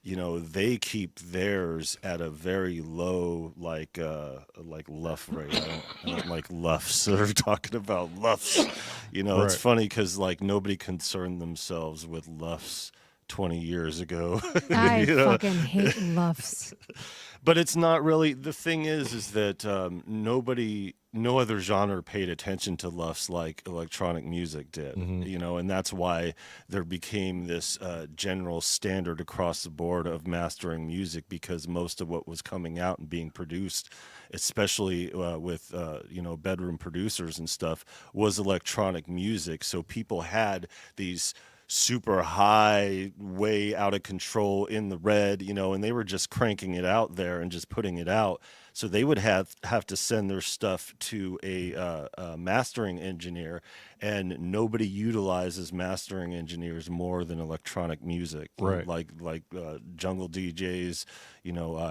they keep theirs at a very low, like luff rate. I don't like luffs. They're talking about luffs. Right. It's funny because like nobody concerned themselves with luffs 20 years ago. I fucking hate luffs. But it's not really. The thing is that no other genre paid attention to luffs like electronic music did, and that's why there became this general standard across the board of mastering music, because most of what was coming out and being produced, especially with bedroom producers and stuff, was electronic music. So people had these super high, way out of control in the red, and they were just cranking it out there and just putting it out. So they would have to send their stuff to a mastering engineer, and nobody utilizes mastering engineers more than electronic music. Right. Like jungle DJs,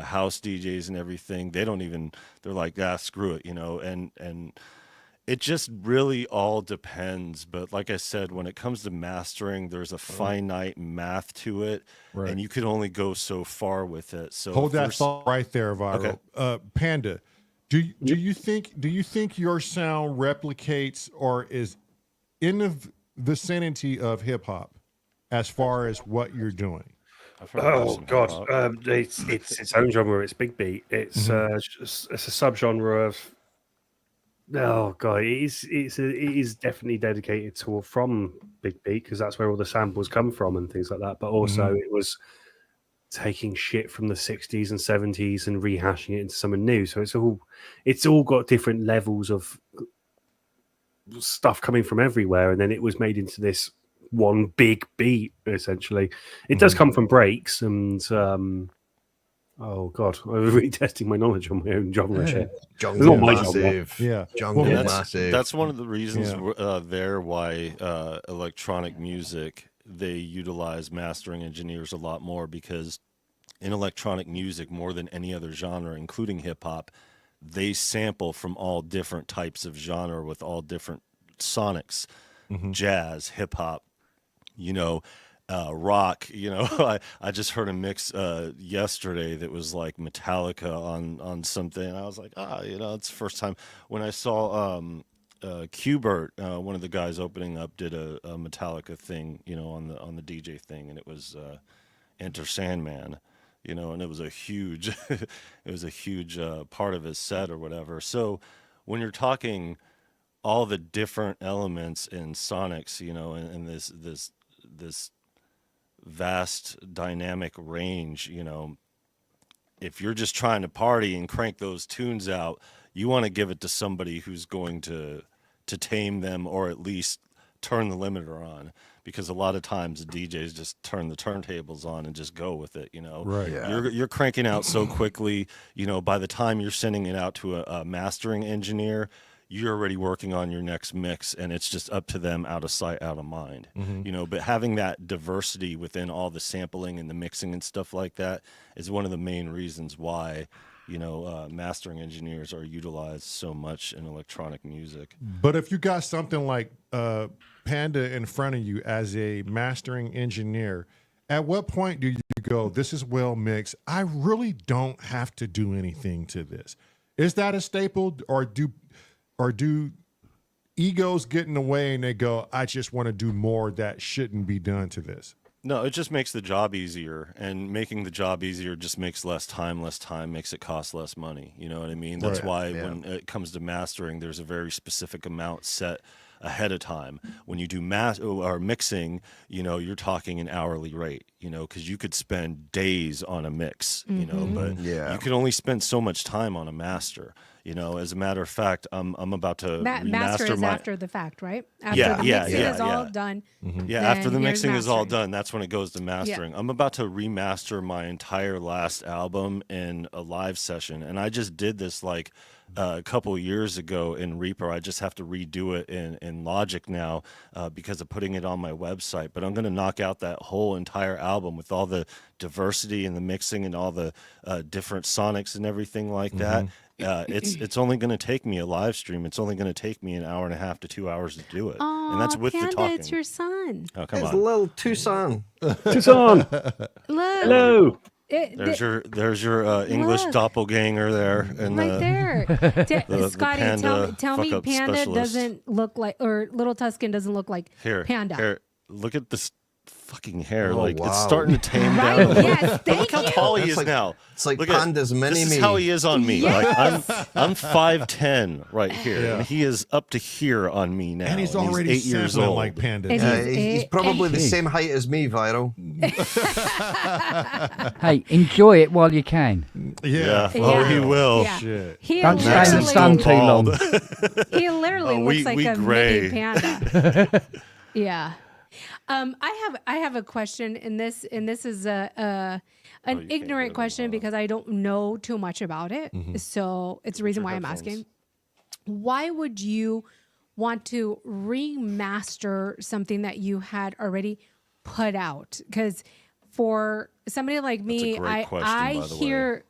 house DJs and everything. They're like, screw it, and it just really all depends. But like I said, when it comes to mastering, there's a finite math to it, Right. and you can only go so far with it. So Hold that thought right there, Viral. Okay. Panda, do you think your sound replicates or is in the vicinity of hip hop as far as what you're doing? Oh God, it's its own genre. It's big beat. It's it's a subgenre of. Oh God, it is definitely dedicated from big beat, because that's where all the samples come from and things like that. But also it was taking shit from the 60s and 70s and rehashing it into something new. So it's all got different levels of stuff coming from everywhere, and then it was made into this one big beat. Essentially, it does come from breaks and. Oh God, I'm really testing my knowledge on my own genre shit. Jungle Not my massive. Yeah. Jungle Well, massive. That's one of the reasons why electronic music, they utilize mastering engineers a lot more, because in electronic music, more than any other genre, including hip hop, they sample from all different types of genre with all different sonics, jazz, hip hop, rock. I just heard a mix yesterday that was like Metallica on something, and I was like, it's the first time when I saw Qbert, one of the guys opening up, did a Metallica thing, on the DJ thing, and it was Enter Sandman, and it was a huge part of his set or whatever. So when you're talking all the different elements in sonics, and this vast dynamic range, if you're just trying to party and crank those tunes out, you want to give it to somebody who's going to tame them, or at least turn the limiter on, because a lot of times the DJs just turn the turntables on and just go with it. Right. Yeah. You're cranking out so quickly, by the time you're sending it out to a mastering engineer, you're already working on your next mix, and it's just up to them, out of sight, out of mind. But having that diversity within all the sampling and the mixing and stuff like that is one of the main reasons why mastering engineers are utilized so much in electronic music. But if you got something like Panda in front of you as a mastering engineer, at what point do you go, this is well mixed, I really don't have to do anything to this? Is that a staple, or do egos get in the way and they go, I just want to do more that shouldn't be done to this? No, it just makes the job easier, and making the job easier just makes less time makes it cost less money. You know what I mean? That's why when it comes to mastering, there's a very specific amount set ahead of time. When you do or mixing, you're talking an hourly rate, because you could spend days on a mix, but you can only spend so much time on a master. As a matter of fact, I'm about to master is after the fact, right? After the mixing is all done. Yeah, after the mixing is all done, that's when it goes to mastering. I'm about to remaster my entire last album in a live session, and I just did this like a couple years ago in Reaper. I just have to redo it in Logic now because of putting it on my website. But I'm going to knock out that whole entire album with all the diversity and the mixing and all the different sonics and everything like that. It's only going to take me a live stream. It's only going to take me an hour and a half to 2 hours to do it. And that's with Panda, the talking. it's your son. Oh, come It's on. little Tucson. Tucson. Look. Hello. There's your English Look. doppelganger there. And Right there. the Scotty, panda tell me fuck-up Panda specialist. doesn't look like, or Little Tuscan doesn't look like Panda. Here, look at this fucking hair. Oh, It's wow. starting to tame Right? down a little. Yes, But thank look how you. tall he It's is like- now. It's like Look Panda's mini-me. This is how he is on me. Yes. Like I'm 5'10" right here, Yeah. and he is up to here on me now. And he's already 8 years sampling old. like Panda. And does. He's probably the same height as me, Viral. Hey, enjoy it while you can. Yeah. for Oh, real. he will. Yeah. Shit. He Don't stay in the literally- sun too long. He literally Oh, looks we like a gray. mini panda. Yeah. I have a question, and this is an you can't ignorant get question because I don't know too much about it. So it's the reason why I'm asking. Why would you want to remaster something that you had already put out? Because for somebody like me, great question, I by the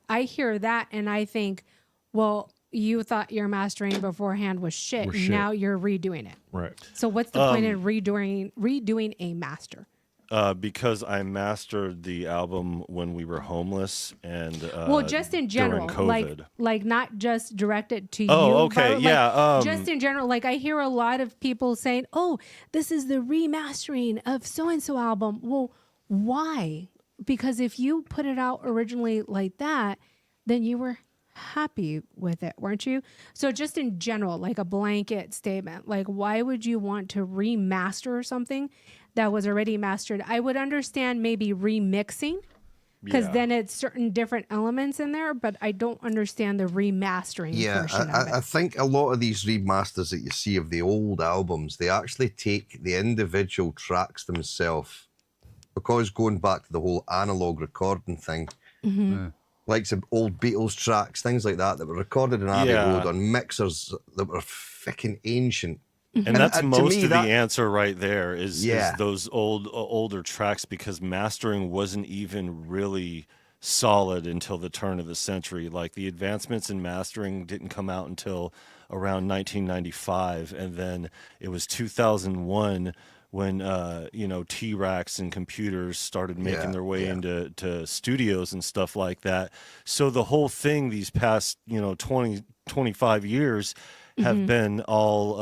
way. hear that and I think, well, you thought your mastering beforehand was shit. Was and shit. Now you're redoing it. Right. So what's the point in redoing a master? Because I mastered the album when we were homeless and Well, just in general, during COVID. like not just directed to you. Oh, okay, but, yeah, just in general, like I hear a lot of people saying, "Oh, this is the remastering of so and so album." Well, why? Because if you put it out originally like that, then you were happy with it, weren't you? So just in general, like a blanket statement, like why would you want to remaster something that was already mastered? I would understand maybe remixing because Yeah. then it's certain different elements in there, but I don't understand the remastering Yeah, portion of I it. think a lot of these remasters that you see of the old albums, they actually take the individual tracks themselves, because going back to the whole analog recording thing, like some old Beatles tracks, things like that were recorded in Abbey Yeah. Road on mixers that were fucking ancient. And that's to most me, of that- the answer right there is Yeah. those older tracks, because mastering wasn't even really solid until the turn of the century. Like the advancements in mastering didn't come out until around 1995, and then it was 2001 when T-Racks and computers started making Yeah, their way yeah. into studios and stuff like that. So the whole thing these past 20 25 years have been all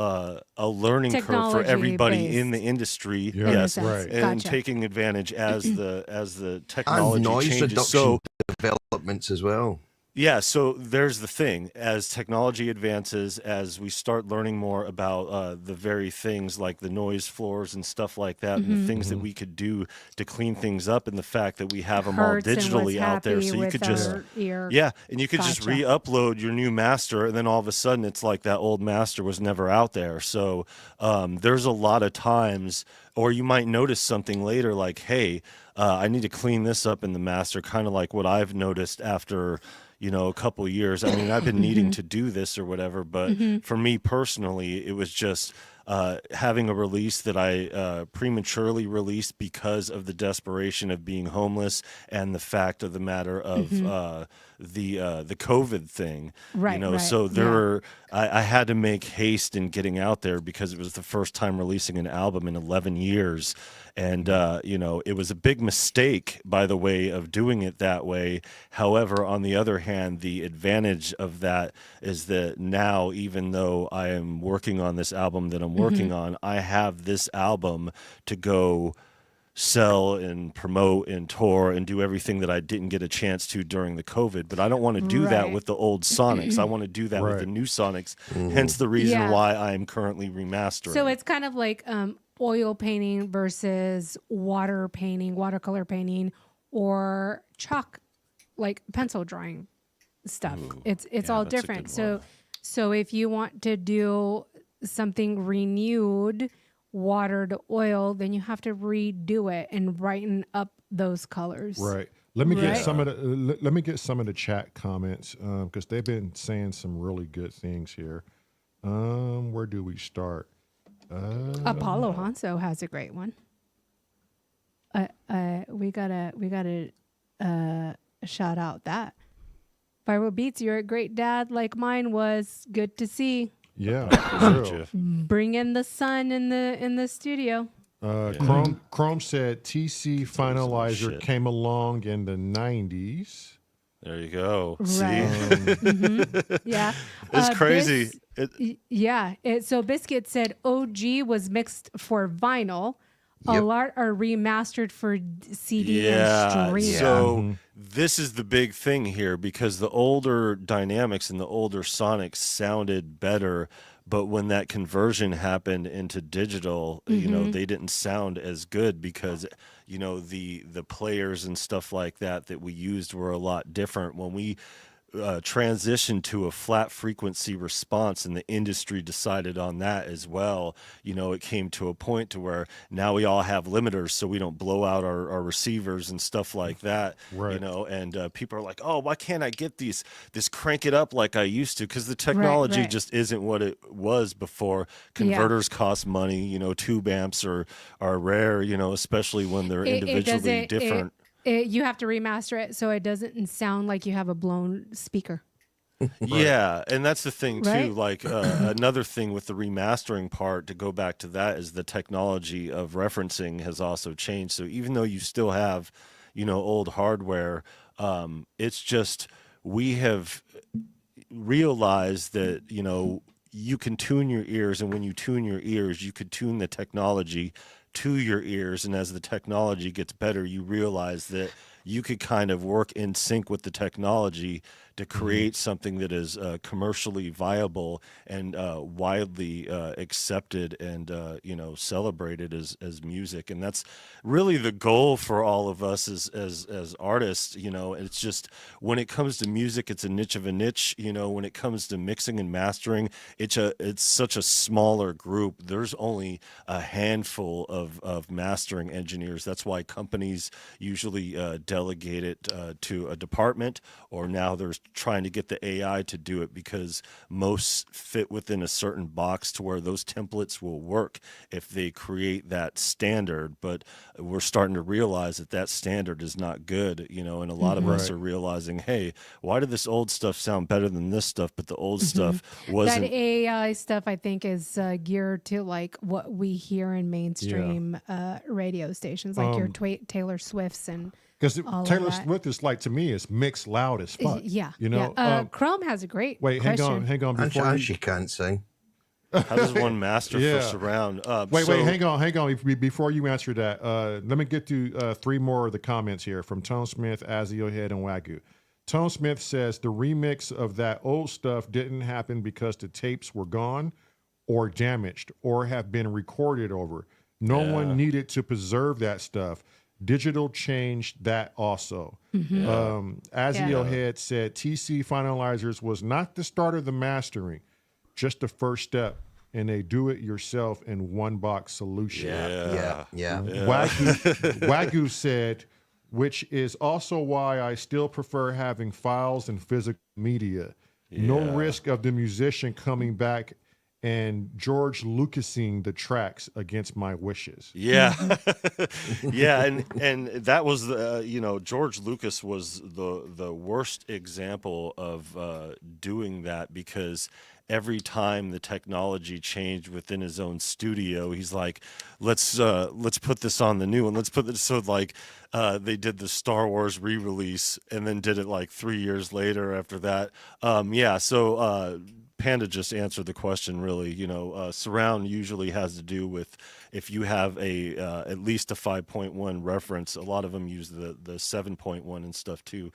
a learning curve for everybody Technology-based. in the industry. Yeah. In a Yes, sense. right. and Gotcha. taking advantage as the And technology noise changes. reduction So developments as well. yeah, so there's the thing. As technology advances, as we start learning more about the very things like the noise floors and stuff like that, and the things that we could do to clean things up, and the fact that we have them all Hurts and was digitally out there, happy so you with could just our ear. yeah, and you could just Gotcha. re-upload your new master, and then all of a sudden it's like that old master was never out there. So there's a lot of times, or you might notice something later like, hey, I need to clean this up in the master, kind of like what I've noticed after a couple of years. I mean, I've been needing to do this or whatever, but for me personally, it was just having a release that I prematurely released because of the desperation of being homeless and the fact of the matter of the COVID thing. Right, right. So there Yeah. were I had to make haste in getting out there because it was the first time releasing an album in 11 years. And, it was a big mistake, by the way, of doing it that way. However, on the other hand, the advantage of that is that now, even though I am working on this album that I'm working on, I have this album to go sell and promote and tour and do everything that I didn't get a chance to during the COVID. But I don't want to do that Right. with the old Sonics. I want to do that with Right. the new Sonics. Hence the reason Yeah. why I am currently remastering. So it's kind of like oil painting versus water painting, watercolor painting, or chalk, like pencil drawing stuff. It's yeah, all that's a different. good So one. so if you want to do something renewed, water to oil, then you have to redo it and brighten up those colors. Right. Let me get Right. some of the let me get some of the chat comments because they've been saying some really good things here. Where do we start? Apollo Hanso has a great one. We gotta shout out that. Viral Beats, you're a great dad like mine was. Good to see. Yeah, for real. Jeff. Bring in the sun in the studio. Chrome said TC Finalizer shit. came along in the 90s. There you go. Right. See? Yeah. It's crazy. So Biscuit said OG was mixed for vinyl. A Yep. lot are remastered for CD Yeah. and stream. So this is the big thing here because the older Dynamics and the older Sonics sounded better, but when that conversion happened into digital, they didn't sound as good because the players and stuff like that we used were a lot different. When we transitioned to a flat frequency response and the industry decided on that as well, it came to a point to where now we all have limiters so we don't blow out our receivers and stuff like that. Right. And people are like, oh, why can't I get this crank it up like I used to? Because the technology right. just isn't what it was before. Converters cost money, tube amps are rare, especially when they're individually different. You have to remaster it so it doesn't sound like you have a blown speaker. Yeah, and that's the thing too. Right? Like another thing with the remastering part, to go back to that, is the technology of referencing has also changed. So even though you still have, old hardware, it's just we have realized that you can tune your ears, and when you tune your ears, you could tune the technology to your ears, and as the technology gets better, you realize that you could kind of work in sync with the technology to create something that is commercially viable and widely accepted and celebrated as music. And that's really the goal for all of us as artists. It's just when it comes to music, it's a niche of a niche. When it comes to mixing and mastering, it's such a smaller group. There's only a handful of mastering engineers. That's why companies usually delegate it to a department, or now there's trying to get the AI to do it because most fit within a certain box to where those templates will work if they create that standard. But we're starting to realize that standard is not good, and a lot of us are realizing, hey, why did this old stuff sound better than this stuff, but the old stuff wasn't. That AI stuff, I think, is geared to like what we hear in mainstream radio stations, like your Taylor Swifts and Because all of Taylor that. Swift is like, to me, it's mixed loud as fuck. Yeah. Yeah. Chrome has a great Wait, question. hang on. And Before she can't sing. How does one master Yeah. for surround? Wait, hang on. Before you answer that, let me get to three more of the comments here from Tone Smith, Azio Head, and Wagyu. Tone Smith says the remix of that old stuff didn't happen because the tapes were gone or damaged or have been recorded over. No one needed to preserve that stuff. Digital changed that also. Azio Head said TC Finalizers was not the start of the mastering, just the first step in a do-it-yourself and one-box solution. Yeah. Wagyu said, which is also why I still prefer having files and physical media. No risk of the musician coming back and George Lucasing the tracks against my wishes. Yeah. Yeah, and that was George Lucas was the worst example of doing that, because every time the technology changed within his own studio, he's like, let's put this on the new one. Let's put this. So like they did the Star Wars re-release and then did it like 3 years later after that. So Panda just answered the question, really. Surround usually has to do with if you have at least a 5.1 reference. A lot of them use the 7.1 and stuff too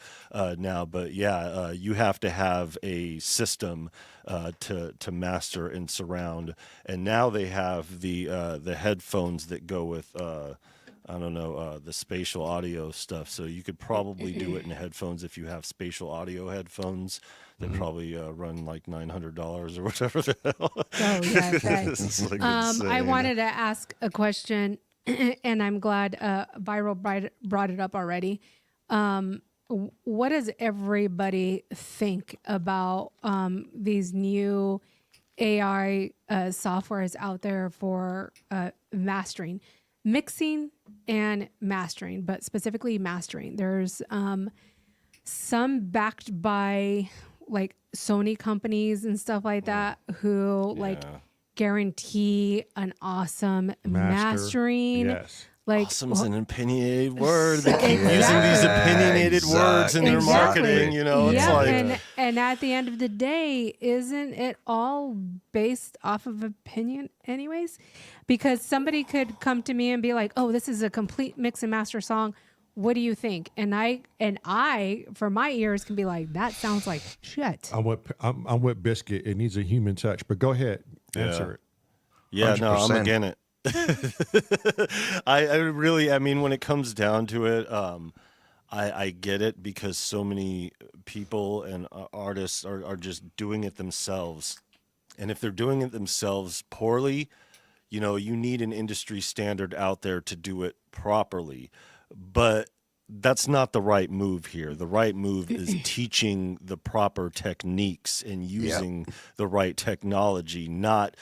now. But you have to have a system to master in surround. And now they have the headphones that go with the spatial audio stuff. So you could probably do it in headphones if you have spatial audio headphones. They probably run like $900 or whatever the hell. Oh, yeah, right. It's like I insane. wanted to ask a question, and I'm glad Viral brought it up already. What does everybody think about these new AI softwares out there for mastering, mixing and mastering, but specifically mastering? There's some backed by like Sony companies and stuff like that who like guarantee an awesome mastering. Yes. Like Awesome's an opinionated word. They keep using these opinionated words in their marketing. It's like, and at the end of the day, isn't it all based off of opinion anyways? Because somebody could come to me and be like, "Oh, this is a complete mix and master song. What do you think?" And I, for my ears, can be like, "That sounds like shit." I'm with Biscuit. It needs a human touch. But go ahead, answer it. Yeah, no, I'm 100%. again it. I really, when it comes down to it, I get it, because so many people and artists are just doing it themselves. And if they're doing it themselves poorly, you need an industry standard out there to do it properly. But that's not the right move here. The right move is teaching the proper techniques and using the right technology, not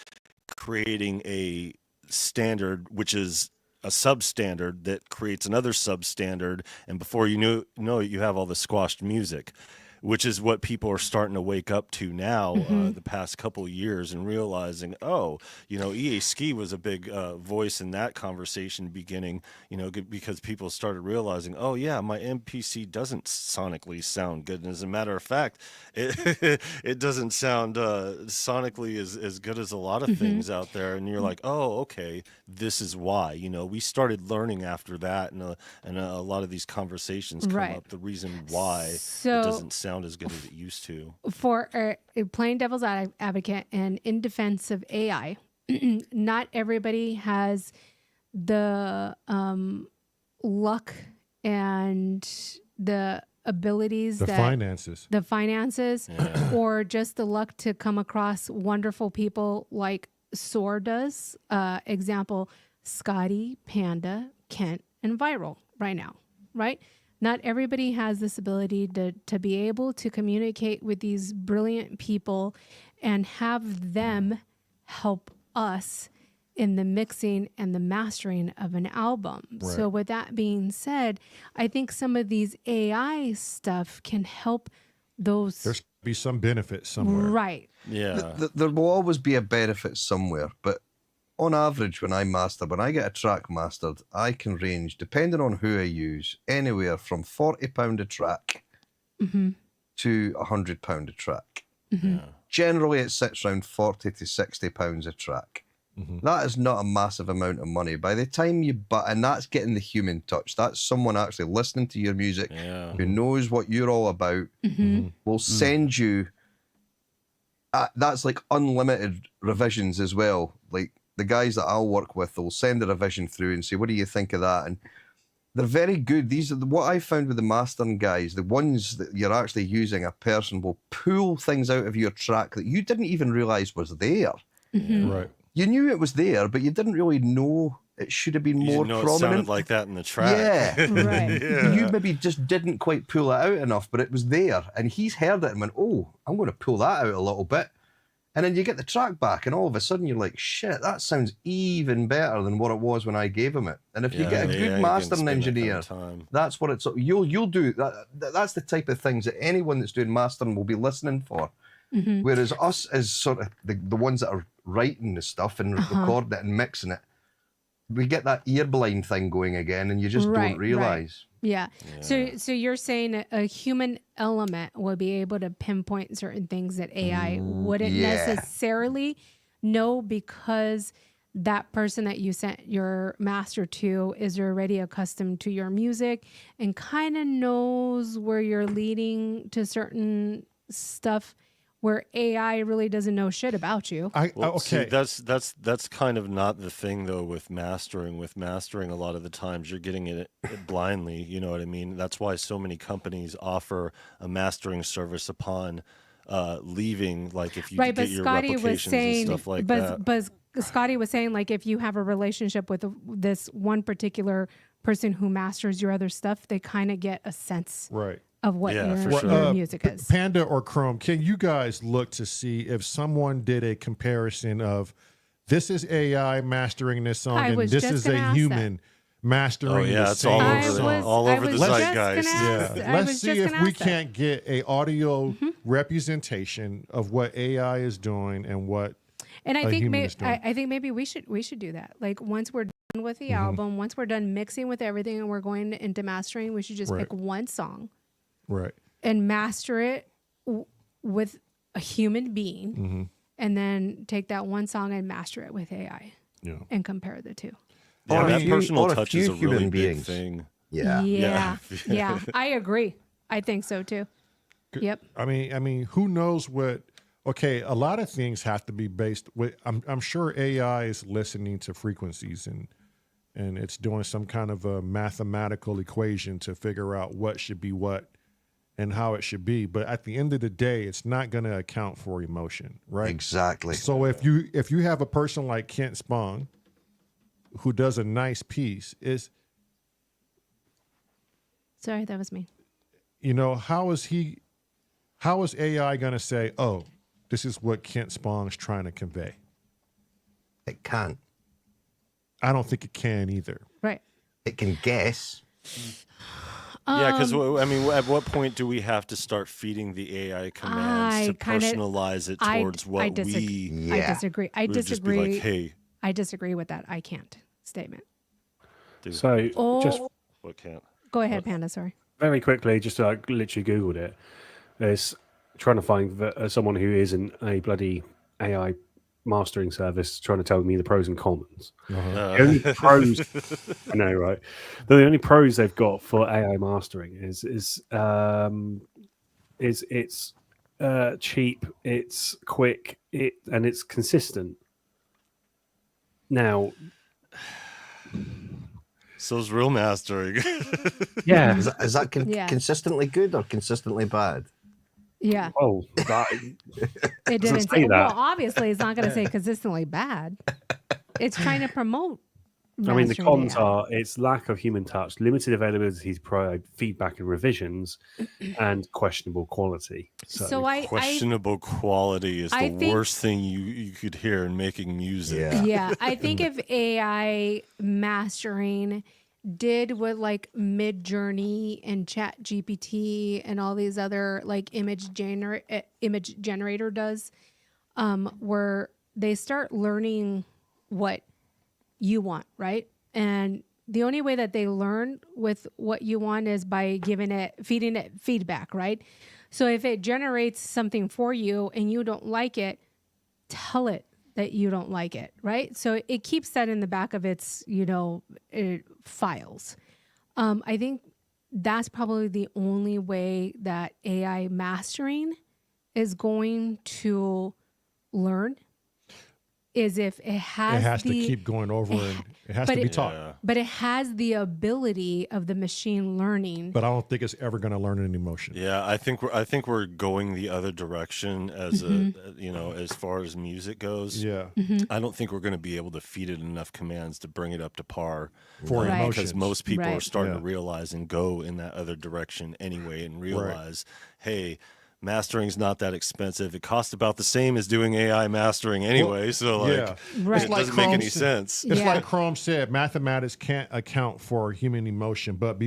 creating a standard which is a substandard that creates another substandard, and before you know it, you have all the squashed music, which is what people are starting to wake up to now the past couple of years, and realizing, EA Ski was a big voice in that conversation beginning, because people started realizing, oh yeah, my MPC doesn't sonically sound good. And as a matter of fact, it doesn't sound sonically as good as a lot of things out there. And you're like, oh, okay, this is why. We started learning after that, and a lot of these conversations come up, the reason why it doesn't sound as good as it used to. For playing devil's advocate and in defense of AI, not everybody has the luck and the abilities, the finances, or just the luck to come across wonderful people like S.O.R does. Example, Scotty, Panda, Kent, and Viral right now, right? Not everybody has this ability to be able to communicate with these brilliant people and have them help us in the mixing and the mastering of an album. Right. So with that being said, I think some of these AI stuff can help those. There's be some benefit somewhere. Right. Yeah. There will always be a benefit somewhere, but on average, when I get a track mastered, I can range, depending on who I use, anywhere from £40 a track to £100 a track. Generally, it sits around £40 to £60 a track. That is not a massive amount of money. By the time and that's getting the human touch. That's someone actually listening to your music, who knows what you're all about, will send you. That's like unlimited revisions as well. Like, the guys that I'll work with, they'll send a revision through and say, what do you think of that? And they're very good. These are what I found with the mastering guys. The ones that you're actually using, a person will pull things out of your track that you didn't even realize was there. Right. You knew it was there, but you didn't really know it should have been more prominent. It sounded like that in the track. Yeah. Right. You maybe just didn't quite pull it out enough, but it was there. And he's heard it and went, oh, I'm going to pull that out a little bit. And then you get the track back, and all of a sudden you're like, shit, that sounds even better than what it was when I gave him it. And if you get a good mastering engineer, that's what it's. You'll do that. That's the type of things that anyone that's doing mastering will be listening for. Whereas us, as sort of the ones that are writing the stuff and recording it and mixing it, we get that ear blind thing going again, and you just don't realize. Yeah. So you're saying a human element will be able to pinpoint certain things that AI wouldn't necessarily know, because that person that you sent your master to is already accustomed to your music and kind of knows where you're leading to certain stuff, where AI really doesn't know shit about you. See, that's kind of not the thing though with mastering. With mastering, a lot of the times you're getting it blindly. You know what I mean? That's why so many companies offer a mastering service upon leaving. Like if you get your replications and stuff like that. But Scotty was saying, like, if you have a relationship with this one particular person who masters your other stuff, they kind of get a sense of what your music is. Panda or Chrome, can you guys look to see if someone did a comparison of this is AI mastering this song and this is a human mastering the same song? All over the zeitgeist. Let's see if we can't get a audio representation of what AI is doing and what I think maybe we should do that. Like, once we're done with the album, once we're done mixing with everything and we're going into mastering, we should just pick one song. Right. And master it with a human being, and then take that one song and master it with AI, and compare the two. Yeah, that personal touch is a really big thing. Yeah. I agree. I think so too. Yep. I mean, who knows what? Okay, a lot of things have to be based with. I'm sure AI is listening to frequencies and it's doing some kind of a mathematical equation to figure out what should be what and how it should be. But at the end of the day, it's not going to account for emotion, right? Exactly. So if you have a person like Kent Spong who does a nice piece, sorry, that was me. You know, how is AI going to say, oh, this is what Kent Spong's trying to convey? It can't. I don't think it can either. Right. It can guess. Yeah, because I mean, at what point do we have to start feeding the AI commands to personalize it towards what I disagree. I disagree. Like, hey, I disagree with that. I can't statement. Dude. So just what can't? Go ahead, Panda. Sorry. Very quickly, just literally Googled it. There's trying to find someone who isn't a bloody AI mastering service trying to tell me the pros and cons. The only pros, I know, right? The only pros they've got for AI mastering is it's cheap, it's quick, and it's consistent. Now, so's real mastering. Yeah, is that consistently good or consistently bad? Yeah. Oh, it didn't say that. Well, obviously, it's not going to say consistently bad. It's trying to promote. I mean, the cons are its lack of human touch, limited availability to provide feedback and revisions, and questionable quality. Questionable quality is the worst thing you could hear in making music. Yeah, I think if AI mastering did what like Midjourney and Chat GPT and all these other like image generator does, where they start learning what you want, right? And the only way that they learn with what you want is by feeding it feedback, right? So if it generates something for you and you don't like it, tell it that you don't like it, right? So it keeps that in the back of its, files. I think that's probably the only way that AI mastering is going to learn, is if it has to keep going over and it has to be taught. Yeah. But it has the ability of the machine learning. But I don't think it's ever going to learn an emotion. Yeah, I think we're going the other direction as as far as music goes. Yeah. I don't think we're going to be able to feed it enough commands to bring it up to par for emotions. Because most people are starting to realize and go in that other direction anyway and realize, hey, mastering's not that expensive. It costs about the same as doing AI mastering anyway. So like, yeah. Right. it doesn't make Chrome any said- sense. It's Yeah. like Chrome said, mathematics can't account for human emotion. But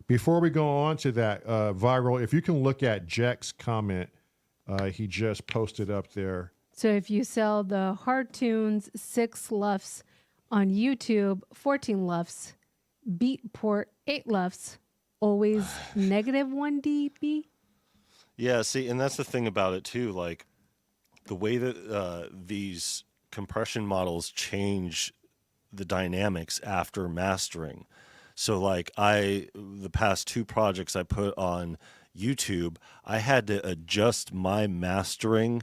before we go on to that, Viral, if you can look at Jack's comment, he just posted up there. So if you sell the hard tunes 6 lufs on YouTube, 14 lufs, Beatport 8 lufs, always negative 1 dB. Yeah, see, and that's the thing about it too. Like the way that these compression models change the dynamics after mastering. So, like the past 2 projects I put on YouTube, I had to adjust my mastering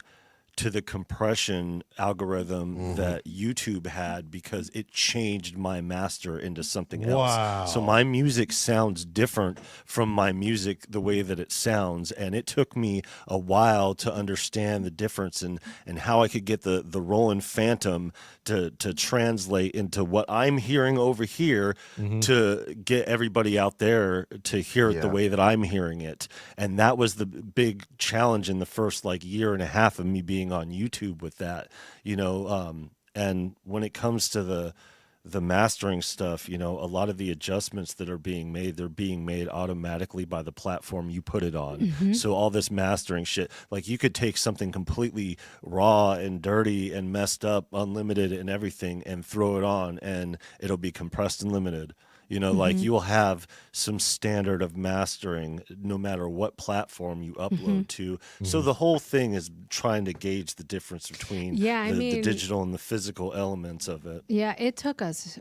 to the compression algorithm that YouTube had because it changed my master into something else. So my music sounds different from my music the way that it sounds, and it took me a while to understand the difference and how I could get the Roland Phantom to translate into what I'm hearing over here to get everybody out there to hear it the way that I'm hearing it. And that was the big challenge in the first like year and a half of me being on YouTube with that, and when it comes to the mastering stuff, a lot of the adjustments that are being made, they're being made automatically by the platform you put it on. So all this mastering shit, like you could take something completely raw and dirty and messed up, unlimited and everything, and throw it on and it'll be compressed and limited. Like you will have some standard of mastering no matter what platform you upload to. So the whole thing is trying to gauge the difference between the digital and the physical elements of it. Yeah, it took us,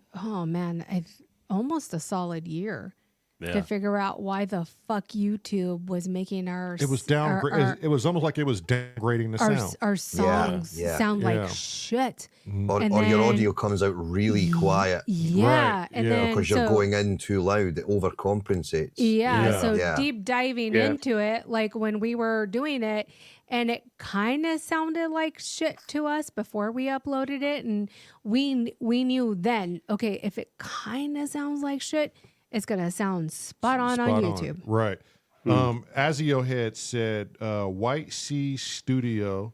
almost a solid year to figure out why the fuck YouTube was making our It was it was almost like it was downgrading the sound. our songs sound like shit. Or And your then- audio comes out really quiet Yeah, Right, and yeah. then because you're so- going in too loud. It overcompensates. Yeah, so Yeah. deep diving Yeah. into it, like when we were doing it, and it kind of sounded like shit to us before we uploaded it, and we knew then, okay, if it kind of sounds like shit, it's gonna sound spot on YouTube. Right. Azio had said White Sea Studio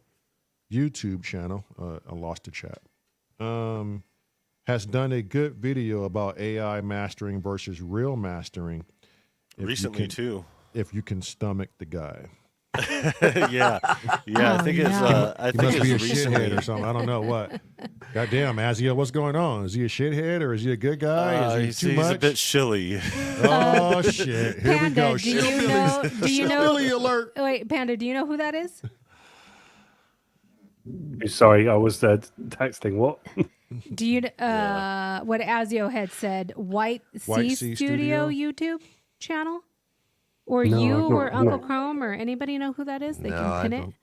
YouTube channel, I lost the chat, has done a good video about AI mastering versus real mastering. Recently too. If you can stomach the guy. yeah. I think it's He must be a recently. shithead or something. I don't know what. Goddamn, Azio, what's going on? Is he a shithead or is he a good guy? Is he too he's much? a bit shilly. Oh shit! Here we Panda, go. do you know? Do you know? Shillbilly alert. Wait, Panda, do you know who that is? Sorry, I was texting. What? Do you what Azio had said? White White Sea Sea Studio Studio? YouTube channel, or No, you, I've not- or Uncle no. Chrome, or anybody know who that is? They No, can I pin don't.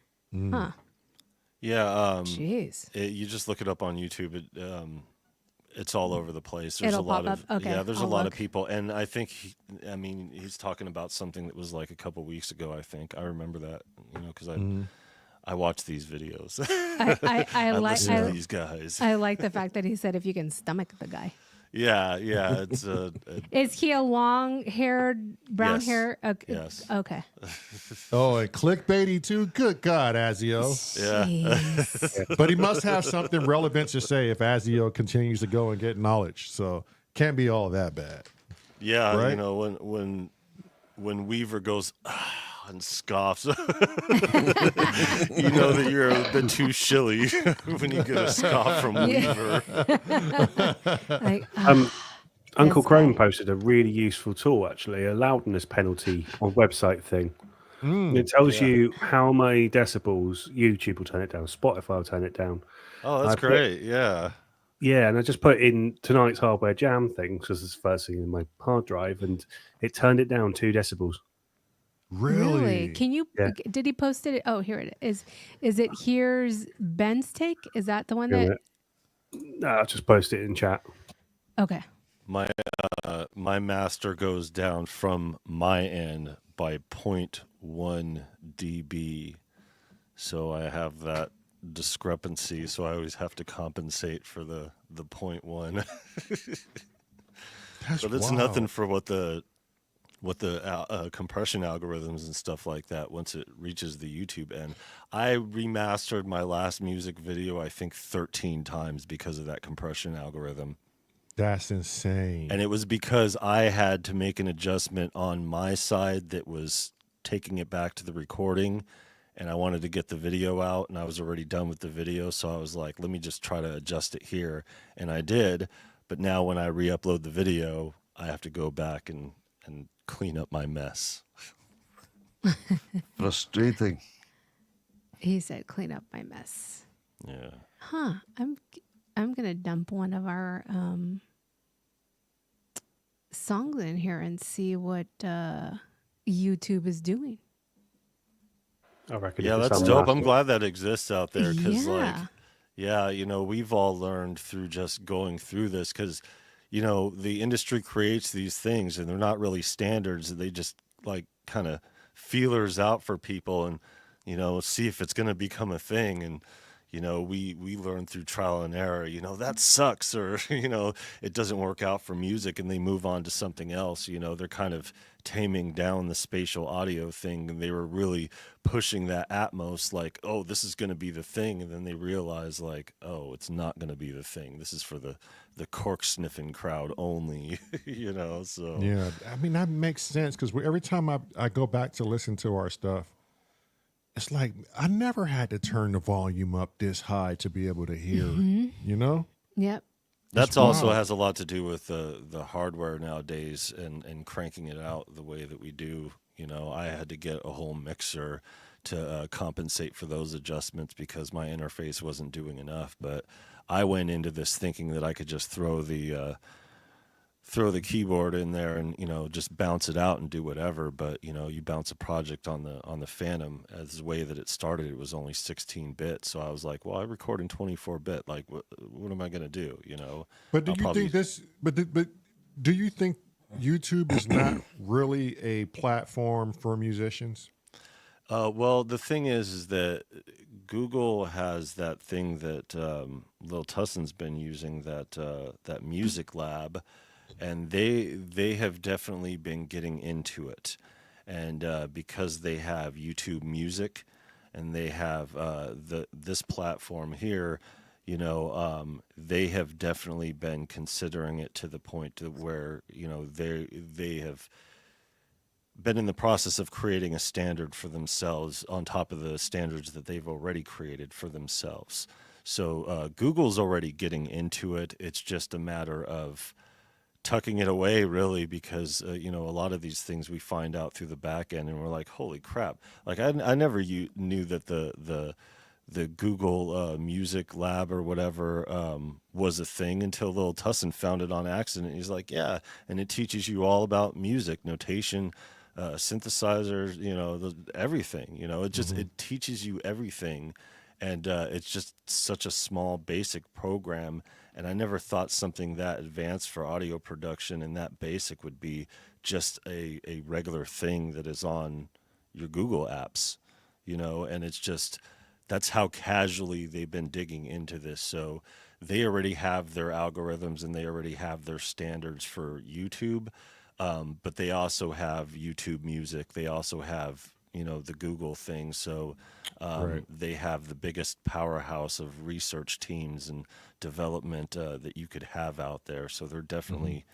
it. Huh? Yeah. Jeez. You just look it up on YouTube. It's all over the place. There's It'll a lot pop of up? Okay, there's I'll a lot look. of people, and I think he's talking about something that was like a couple weeks ago. I think I remember that, because I watch these videos. I like listen to these guys. I like the fact that he said if you can stomach the guy. Yeah. It's Is he a long-haired, brown Yes. hair? Okay. Yes. Okay. Oh, and clickbaity too. Good God, Azio. Jeez. But he must have something relevant to say if Azio continues to go and get knowledge. So can't be all that bad. yeah. Right? When Weaver goes and scoffs, you know that you're a bit too shilly when you get a scoff from Weaver. Like, Uncle That's Chrome bad. posted a really useful tool, actually, a loudness penalty on website thing. It tells you how many decibels YouTube will turn it down, Spotify will turn it down. Oh, that's I put- great. Yeah. Yeah, and I just put in tonight's hardware jam thing because it's the first thing in my hard drive, and it turned it down 2 decibels. Really? Can you? Yeah. Did he post it? Oh, here it is. Is it here's Ben's take? Is that the one that? No, I'll just post it in chat. Okay. My master goes down from my end by 0.1 dB. So I have that discrepancy. So I always have to compensate for the 0.1. That's But it's wild. nothing for what the with the compression algorithms and stuff like that once it reaches the YouTube end. I remastered my last music video, I think 13 times because of that compression algorithm. That's insane. And it was because I had to make an adjustment on my side that was taking it back to the recording, and I wanted to get the video out, and I was already done with the video, so I was like, let me just try to adjust it here. And I did, but now when I re-upload the video, I have to go back and clean up my mess. Frustrating. He said, "Clean up my mess." Yeah. Huh? I'm gonna dump one of our songs in here and see what YouTube is doing. I reckon. Yeah, if it's that's dope. I'm unmasked- glad that exists out there because, like, Yeah. yeah, you know, we've all learned through just going through this because, you know, the industry creates these things and they're not really standards. They just like kind of feelers out for people and, you know, see if it's going to become a thing. And, you know, we learn through trial and error, you know, that sucks, or, you know, it doesn't work out for music and they move on to something else. You know, they're kind of taming down the spatial audio thing, and they were really pushing that Atmos like, oh, this is going to be the thing. And then they realize like, oh, it's not going to be the thing. This is for the cork sniffing crowd only, you know? So Yeah, I mean, that makes sense because every time I go back to listen to our stuff, it's like I never had to turn the volume up this high to be able to hear, you know? Yep. that's also wild. has a lot to do with the hardware nowadays and cranking it out the way that we do. You know, I had to get a whole mixer to compensate for those adjustments because my interface wasn't doing enough. But I went into this thinking that I could just throw the keyboard in there and, you know, just bounce it out and do whatever. But, you know, you bounce a project on the Phantom, as the way that it started, it was only 16-bit. So I was like, well, I record in 24-bit. Like, what am I going to do? You know, But do I'll you probably- think this? But do you think YouTube is not really a platform for musicians? well, the thing is that Google has that thing that Lil Tusson's been using, that Music Lab, and they have definitely been getting into it, and because they have YouTube Music, and they have this platform here, you know, they have definitely been considering it to the point to where, you know, they have been in the process of creating a standard for themselves on top of the standards that they've already created for themselves. So Google's already getting into it. It's just a matter of tucking it away, really, because you know, a lot of these things we find out through the back end, and we're like, holy crap! Like I never knew that the Google Music Lab or whatever was a thing until Lil Tusson found it on accident. He's like, yeah, and it teaches you all about music notation, synthesizers, you know, everything. You know, it just it teaches you everything, and it's just such a small basic program. And I never thought something that advanced for audio production and that basic would be just a regular thing that is on your Google apps, you know, and it's just, that's how casually they've been digging into this. So they already have their algorithms and they already have their standards for YouTube, but they also have YouTube Music. They also have, you know, the Google thing. So Right. they have the biggest powerhouse of research teams and development that you could have out there. So they're definitely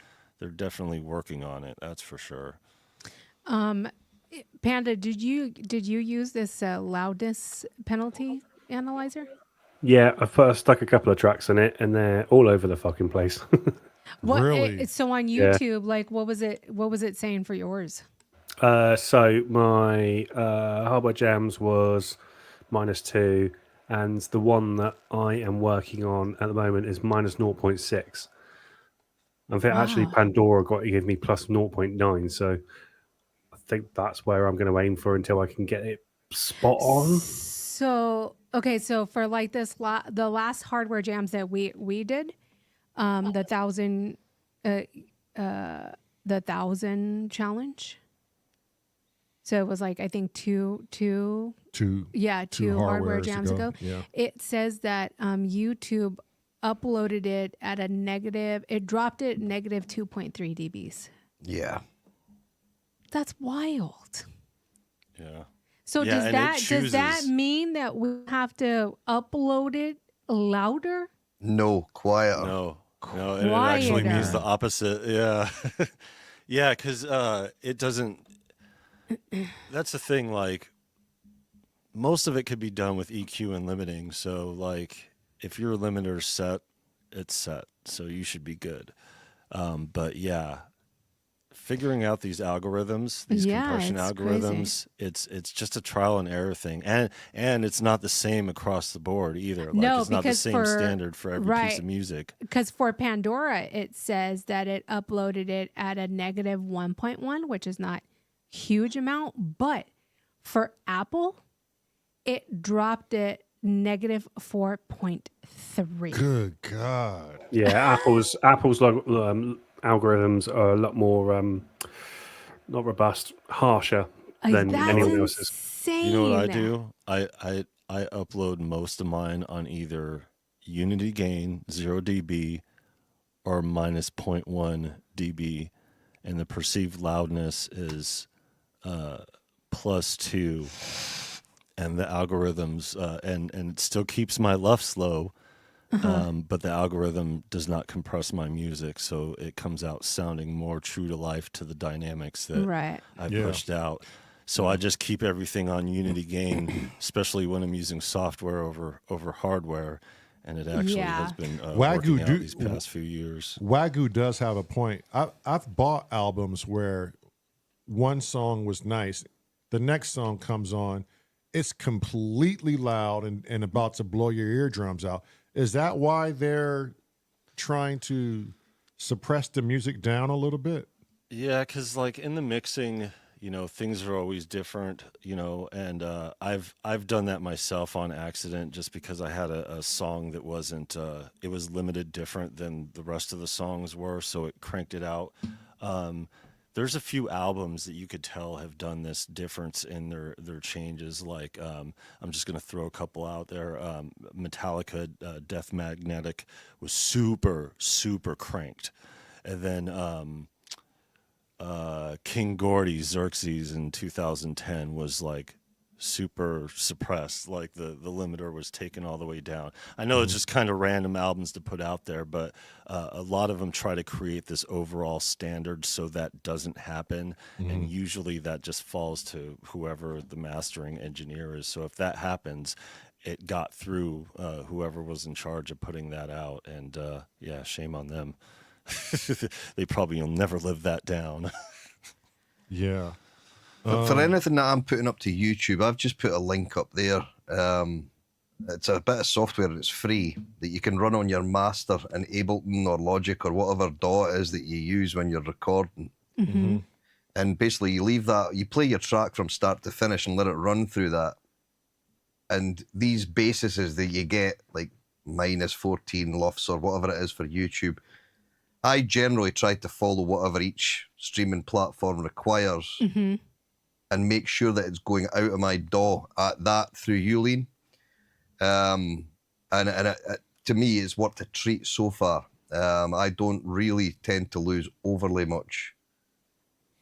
working on it. That's for sure. Panda, did you use this loudness penalty analyzer? Yeah, I stuck a couple of tracks in it, and they're all over the fucking place. What? Really? So on Yeah. YouTube, like, what was it saying for yours? So my hardware jams was -2, and the one that I am working on at the moment is minus 0.6. I think actually Wow. Pandora gave me plus 0.9, so I think that's where I'm going to aim for until I can get it spot on. So okay, so for like this the last hardware jams that we did, the 1,000 challenge. So it was like, I think two Two hardware hardwares jams ago. Yeah. It says that YouTube uploaded it at it dropped it -2.3 dBs. Yeah. That's wild. Yeah. So Yeah, and it does that chooses- mean that we have to upload it louder? No, quieter. No, no, and it actually means the Quieter. opposite. Yeah, yeah, because it doesn't. That's the thing. Like most of it could be done with EQ and limiting. So like if your limiter's set, it's set. So you should be good. But yeah, figuring out these algorithms, these Yeah, compression it's algorithms, it's just a trial and error thing, and it's not the same across the board either. Like No, it's not the because same for- standard for every piece right. of music. Because for Pandora, it says that it uploaded it at a negative 1.1, which is not huge amount. But for Apple, it dropped it negative 4.3. Good God. Yeah, Apple's algorithms are a lot more not robust, harsher than That's anyone else's. insane. You know what I do? I upload most of mine on either Unity Gain 0 dB or minus 0.1 dB, and the perceived loudness is +2, and the algorithms and it still keeps my LUFS low, but the algorithm does not compress my music, so it comes out sounding more true to life to the dynamics that Right. I've Yeah. pushed out. So I just keep everything on Unity Gain, especially when I'm using software over hardware, and it actually Yeah. has been Wagyu working out do- these past few years. Wagyu does have a point. I've bought albums where one song was nice, the next song comes on, it's completely loud and about to blow your eardrums out. Is that why they're trying to suppress the music down a little bit? Yeah, because like in the mixing, you know, things are always different, you know, and I've done that myself on accident just because I had a song that wasn't it was limited different than the rest of the songs were, so it cranked it out. There's a few albums that you could tell have done this difference in their changes. Like I'm just gonna throw a couple out there. Metallica, Death Magnetic was super cranked, and then King Gordy Xerxes in 2010 was like super suppressed, like the limiter was taken all the way down. I know it's just kind of random albums to put out there, but a lot of them try to create this overall standard so that doesn't happen, and usually that just falls to whoever the mastering engineer is. So if that happens, it got through whoever was in charge of putting that out, and yeah, shame on them. They probably will never live that down. Yeah. But for anything that I'm putting up to YouTube, I've just put a link up there. It's a bit of software that's free that you can run on your Master in Ableton or Logic or whatever DAW it is that you use when you're recording. And basically you leave that, you play your track from start to finish and let it run through that. And these bases that you get, like minus 14 LUFS or whatever it is for YouTube, I generally try to follow whatever each streaming platform requires and make sure that it's going out of my DAW at that through Uline. And it, to me, it's worked a treat so far. I don't really tend to lose overly much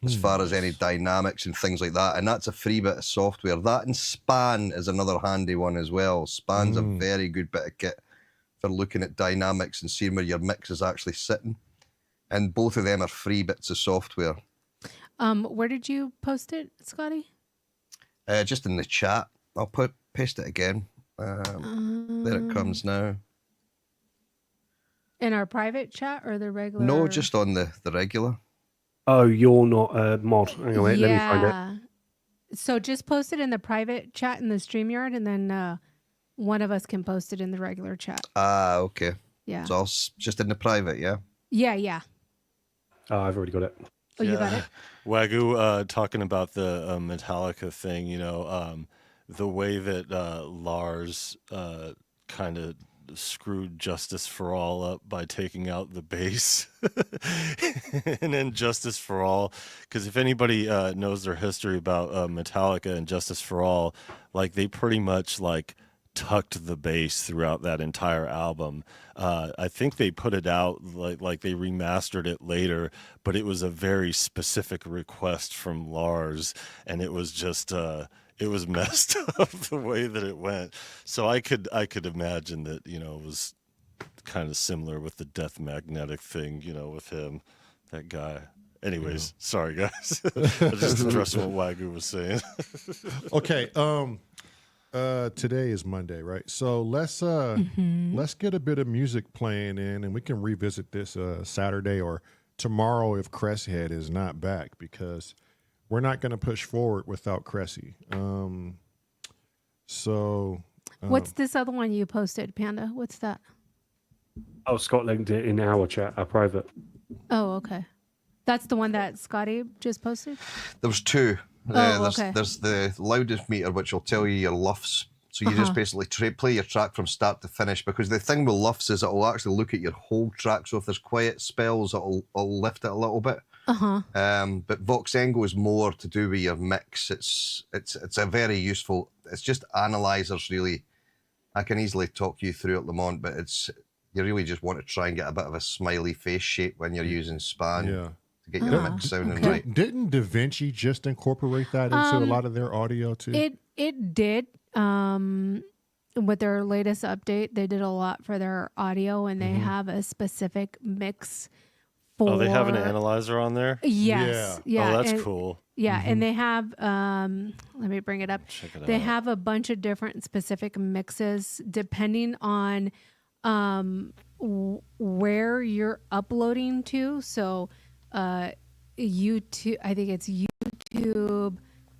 as far as any dynamics and things like that. And that's a free bit of software. That and Span is another handy one as well. Span's a very good bit of kit for looking at dynamics and seeing where your mix is actually sitting. And both of them are free bits of software. Where did you post it, Scotty? Just in the chat. I'll paste it again. There it comes now. In our private chat or the regular? No, just on the regular. Oh, you're not a mod. Hang on, wait, let me find it. So just post it in the private chat in the StreamYard, and then one of us can post it in the regular chat. Ah, okay. Yeah. So just in the private, yeah? Yeah. Oh, I've already got it. Oh, you got it? Wagyu, talking about the Metallica thing, you know, the way that Lars kind of screwed Justice for All up by taking out the bass and then Justice for All, because if anybody knows their history about Metallica and Justice for All, like they pretty much like tucked the bass throughout that entire album. I think they put it out like they remastered it later, but it was a very specific request from Lars, and it was just it was messed up the way that it went. So I could imagine that, you know, it was kind of similar with the Death Magnetic thing, you know, with him, that guy. Anyways, sorry guys. I just addressed what Wagyu was saying. Okay. Today is Monday, right? So let's get a bit of music playing in, and we can revisit this Saturday or tomorrow if Cresshead is not back, because we're not going to push forward without Cressy. What's this other one you posted, Panda? What's that? Oh, Scott linked it in our chat, our private. Oh, okay. That's the one that Scotty just posted? There was two. Okay. There's the loudest meter, which will tell you your LUFS. So you just basically play your track from start to finish, because the thing with LUFS is it'll actually look at your whole track. So if there's quiet spells, it'll lift it a little bit. But Voxengo is more to do with your mix. It's a very useful. It's just analyzers, really. I can easily talk you through it, Lamont, but you really just want to try and get a bit of a smiley face shape when you're using Span. Yeah. To get your mix sounding right. Didn't DaVinci just incorporate that into a lot of their audio too? It did. With their latest update, they did a lot for their audio, and they have a specific mix for. Oh, they have an analyzer on there? Yes. Yeah. Oh, that's cool. Yeah, and they have. Let me bring it up. Check it They out. have a bunch of different specific mixes depending on where you're uploading to. So, YouTube. I think it's YouTube,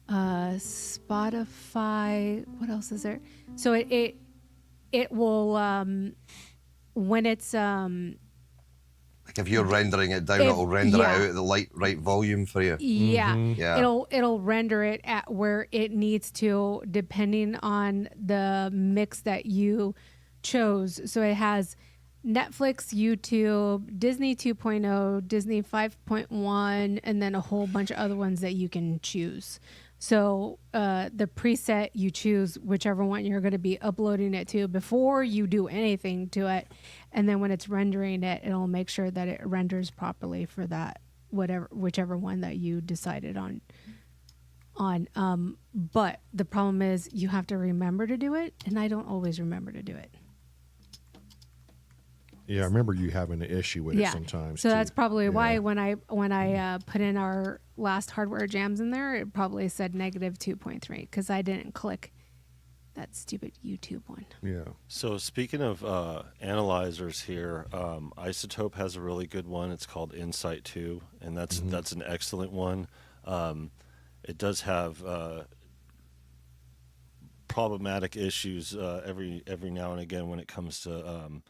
Spotify. What else is there? So it will when it's Like if you're rendering it down, it'll render it out at the right volume for you. Yeah. Yeah. It'll render it at where it needs to, depending on the mix that you chose. So it has Netflix, YouTube, Disney 2.0, Disney 5.1, and then a whole bunch of other ones that you can choose. So the preset, you choose whichever one you're going to be uploading it to before you do anything to it. And then when it's rendering it, it'll make sure that it renders properly for that, whichever one that you decided on. But the problem is you have to remember to do it, and I don't always remember to do it. Yeah, I remember you having an issue with it sometimes. So too. that's probably why when I put in our last hardware jams in there, it probably said -2.3 because I didn't click that stupid YouTube one. Yeah. So speaking of analyzers here, Isotope has a really good one. It's called Insight 2, and that's an excellent one. It does have problematic issues every now and again when it comes to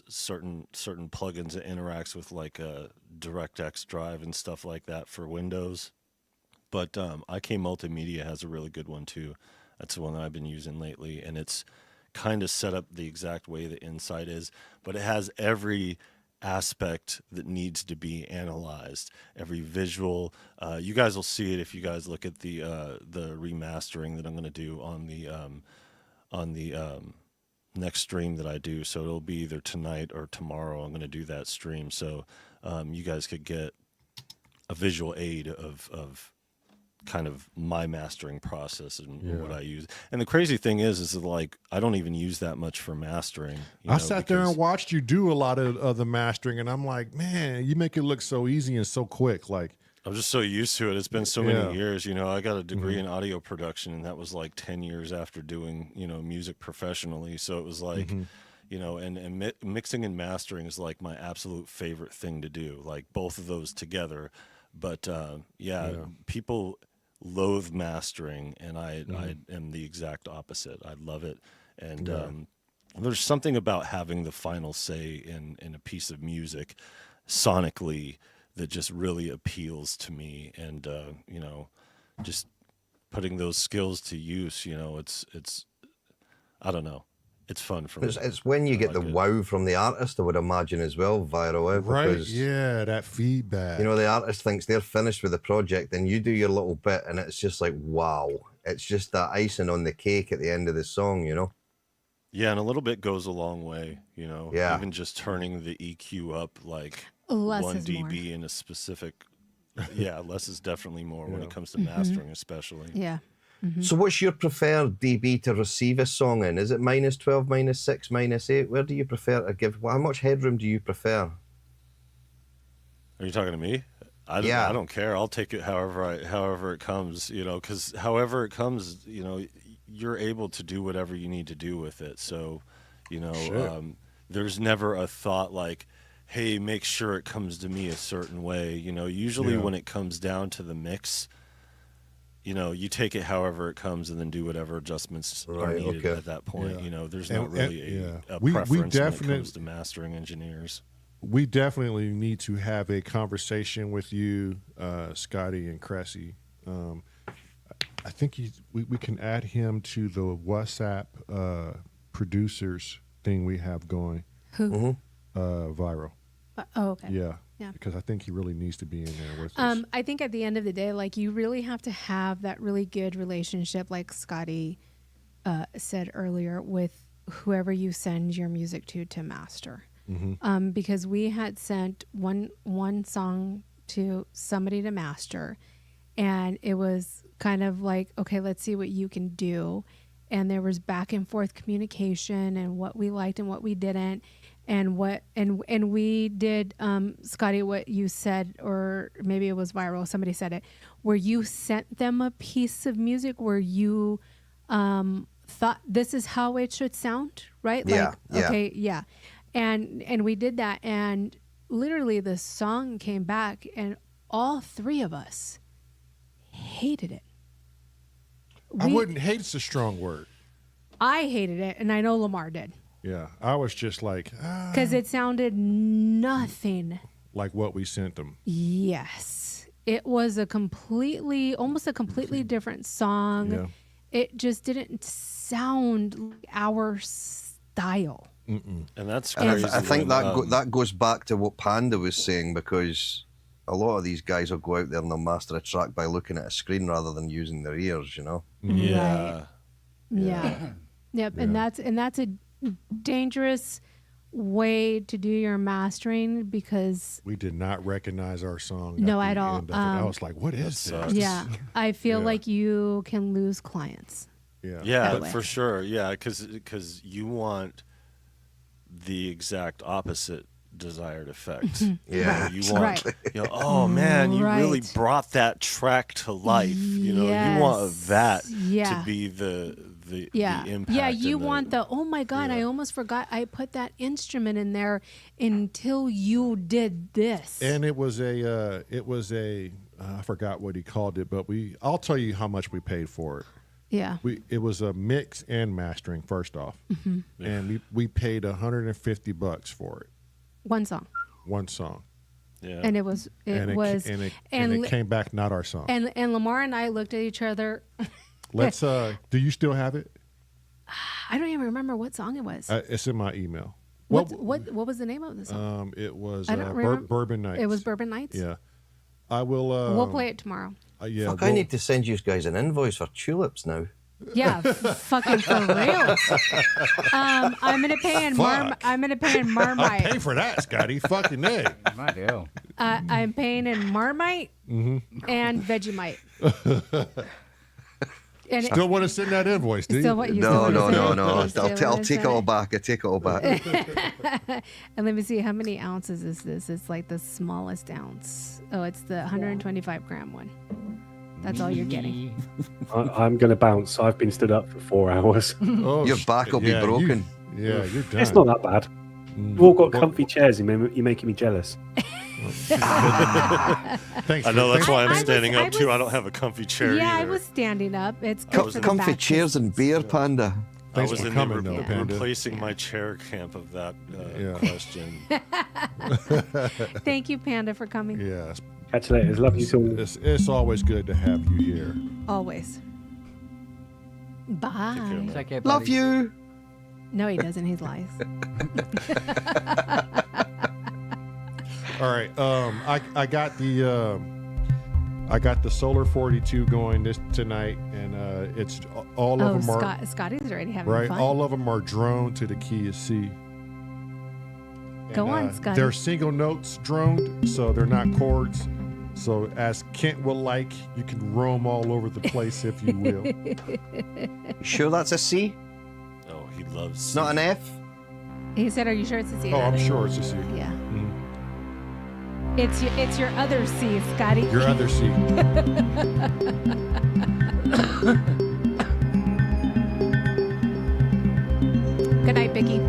certain plugins that interacts with like DirectX Drive and stuff like that for Windows. But IK Multimedia has a really good one too. That's the one that I've been using lately, and it's kind of set up the exact way that Insight is, but it has every aspect that needs to be analyzed, every visual. You guys will see it if you guys look at the remastering that I'm going to do on the next stream that I do. So it'll be either tonight or tomorrow. I'm going to do that stream, so you guys could get a visual aid of kind of my mastering process and what I use. And the crazy thing is like I don't even use that much for mastering. I sat there and watched you do a lot of the mastering, and I'm like, man, you make it look so easy and so quick. Like, I'm just so used to it. It's been so many years. You know, I got a degree in audio production, and that was like 10 years after doing, music professionally. So it was like, and mixing and mastering is like my absolute favorite thing to do, like both of those together. But people loathe mastering, and I am the exact opposite. I love it. And there's something about having the final say in a piece of music sonically that just really appeals to me. And just putting those skills to use, it's I don't know, it's fun for me. It's when you get the wow from the artist, I would imagine, as well, viral. right? Because, Yeah, that feedback. the artist thinks they're finished with the project, and you do your little bit, and it's just like, wow. it's just that icing on the cake at the end of the song, you know? Yeah, and a little bit goes a long way, you know. Yeah. Even just turning the EQ up like Less 1 is dB more. in a specific. Yeah, less is definitely more when Yeah. it comes to mastering, especially. Yeah. So what's your preferred dB to receive a song in? Is it -12, -6, -8? Where do you prefer to give? How much headroom do you prefer? Are you talking to me? I Yeah. don't care. I'll take it however it comes, you know, because however it comes, you know, you're able to do whatever you need to do with it. So, you know, Sure. there's never a thought like, hey, make sure it comes to me a certain way. You know, usually Yeah. when it comes down to the mix, you know, you take it however it comes and then do whatever adjustments are Right, needed okay. at that point. Yeah. You know, there's And- not really and- yeah. a We preference when it definitely- comes to mastering engineers. We definitely need to have a conversation with you, Scotty and Cressy. I think we can add him to the WhatsApp producers thing we have going. Who? Viral. Oh, okay. Yeah. Yeah. Because I think he really needs to be in there with us. I think at the end of the day, like you really have to have that really good relationship, like Scotty said earlier, with whoever you send your music to master. Because we had sent one song to somebody to master, and it was kind of like, okay, let's see what you can do. And there was back and forth communication and what we liked and what we didn't. And we did, Scotty, what you said, or maybe it was Viral, somebody said it, where you sent them a piece of music where you thought this is how it should sound, right? Yeah, Like, yeah. okay, yeah. And we did that, and literally the song came back, and all three of us hated it. I wouldn't hate, it's a strong word. I hated it, and I know Lamar did. Yeah. I was just like, Because it sounded nothing. like what we sent them. Yes. It was almost a completely different song. Yeah. It just didn't sound like our style. And that's And crazy. I think when, that goes back to what Panda was saying, because a lot of these guys will go out there and they'll master a track by looking at a screen rather than using their ears, you know? Yeah. Yeah. Yep. And that's a dangerous way to do your mastering, because We did not recognize our song. No, at at the all. end of it. I was like, what is sucks. this? yeah, I feel Yeah. like you can lose clients. Yeah. Yeah, that way. for sure. Yeah, because you want the exact opposite desired effect. Yeah, You want, Right. you know, oh man, you really Right. brought that track to life. You know, you want Yes. that Yeah. to be the Yeah. impact. Yeah, and you want the, oh my God, I Yeah. almost forgot I put that instrument in there until you did this. And it was I forgot what he called it, but I'll tell you how much we paid for it. yeah. It was a mix and mastering first off, and we paid $150 for it, One song. one song, Yeah. And it was, and it came back not our song. and Lamar and I looked at each other. Let's do you still have it? I don't even remember what song it was. It's in my email. What was the name of the song? It was I don't remember. Bourbon Nights. It was Bourbon Nights? Yeah, I will. We'll play it tomorrow. Yeah, Fuck, I need to send you guys an invoice for tulips now. Yeah, fucking for real. I'm gonna pay in Fuck. I'm gonna pay in I'll Marmite. pay for that, Scotty. Fucking A. My deal. I'm paying in Marmite Mm-hmm. and Vegemite. And Still want to send that invoice, do you? Still what you No. still wanna send I'll You still take wanna it send all back. I take it all back. And let me see, how many ounces is this? It's like the smallest ounce. Oh, it's the 125 gram one. That's all you're getting. I'm going to bounce. I've been stood up for 4 hours. Oh, Your back will be yeah, broken. you're done. It's not that bad. Mm. You've all got comfy chairs. You're making me jealous. Thanks. I know that's why I'm I was- standing I up too. I was- don't have a comfy chair Yeah, I either. was standing up. It's good Com- for the comfy back. chairs and beer, Panda. I Thanks was for in coming, the though, Panda. replacing my chair camp of that Yeah. question. Thank you, Panda, for coming. Yeah, Catch you later. Love you too. it's always good to have you here. Always. Bye. man. It's okay, Love buddy. you. No, he doesn't. He's lies. All right. I got the I got the Solar 42 going tonight, and it's all of them are Scotty's already having right. fun. All of them are droned to the key of C. Go And, on, Scotty. They're single notes droned, so they're not chords. So as Kent will like, you can roam all over the place if you will. You sure that's a C? Oh, he loves. It's not an F? He said, "Are you sure it's a C?" Oh, I'm sure it's a C. Yeah. Mhm. It's your other C, Scotty. Your other C. Good night, Vicky.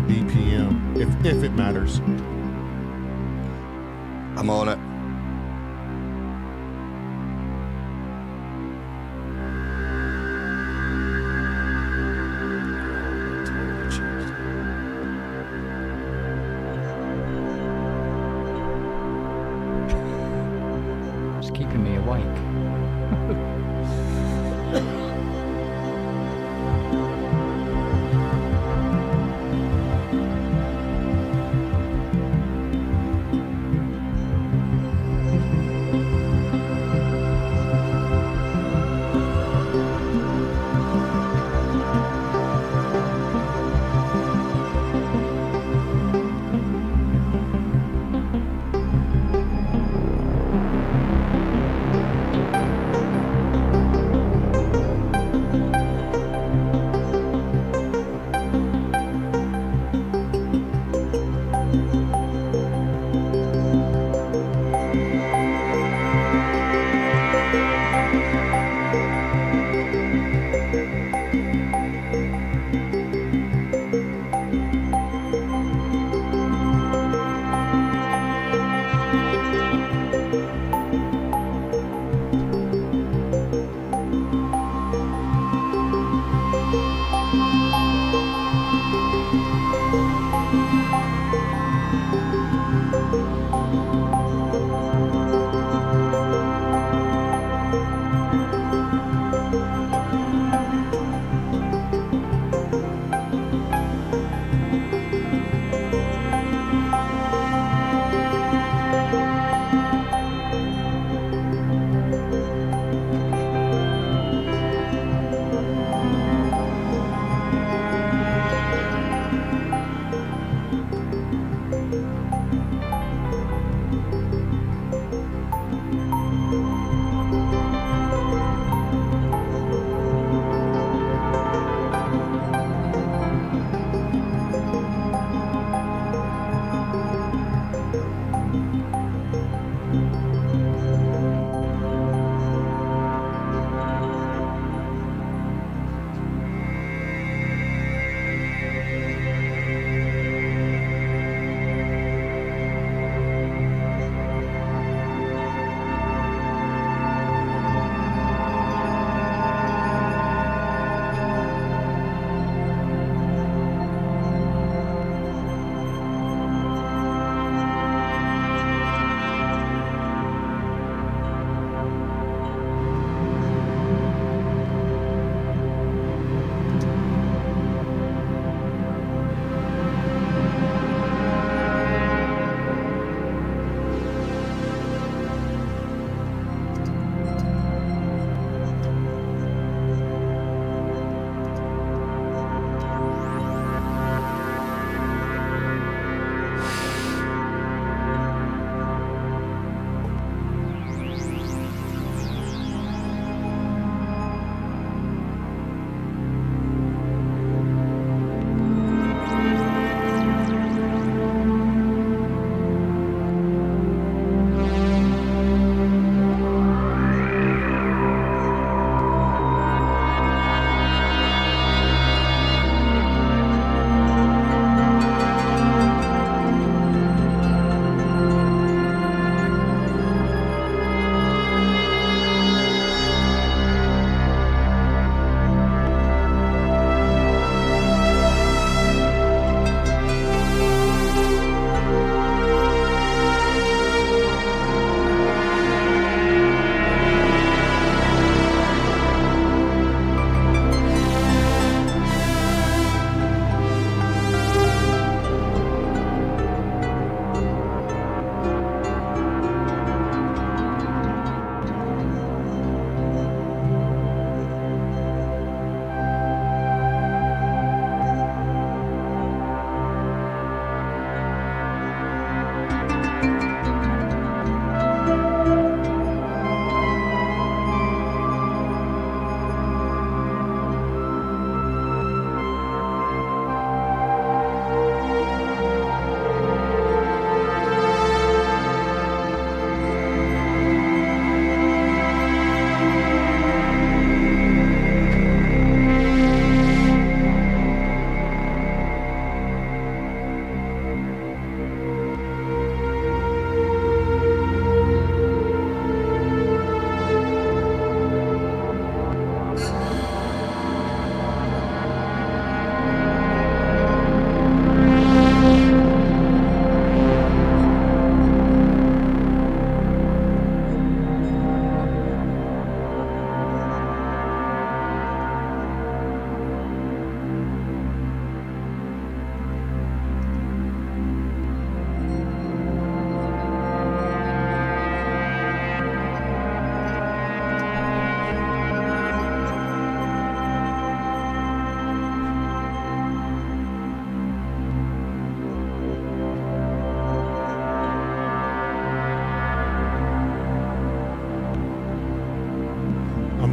BPM, if it matters. I'm on it. It's keeping me awake.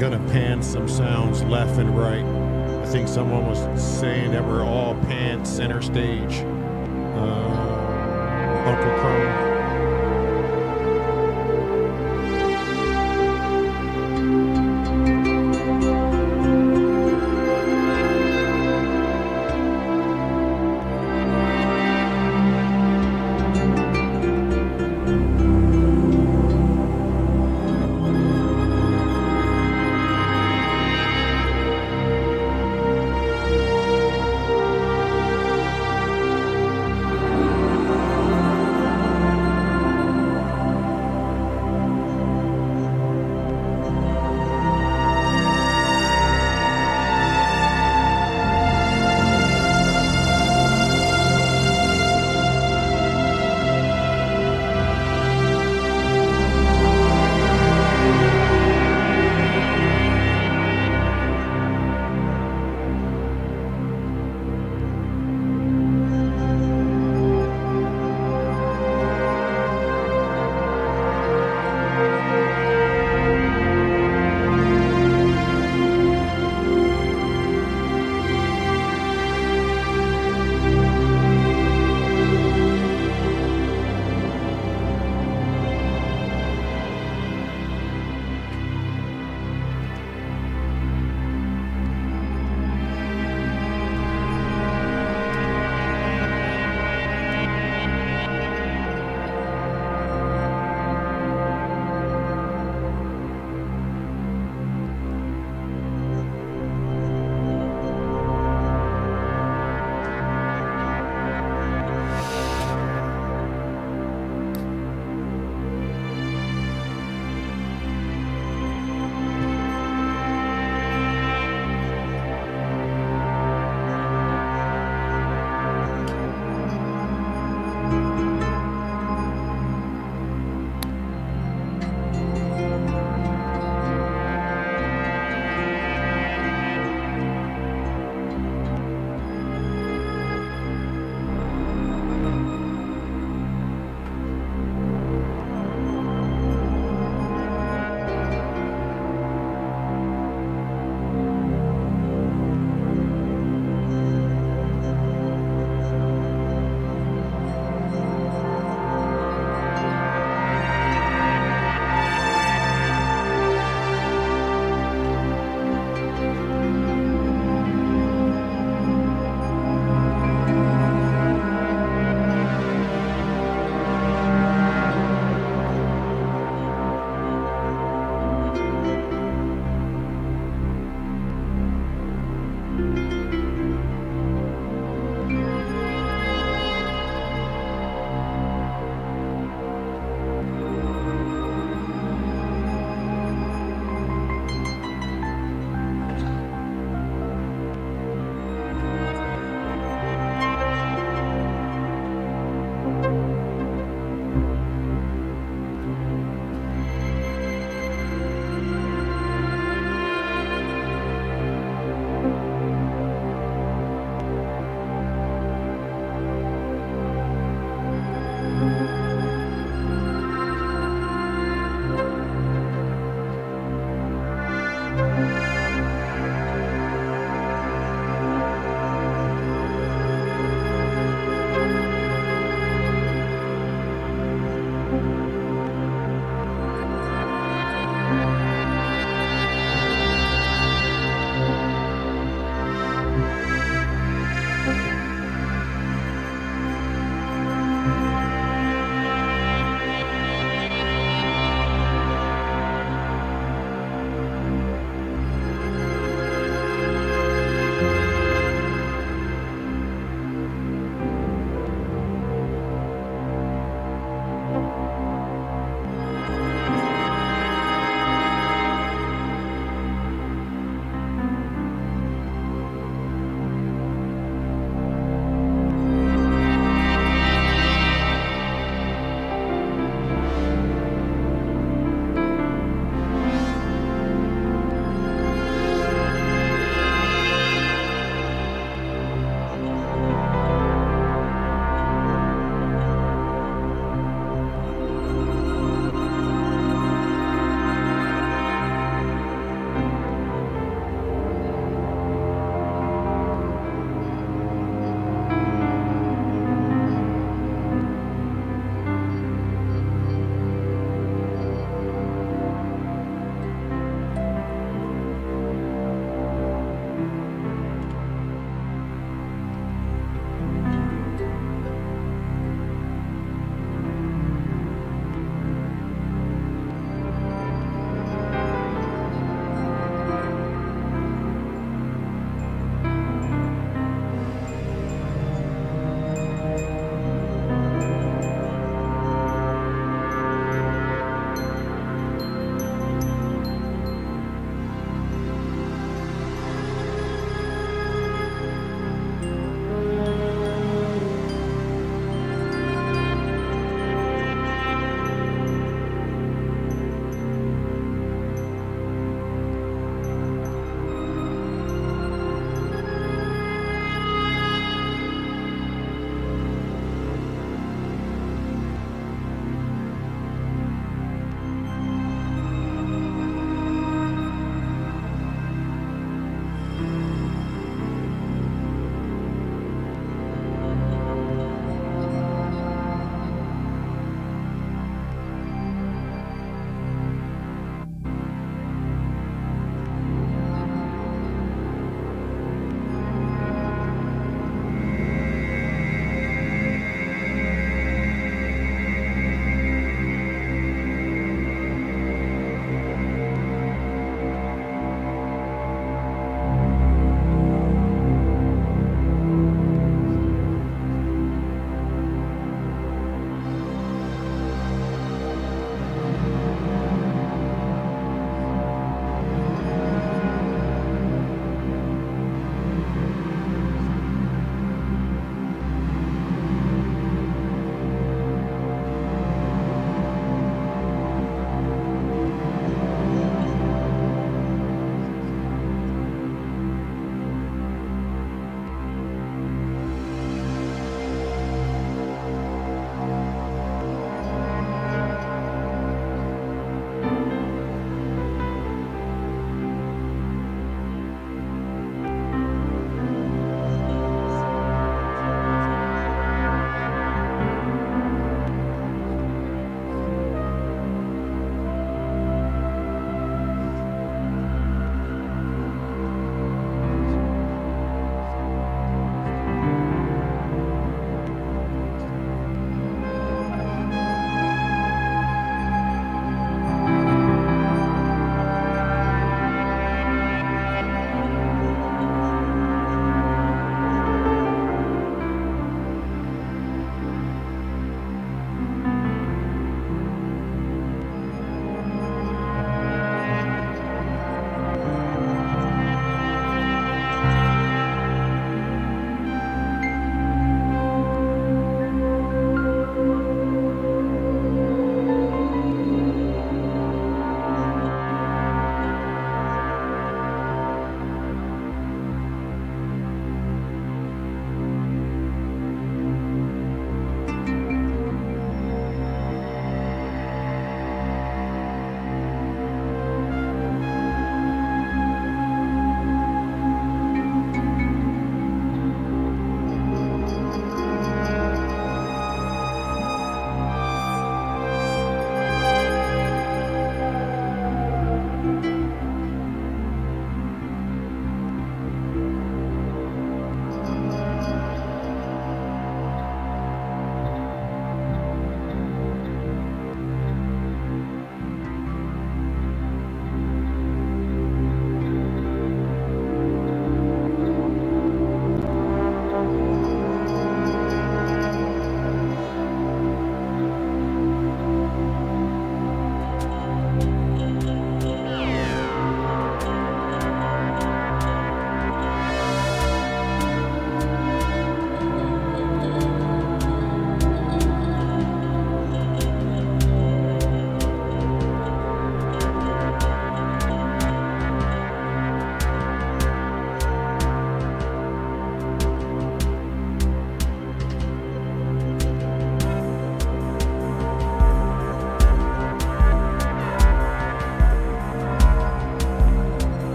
gonna pan some sounds left and right. I think someone was saying that we're all panned center stage. Uncle Chrome.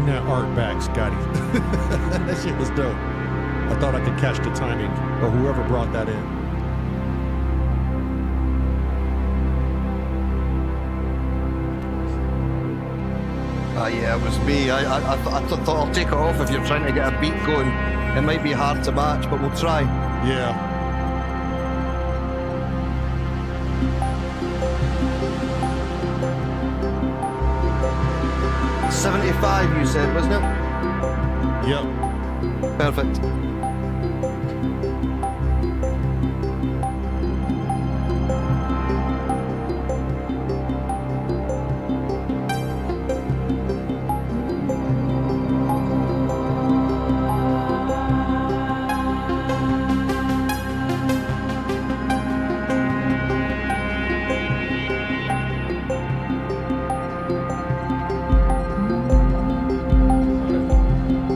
Bring that art back, Scotty. That shit was dope. I thought I could catch the timing, or whoever brought that in. Yeah, it was me. I thought I'll take it off if you're trying to get a beat going. It might be hard to match, but we'll try. Yeah. $75, you said, wasn't it? Yep. Perfect.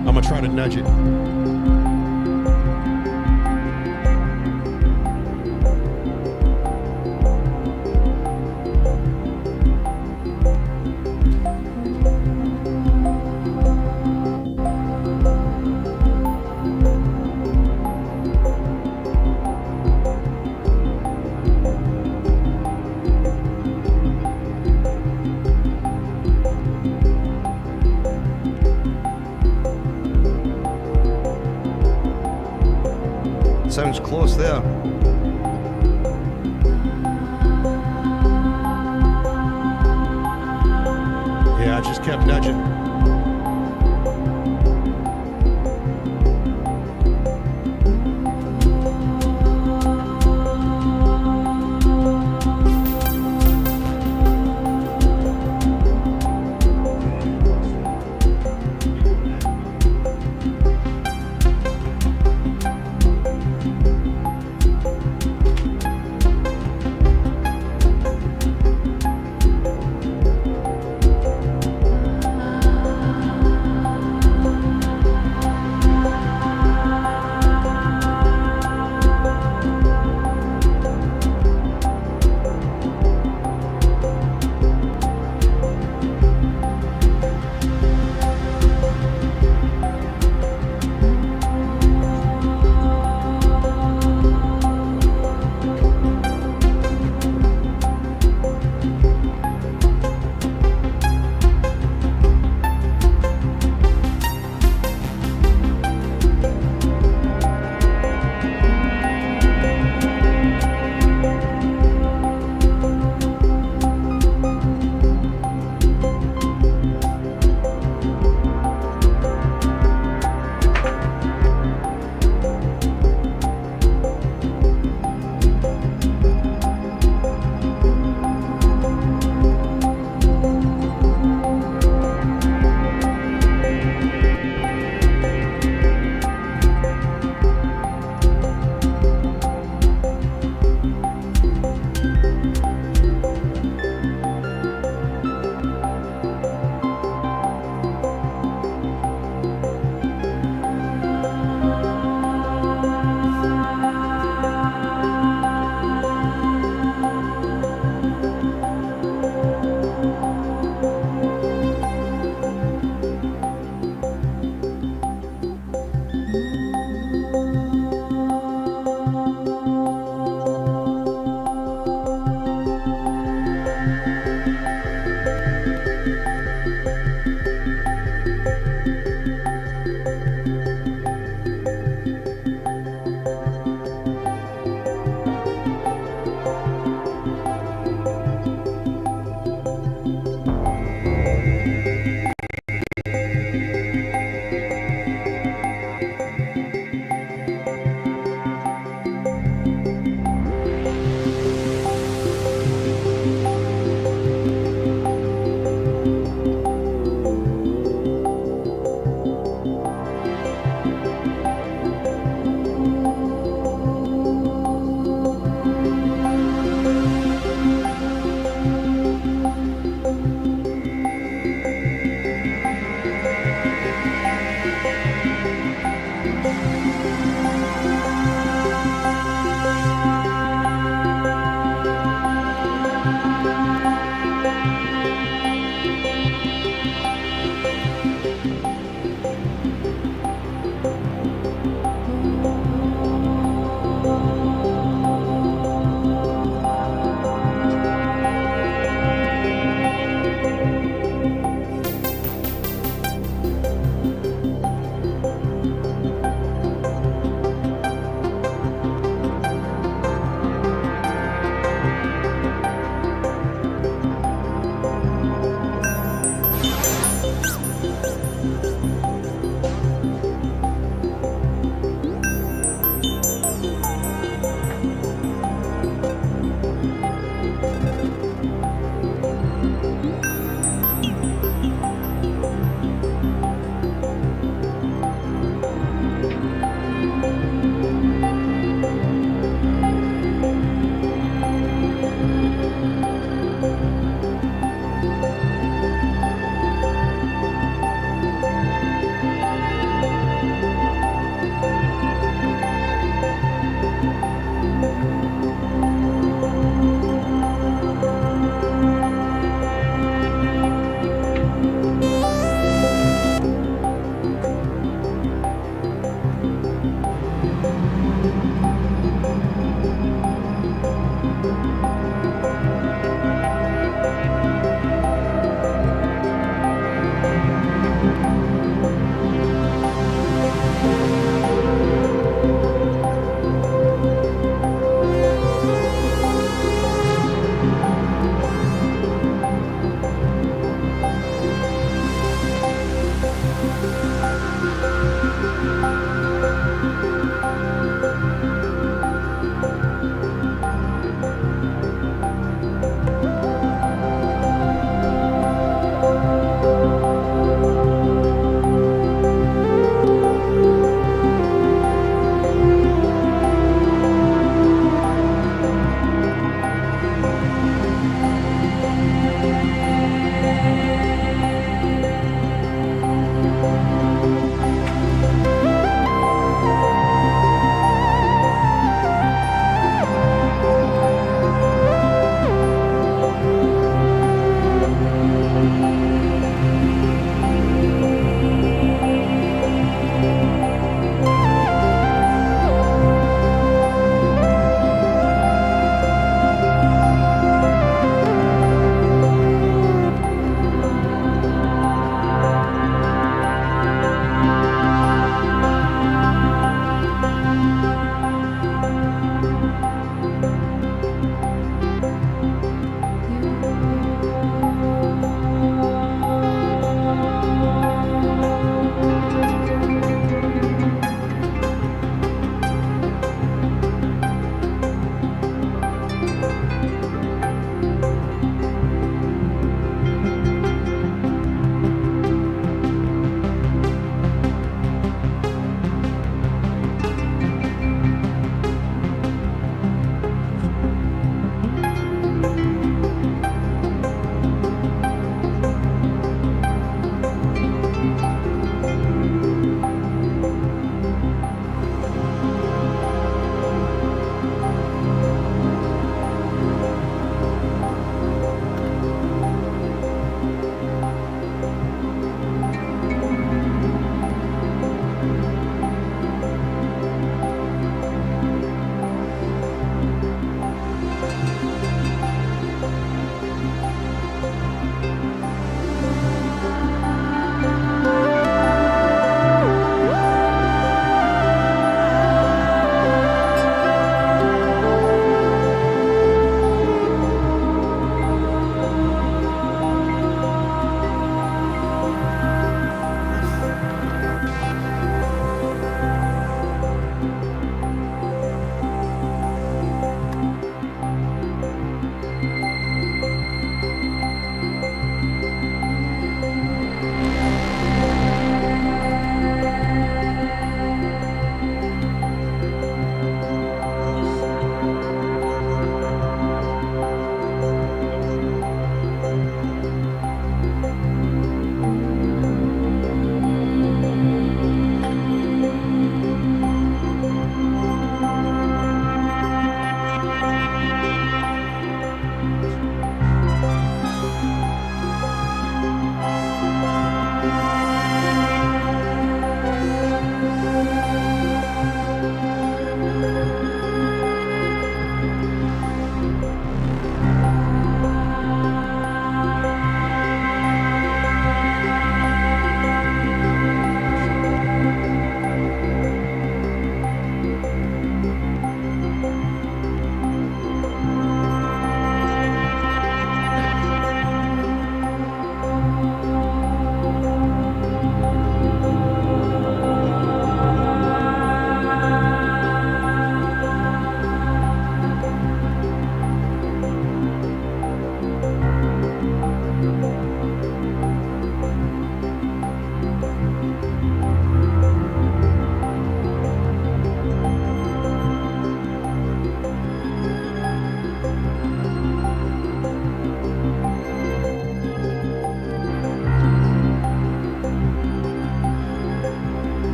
I'm gonna try to nudge it. Sounds close there. Yeah, I just kept nudging.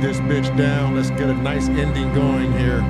this bitch down. Let's get a nice ending going here.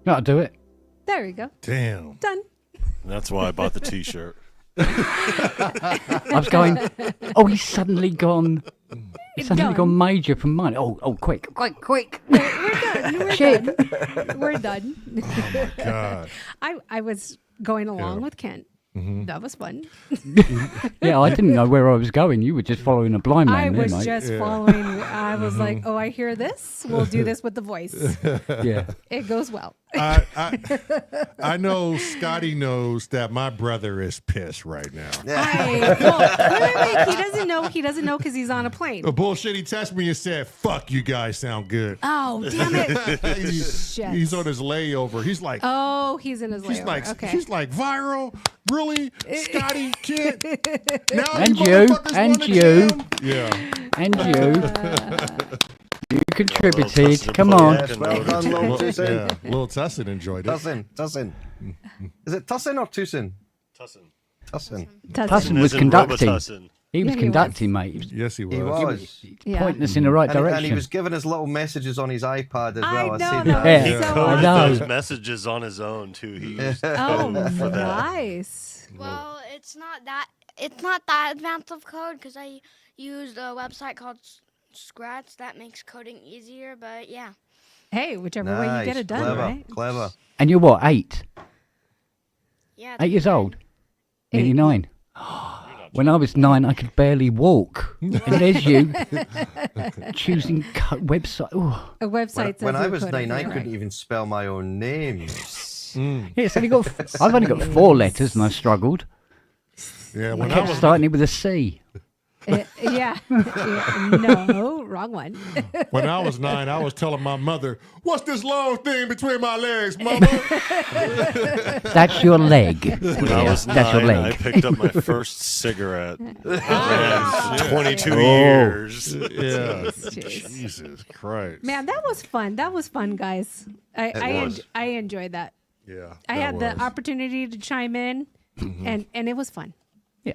That'll do it. There you go. Damn. Done. That's why I bought the T-shirt. I was going, oh, he's suddenly gone. He's suddenly Done. gone major from mine. Oh, quick. We're done. We're Shit. done. We're done. God. I was going along Yeah. with Kent. That was fun. Yeah, I didn't know where I was going. You were just following a blind man I there, was mate. just following. I was like, oh, I hear this. We'll do this with the voice. Yeah. It goes well. I know Scotty knows that my brother is pissed right now. Wait. He doesn't know. He doesn't know because he's on a plane. The bullshit, he texted me and said, fuck, you guys sound good. Oh, damn it. Shit. He's on his layover. He's like, Oh, he's in his layover. Okay. He's like, viral? Really? Scotty, kid? Now And you you, motherfuckers and wanna you. jam? Yeah. And you. You contributed. Tussin Come put on. a Yes, well note done, into Lil it. Tussin. Yeah. Lil Tussin enjoyed it. Tussin. Is it Tussin or Tussin? Tussin. Tussin. Tussin was As in conducting. Robitussin. He was Yeah, he conducting, mate. He was Yes, he was. He was. Yeah. pointing us in the right And direction. he was giving us little messages on his iPad as I well. know seen that. that. Yeah. So Coded I know. those messages on his own too. He used Oh, for that. nice. Well, it's not that advanced of code because I used a website called Scratch that makes coding easier. But yeah, Hey, whichever way you get it done, clever, right? clever. And you're what, 8? yeah. 8 years old? Nearly Eight. 9. When I was 9, I could barely walk. And there's you choosing website. Ooh. A website. When I was 9, I couldn't even spell my own name. Yeah, it's only got, I've only got 4 letters and I struggled. Yeah, I when I kept was starting it with a C. Yeah. No, wrong one. when I was 9, I was telling my mother, "What's this long thing between my legs, mama?" That's your leg. When I was That's your 9, I leg. picked up my first cigarette. Ah. And 22 Oh. years. Yeah. Jeez. Jesus Christ. Man, that was fun. That was fun, guys. I enjoyed that. Yeah. I that had the was. opportunity to chime in, and it was fun.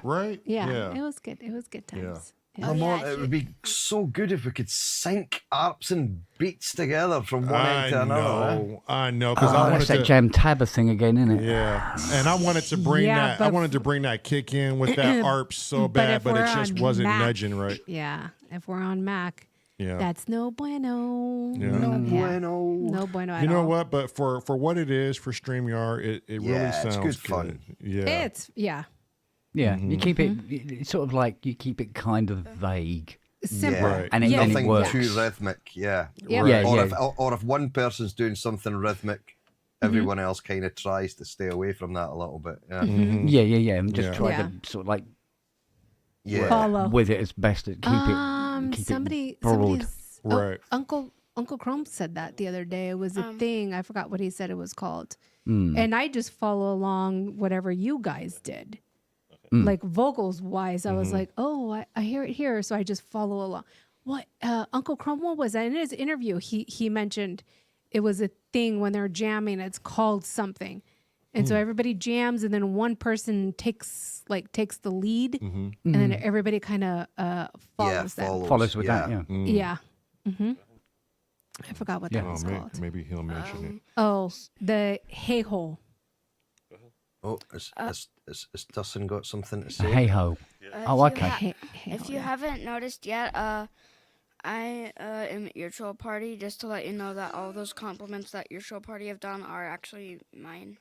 Right? Yeah, it was good. It was good times. Yeah. Come yeah, on, I it should- would be so good if we could sync arps and beats together from one I end to another. eh? know. I know. Because I Oh, wanted that's that to. jam tabber thing again, isn't it? Yeah, and I wanted to bring Yeah, that. I but- wanted to bring that kick in with that ARP so But bad, if but we're it just on wasn't Mac- nudging right. Yeah, if we're on Mac, Yeah. that's no bueno. Yeah. No Yeah. bueno. No bueno at You know all. what? But for what it is for StreamYard, it really Yeah, it's sounds good fun. Yeah. It's Yeah, Mm-hmm. you keep it, it's sort of like you keep it kind of vague. simple. Yeah. Right. And it, Yeah. and it Nothing works. too rhythmic, yeah. Yeah. Yeah, Or, yeah. or if one person's doing something rhythmic, everyone else kind of tries to stay away from that a little bit. Yeah. Mm-hmm. Yeah, and just Yeah. try Yeah. to sort of like Yeah. Follow. with it as best as keep Somebody, it broad. somebody's Right. Uncle Chrome said that the other day. It was a thing. I forgot what he said it was called. Mm. And I just follow along whatever you guys did. Mm. Like vocals wise, I was like, oh, I hear it here. So I just follow along. What Uncle Chrome, what was that? In his interview, he mentioned it was a thing when they're jamming, it's called something. And so everybody jams and then one person takes the lead and then everybody kind of follows that. Follows with that, yeah. Yeah. I forgot what that Oh, was called. maybe he'll mention it. Oh, the hey hole. Oh, has Tussin got something to say? Hey ho. Oh, if you okay. Hey If hole, you haven't noticed yet, I am at your troll party. Just to let you know that all those compliments that your troll party have done are actually mine.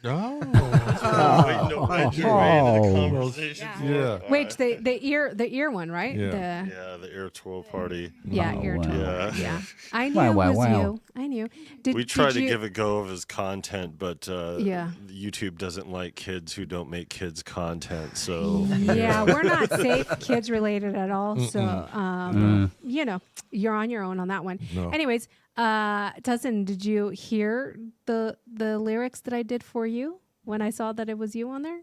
Oh. Wait, no, wait, you're right in the conversation. Yeah. Wait, the ear one, right? Yeah. Yeah, the Air 12 party. Yeah, Oh, ear wow. tool. Yeah. Yeah. I knew Wow, it wow, was wow. you. I knew. We try did to you- give a go of his content, but Yeah. YouTube doesn't like kids who don't make kids content. So Yeah, we're not safe kids related at all. So, you know, you're on your own on that one. No. Anyways, Tussin, did you hear the lyrics that I did for you when I saw that it was you on there?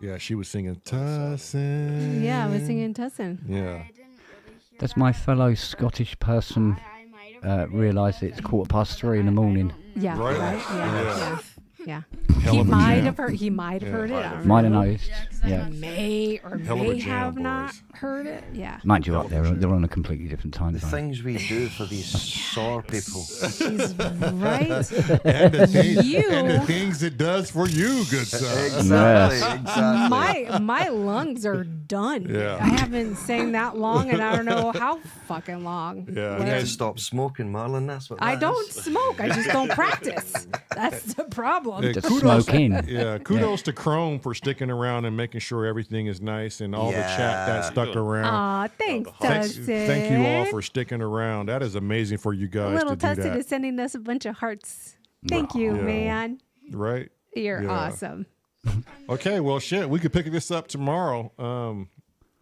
Yeah, she was singing Tussin. Yeah, I was singing Tussin. Yeah. I didn't really hear Does that. my fellow Scottish person I might have heard it, realise but it's 3:15 in the morning? Yeah, Right? right? Yeah. Yeah. Yeah. Hell He of a might jam. have heard. He might have heard it. I don't Might know. have noticed. Yeah. May or Hell of a may jam, have not boys. heard it. Yeah. Mind you, up there, they're on a completely different time The zone. things we do for these SOR people. He's right. And the, You- and the things it does for you, good son. Exactly, exactly. My lungs are done. Yeah. I haven't sang that long, and I don't know how fucking long. Yeah. We need Where- to stop smoking, Marlon. That's what I that don't is. smoke. I just don't practice. That's the problem. Yeah, Just kudos, smoke in. yeah, kudos to Chrome for sticking around and making sure everything is nice and all the chat that stuck around. Aw, thanks, Thanks- Tussin. Thank you all for sticking around. That is amazing for you guys Little to do Tussin that. is sending us a bunch of hearts. Thank you, Yeah. man. Right? You're Yeah. awesome. Okay, well, shit, we could pick this up tomorrow.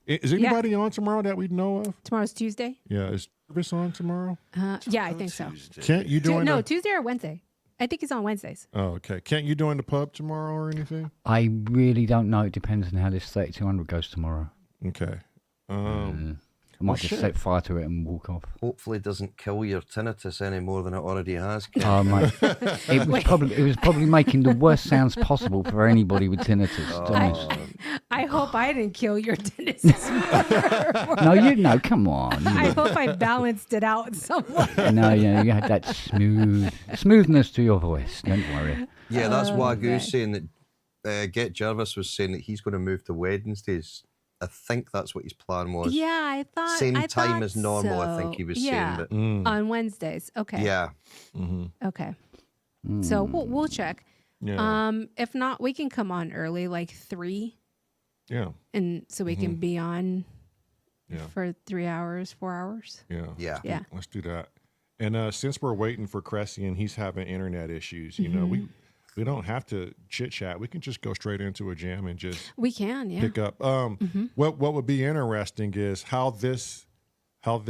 Is anybody on tomorrow that we know of? Tomorrow's Tuesday. Yeah, is Travis on tomorrow? Yeah, I think so. Kent, you doing No, the- Tuesday or Wednesday. I think he's on Wednesdays. Oh, okay. Kent, you doing the pub tomorrow or anything? I really don't know. It depends on how this 3200 goes tomorrow. Okay. I might just shit. set fire to it and walk off. Hopefully, it doesn't kill your tinnitus any more than it already has. Oh, mate. It was probably making the worst sounds possible for anybody with tinnitus. to be honest. I hope I didn't kill your tinnitus. No, come on. I hope I balanced it out somewhat. No, yeah, you had that smoothness to your voice. Don't worry. Yeah, that's Wagyu okay. saying that. Get Jarvis was saying that he's going to move to Wednesdays. I think that's what his plan was. Yeah, I thought Same I time thought as normal. I so. think he was Yeah, saying, Mm. on Wednesdays. Okay. but yeah, Okay. So we'll check. Yeah. If not, we can come on early, like 3, yeah. and so we can be on Yeah. for 3 hours, 4 hours. Yeah. yeah. Yeah. Let's do that. And since we're waiting for Cressy and he's having internet issues, you know, we don't have to chit chat. We can just go straight into a jam and just We can, yeah. pick up. What would be interesting is how this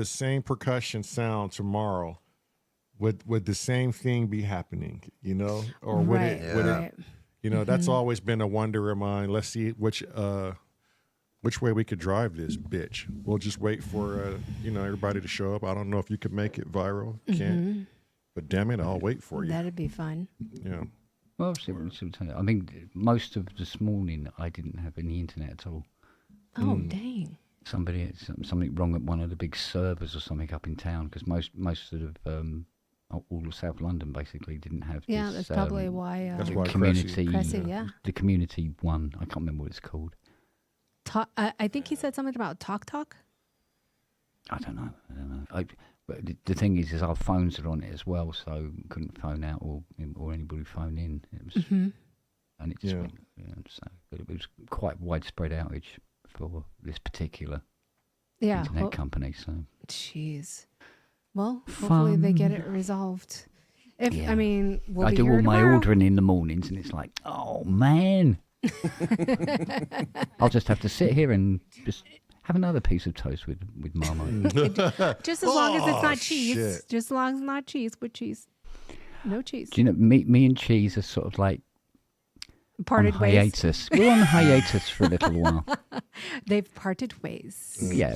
same percussion sound tomorrow would the same thing be happening, you know, or would right, it would right. it you know that's always been a wonder of mine. Let's see which way we could drive this bitch. We'll just wait for everybody to show up. I don't know if you could make it viral, can't, but damn it, I'll wait for you. That'd be fun. Yeah. Well, I mean, most of this morning I didn't have any internet at all. Oh, dang. Something wrong at one of the big servers or something up in town because most of all of South London basically didn't have. Yeah, this, that's probably why. That's the why community. Cressy, yeah. The community one. I can't remember what it's called. I think he said something about Talk. I don't know. But the thing is our phones are on it as well, so couldn't phone out or anybody phone in. It was, and it just went. So, but it was quite widespread outage for this particular Yeah. internet company. So Jeez. Well, hopefully they get it resolved. If Yeah. I mean, we'll I be do here all my tomorrow. ordering in the mornings, and it's like, oh man, I'll just have to sit here and just have another piece of toast with Marmite. Just as long as it's not cheese. shit. Just as long as it's not cheese with cheese. No cheese. Do you know me and cheese are sort of like Parted on ways. hiatus. We're on hiatus for a little while. They've parted ways. Yeah,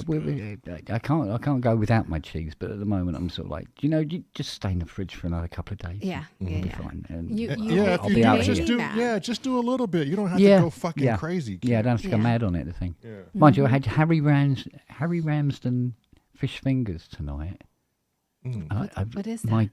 I can't go without my cheese, but at the moment I'm sort of like, you just stay in the fridge for another couple of days. Yeah, We'll yeah, be yeah. fine. And You Yeah, I'll if be you out do, here. just do a little bit. You don't have Yeah, to go fucking yeah. crazy. Yeah, I don't have to go Yeah. mad on it. The thing, Yeah. mind you, I had Harry Ramsden fish fingers tonight. What is that? My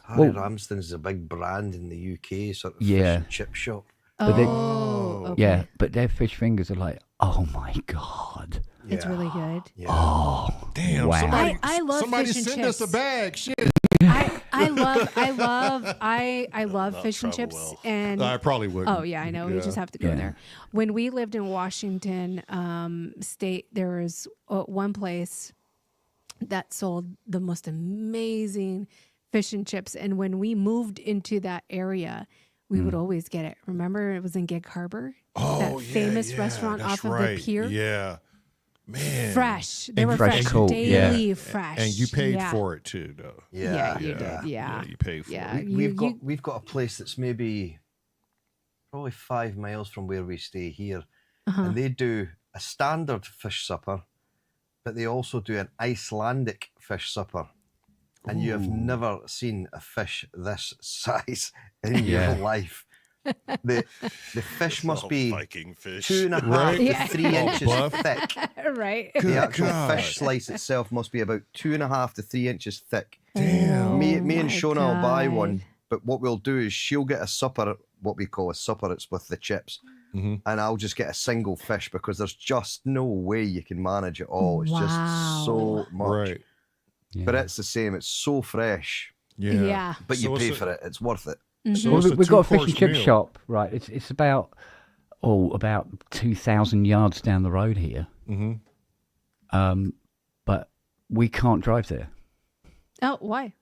Harry Well- Ramsden's a big brand in the UK, sort of Yeah. fish and chip shop. But they- Oh, okay. yeah, but their fish fingers are like, oh my god. It's really good. Yeah. Oh, Damn, wow. somebody, I love somebody fish and send us a chips. bag. Shit. I love fish and travel chips well. and I probably wouldn't. oh yeah, I know. You just have to go Yeah. there. When we lived in Washington State, there was one place that sold the most amazing fish and chips, and when we moved into that area, we would always get it. Remember, it was in Gig Harbor, that famous restaurant that's off of right. the pier. Yeah, man. Fresh. They And were fresh fresh, cold, yeah. daily fresh. And you paid Yeah. for it too, though. Yeah, you did. Yeah. Yeah, you paid for Yeah. it. We've got a place that's maybe probably 5 miles from where we stay here, and they do a standard fish supper, but they also do an Icelandic fish supper. And you have never seen a fish this size in your Yeah. life. The fish must be Viking fish. 2.5 Right? to Yeah. 3 inches buff. thick. Right. The Good actual God. fish slice itself must be about 2.5 to 3 inches thick. Damn. Me Oh and my Shona will buy God. one, but what we'll do is she'll get a supper, what we call a supper. It's with the chips, Mhm. and I'll just get a single fish because there's just no way you can manage it all. It's just so much. Right. Yeah. But it's the same. It's so fresh, Yeah. Yeah. but you So pay it's for it. It's worth it. So Well, it's a we've got a fish and two-course chip meal. shop, right? It's about 2,000 yards down the road here. But we can't drive there Oh, why?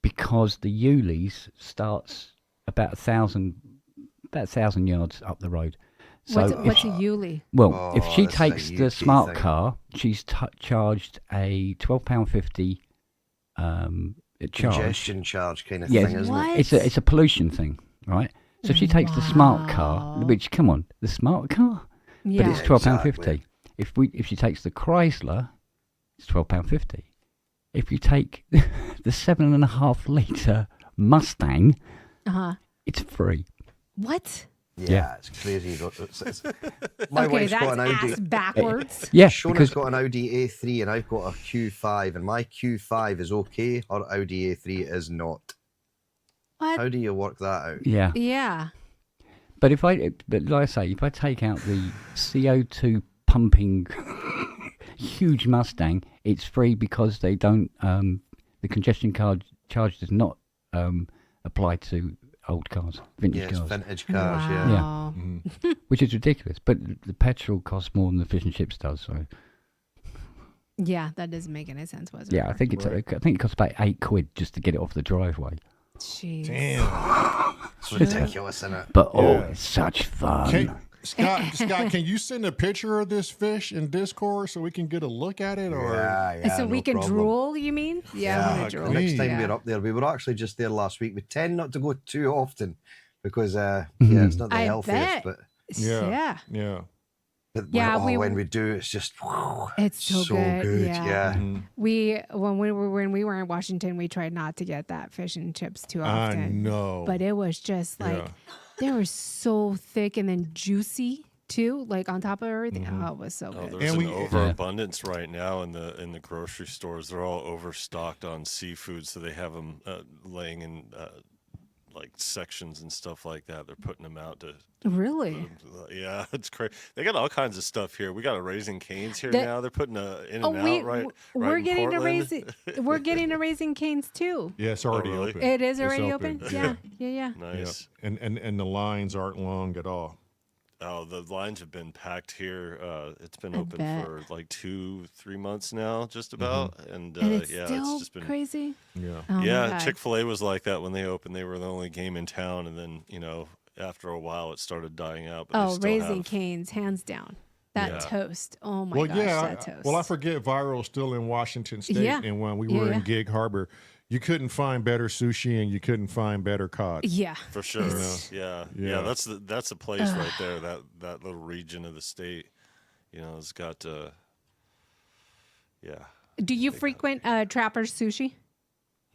because the Yulees starts about 1,000 yards up the road. So What's a Yuli? well, if Oh, she this is a takes the UK smart thing. car, she's charged a £12.50 charge. Congestion charge kind of Yes. thing, isn't What? it? It's a pollution thing, right? So if she takes the smart car, Wow. which come on, the smart car, Yeah. but it's £12.50. exactly. If she takes the Chrysler, it's £12.50. If you take the 7.5 litre Mustang, Uh-huh. it's free. What? Yeah, it's crazy. My Okay, wife's that's got an Audi. ass backwards. Yeah, Shona's because got an Audi A3 and I've got a Q5, and my Q5 is okay. Her Audi A3 is not. What? How do you work that out? yeah. Yeah. But like I say, if I take out the CO2 pumping huge Mustang, it's free because they don't. The congestion charge does not apply to old cars, vintage Yeah, it's cars, vintage cars, Yeah. Wow. which is ridiculous. But the petrol costs more than the fish and chips does. So Yeah, that doesn't make any sense whatsoever. yeah, I think it costs about £8 just to get it off the driveway. Jeez. Damn. It's ridiculous, isn't it? But oh, Yeah. it's such fun. Scott, can you send a picture of this fish in Discord so we can get a look at it? Or So we no can problem. drool, you mean? Yeah, we can drool. Next time Yeah. we're up there, we were actually just there last week. We tend not to go too often because, it's not the I healthiest. bet. But Yeah. yeah. Yeah, when we do, it's just It's so good, yeah. Mm-hmm. When we were in Washington, we tried not to get that fish and chips too I often. know. But it was just like Yeah. they were so thick and then juicy too, like on top of everything. Mm-hmm. Oh, it was so Oh, good. there's And an we- overabundance right now in the grocery stores. They're all overstocked on seafood, so they have them laying in like sections and stuff like that. They're putting them out to. Really? Yeah, it's crazy. They got all kinds of stuff here. We got a Raising Cane's here The- now. They're putting a In Oh, and Out right. we're in getting a Portland. we're getting a Raising Cane's too. Yeah, it's already really? open. It is It's already open. Yeah. Yeah. Nice. And the lines aren't long at all. Oh, the lines have been packed here. It's been I open bet. for like 2-3 months now, just about. And, And it's yeah, still it's just been crazy. Yeah. Oh my yeah, God. Chick-fil-A was like that when they opened. They were the only game in town, and then after a while, it started dying out. But they Oh, still Raising have- Cane's, hands down. That Yeah. toast. Oh my Well, gosh, yeah. that toast. Well, I forget Viral's still in Washington State, Yeah. and when we Yeah, were yeah. in Gig Harbor, you couldn't find better sushi and you couldn't find better cod. Yeah. for sure. Yeah. Yeah. That's a place right there. That little region of the state, it's got. Yeah. Do you frequent Trapper's Sushi?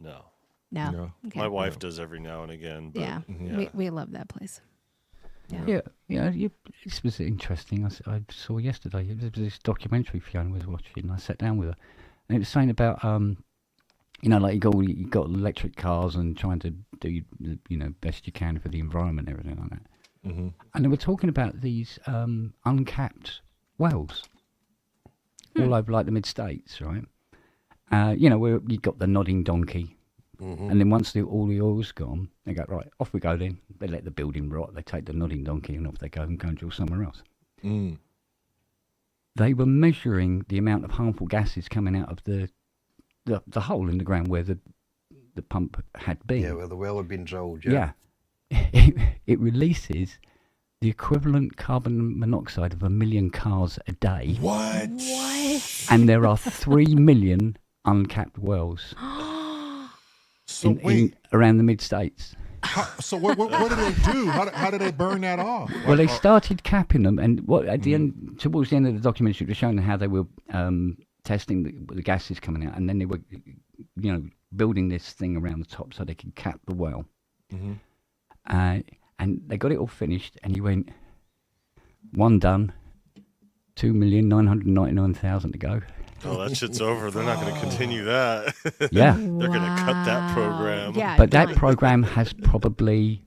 No, No. No. Okay. my wife does every now and again. But, Yeah. We love that place. Yeah, this was interesting. I saw yesterday. It was this documentary Fiona was watching. And I sat down with her, and it was saying about like you got electric cars and trying to do best you can for the environment and everything like that. Mm-hmm. And they were talking about these uncapped wells all over like the mid states, right? Where you got the nodding donkey. And then once all the oil's gone, they go, right, off we go then. They let the building rot. They take the nodding donkey and off they go and drill somewhere else. Mm. They were measuring the amount of harmful gases coming out of the hole in the ground where the pump had been. Yeah, where the well had been drilled. Yeah. It releases the equivalent carbon monoxide of 1 million cars a day. What? And there are 3 million uncapped wells So wait. around the mid-states. So what do they do? How do they burn that off? Well, they started capping them, and at the end, towards the end of the documentary, it was showing how they were testing the gases coming out, and then they were, building this thing around the top so they could cap the well. Mm-hmm. And they got it all finished, and he went, 1 done, 2,999,000 to go. Oh, that shit's over. They're not going to continue that. Yeah. They're going to cut that program. Yeah, But that done. program has probably,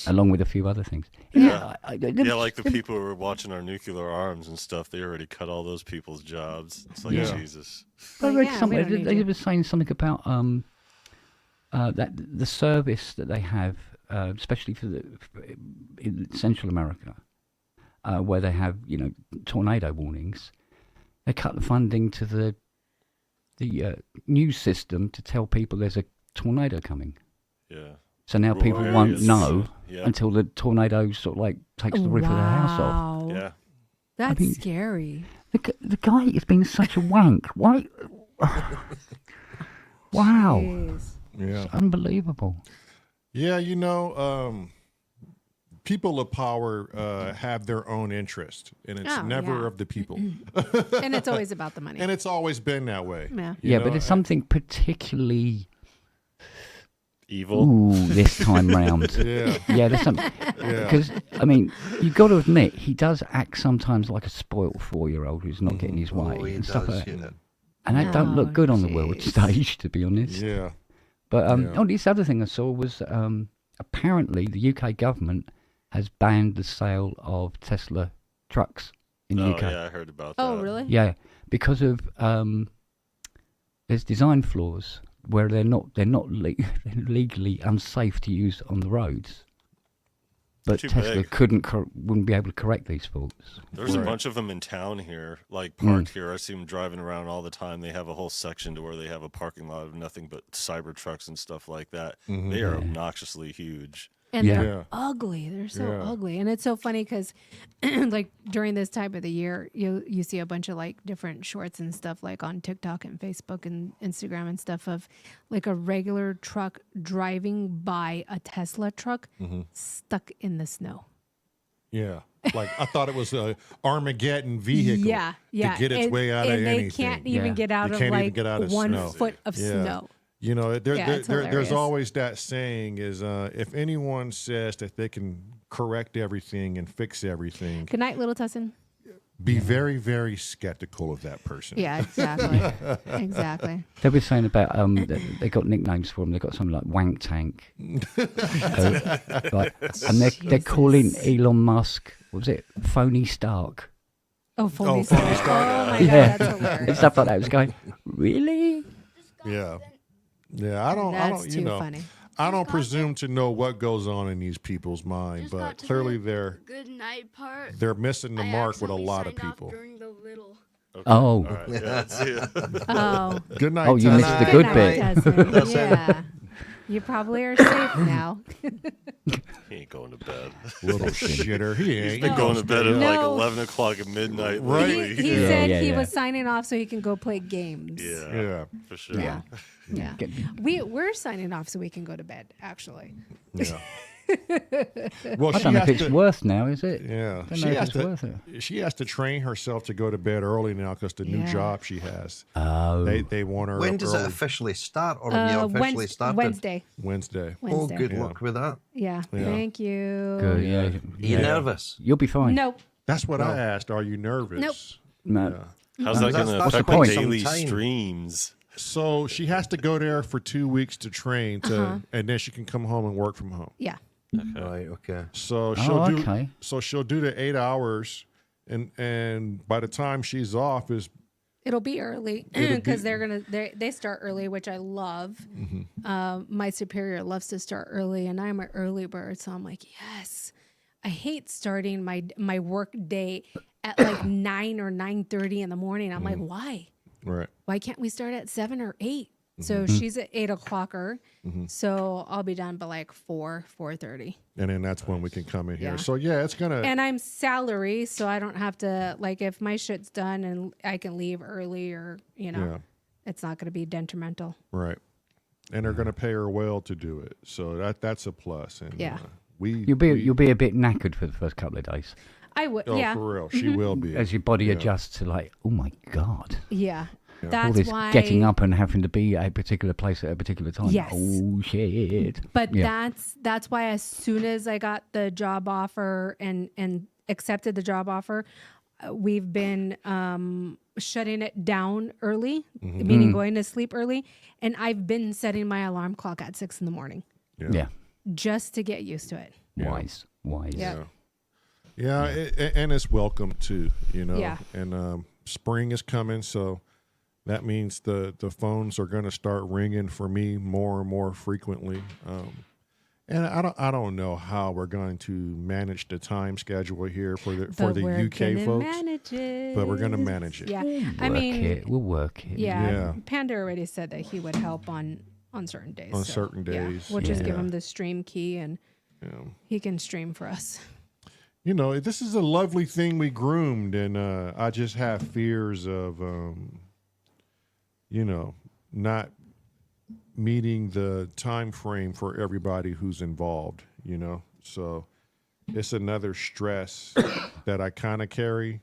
along with a few other things. Yeah. Yeah, like the people who were watching our nuclear arms and stuff, they already cut all those people's jobs. It's like, Yeah. Jesus. I Well, read yeah, we something. don't need They you. were saying something about that the service that they have, especially in Central America, where they have tornado warnings, they cut the funding to the news system to tell people there's a tornado coming. Yeah. So now Rural people won't areas. know Yeah. until the tornado sort of like takes the roof of their house off. Wow. Yeah. That's I mean- scary. The guy has been such a wank. Why? Wow. Jeez. Yeah. It's unbelievable. Yeah, people of power have their own interest, and it's Oh, never yeah. of the people. And it's always about the money. And it's always been that way. Yeah. You Yeah, know, but there's something particularly Evil. this time round. Yeah. Yeah, there's something. Yeah. Because, I mean, you've got to admit, he does act sometimes like a spoilt 4-year-old who's not getting his way. Oh, he and stuff does, like that. yeah. And that don't look Oh, good on the world jeez. stage, to be honest. Yeah. But Yeah. oh, this other thing I saw was apparently the UK government has banned the sale of Tesla trucks in the Oh, UK. yeah, I heard about that. Oh, really? Yeah, because of there's design flaws where they're they're legally unsafe to use on the roads. But Too Tesla big. wouldn't be able to correct these faults. There's a Right. bunch of them in town here, like Mm. parked here. I see them driving around all the time. They have a whole section to where they have a parking lot of nothing but cyber trucks and stuff like that. Mhm. They are Yeah. obnoxiously huge. And Yeah. they're Yeah. ugly. They're so Yeah. ugly. And it's so funny because like during this time of the year, you see a bunch of like different shorts and stuff like on TikTok and Facebook and Instagram and stuff of like a regular truck driving by a Tesla truck Mm-hmm. stuck in the snow. Yeah. Like I thought it was a Armageddon vehicle. Yeah, yeah. To get its and, way out and of they anything. can't even Yeah. get out You of can't even like get out of 1 snow. foot of Yeah. snow. You know, it's there's hilarious. always that saying is if anyone says that they can correct everything and fix everything, Good night, little Tussin. be very, very skeptical of that person. Yeah, exactly. Exactly. They were saying about they got nicknames for them. They got something like Wank Tank, and they're calling Elon Musk. What was it? Phony Stark. Oh, phony Phony Stark. Stark. Oh my Yeah. god, that's And hilarious. stuff like that. It was going, really? Yeah. Yeah. I That's don't, too funny. I don't presume to know what goes on in these people's mind, Just but got to clearly the good night part. they're missing the I mark with a accidentally lot of signed off people. during the little. Okay. Oh. All right. Yeah, see ya. Oh. Good night. Oh, you Tony. missed the Good good night, bit. Desmond. Yeah. You probably are safe now. He ain't going to bed. Little shitter. He ain't. He's been He going to bed at No. like 11 o'clock at midnight Right. lately. He Yeah, said yeah, he yeah. was signing off so he can go play games. Yeah, Yeah. for sure. Yeah. Yeah. We're signing off so we can go to bed, actually. Yeah. Well, I she don't know if has it's to. worth now, is it? Yeah, Don't she know if has it's worth it. She has to train herself to go to bed early now because the new Yeah. job she has. Oh. They want her. When up does it early. officially start, or have you officially started? Wednesday. Wednesday. Oh, Wednesday. good Yeah. luck with that. Yeah. Yeah. Thank you. Good, yeah. Are you nervous? You'll be fine. Nope. That's what No. I asked. Are you nervous? Nope. No. Yeah. How's that That's- going to that's affect the the point. daily Some time. streams? So she has to go there for 2 weeks to train, and then she can come home and work from home. Yeah. Right. Okay. So she'll do. okay. So she'll do the 8 hours, and by the time she's off is It'll be early It'll because be- they start early, which I love. Mm-hmm. My superior loves to start early, and I'm an early bird, so I'm like, yes. I hate starting my work day at like 9 or 9:30 in the morning. I'm like, why? right. Why can't we start at 7 or 8? So Mm-hmm. she's at 8 o'clocker, so I'll be done by like 4:30. And then that's when we can come in here. Yeah. So yeah, it's gonna. And I'm salary, so I don't have to like if my shit's done and I can leave early or Yeah. it's not going to be detrimental. Right. And they're going to pay her well to do it. So that's a plus. And Yeah. You'll be a bit knackered for the first couple of days I would, Oh, yeah, for real. She will be. as your body Yeah. adjusts to like, oh my god. yeah. All That's this why getting up and having to be at a particular place at a particular time. Yes. Oh shit! But Yeah. that's why as soon as I got the job offer and accepted the job offer, we've been shutting it down early, meaning going to sleep early, and I've been setting my alarm clock at 6 a.m. Yeah. just to get used to it. Wise. Yeah. Yeah, and it's welcome too, you know. Yeah. And spring is coming, so that means the phones are going to start ringing for me more and more frequently. And I don't know how we're going to manage the time schedule here for the UK folks, but we're going to manage it. Yeah, We'll work it. Yeah, Panda already said that he would help on certain days. On certain days. We'll just give Yeah. him the stream key and he can stream for us. You know, this is a lovely thing we groomed, and I just have fears of, you know, not meeting the time frame for everybody who's involved, you know. So it's another stress that I kind of carry.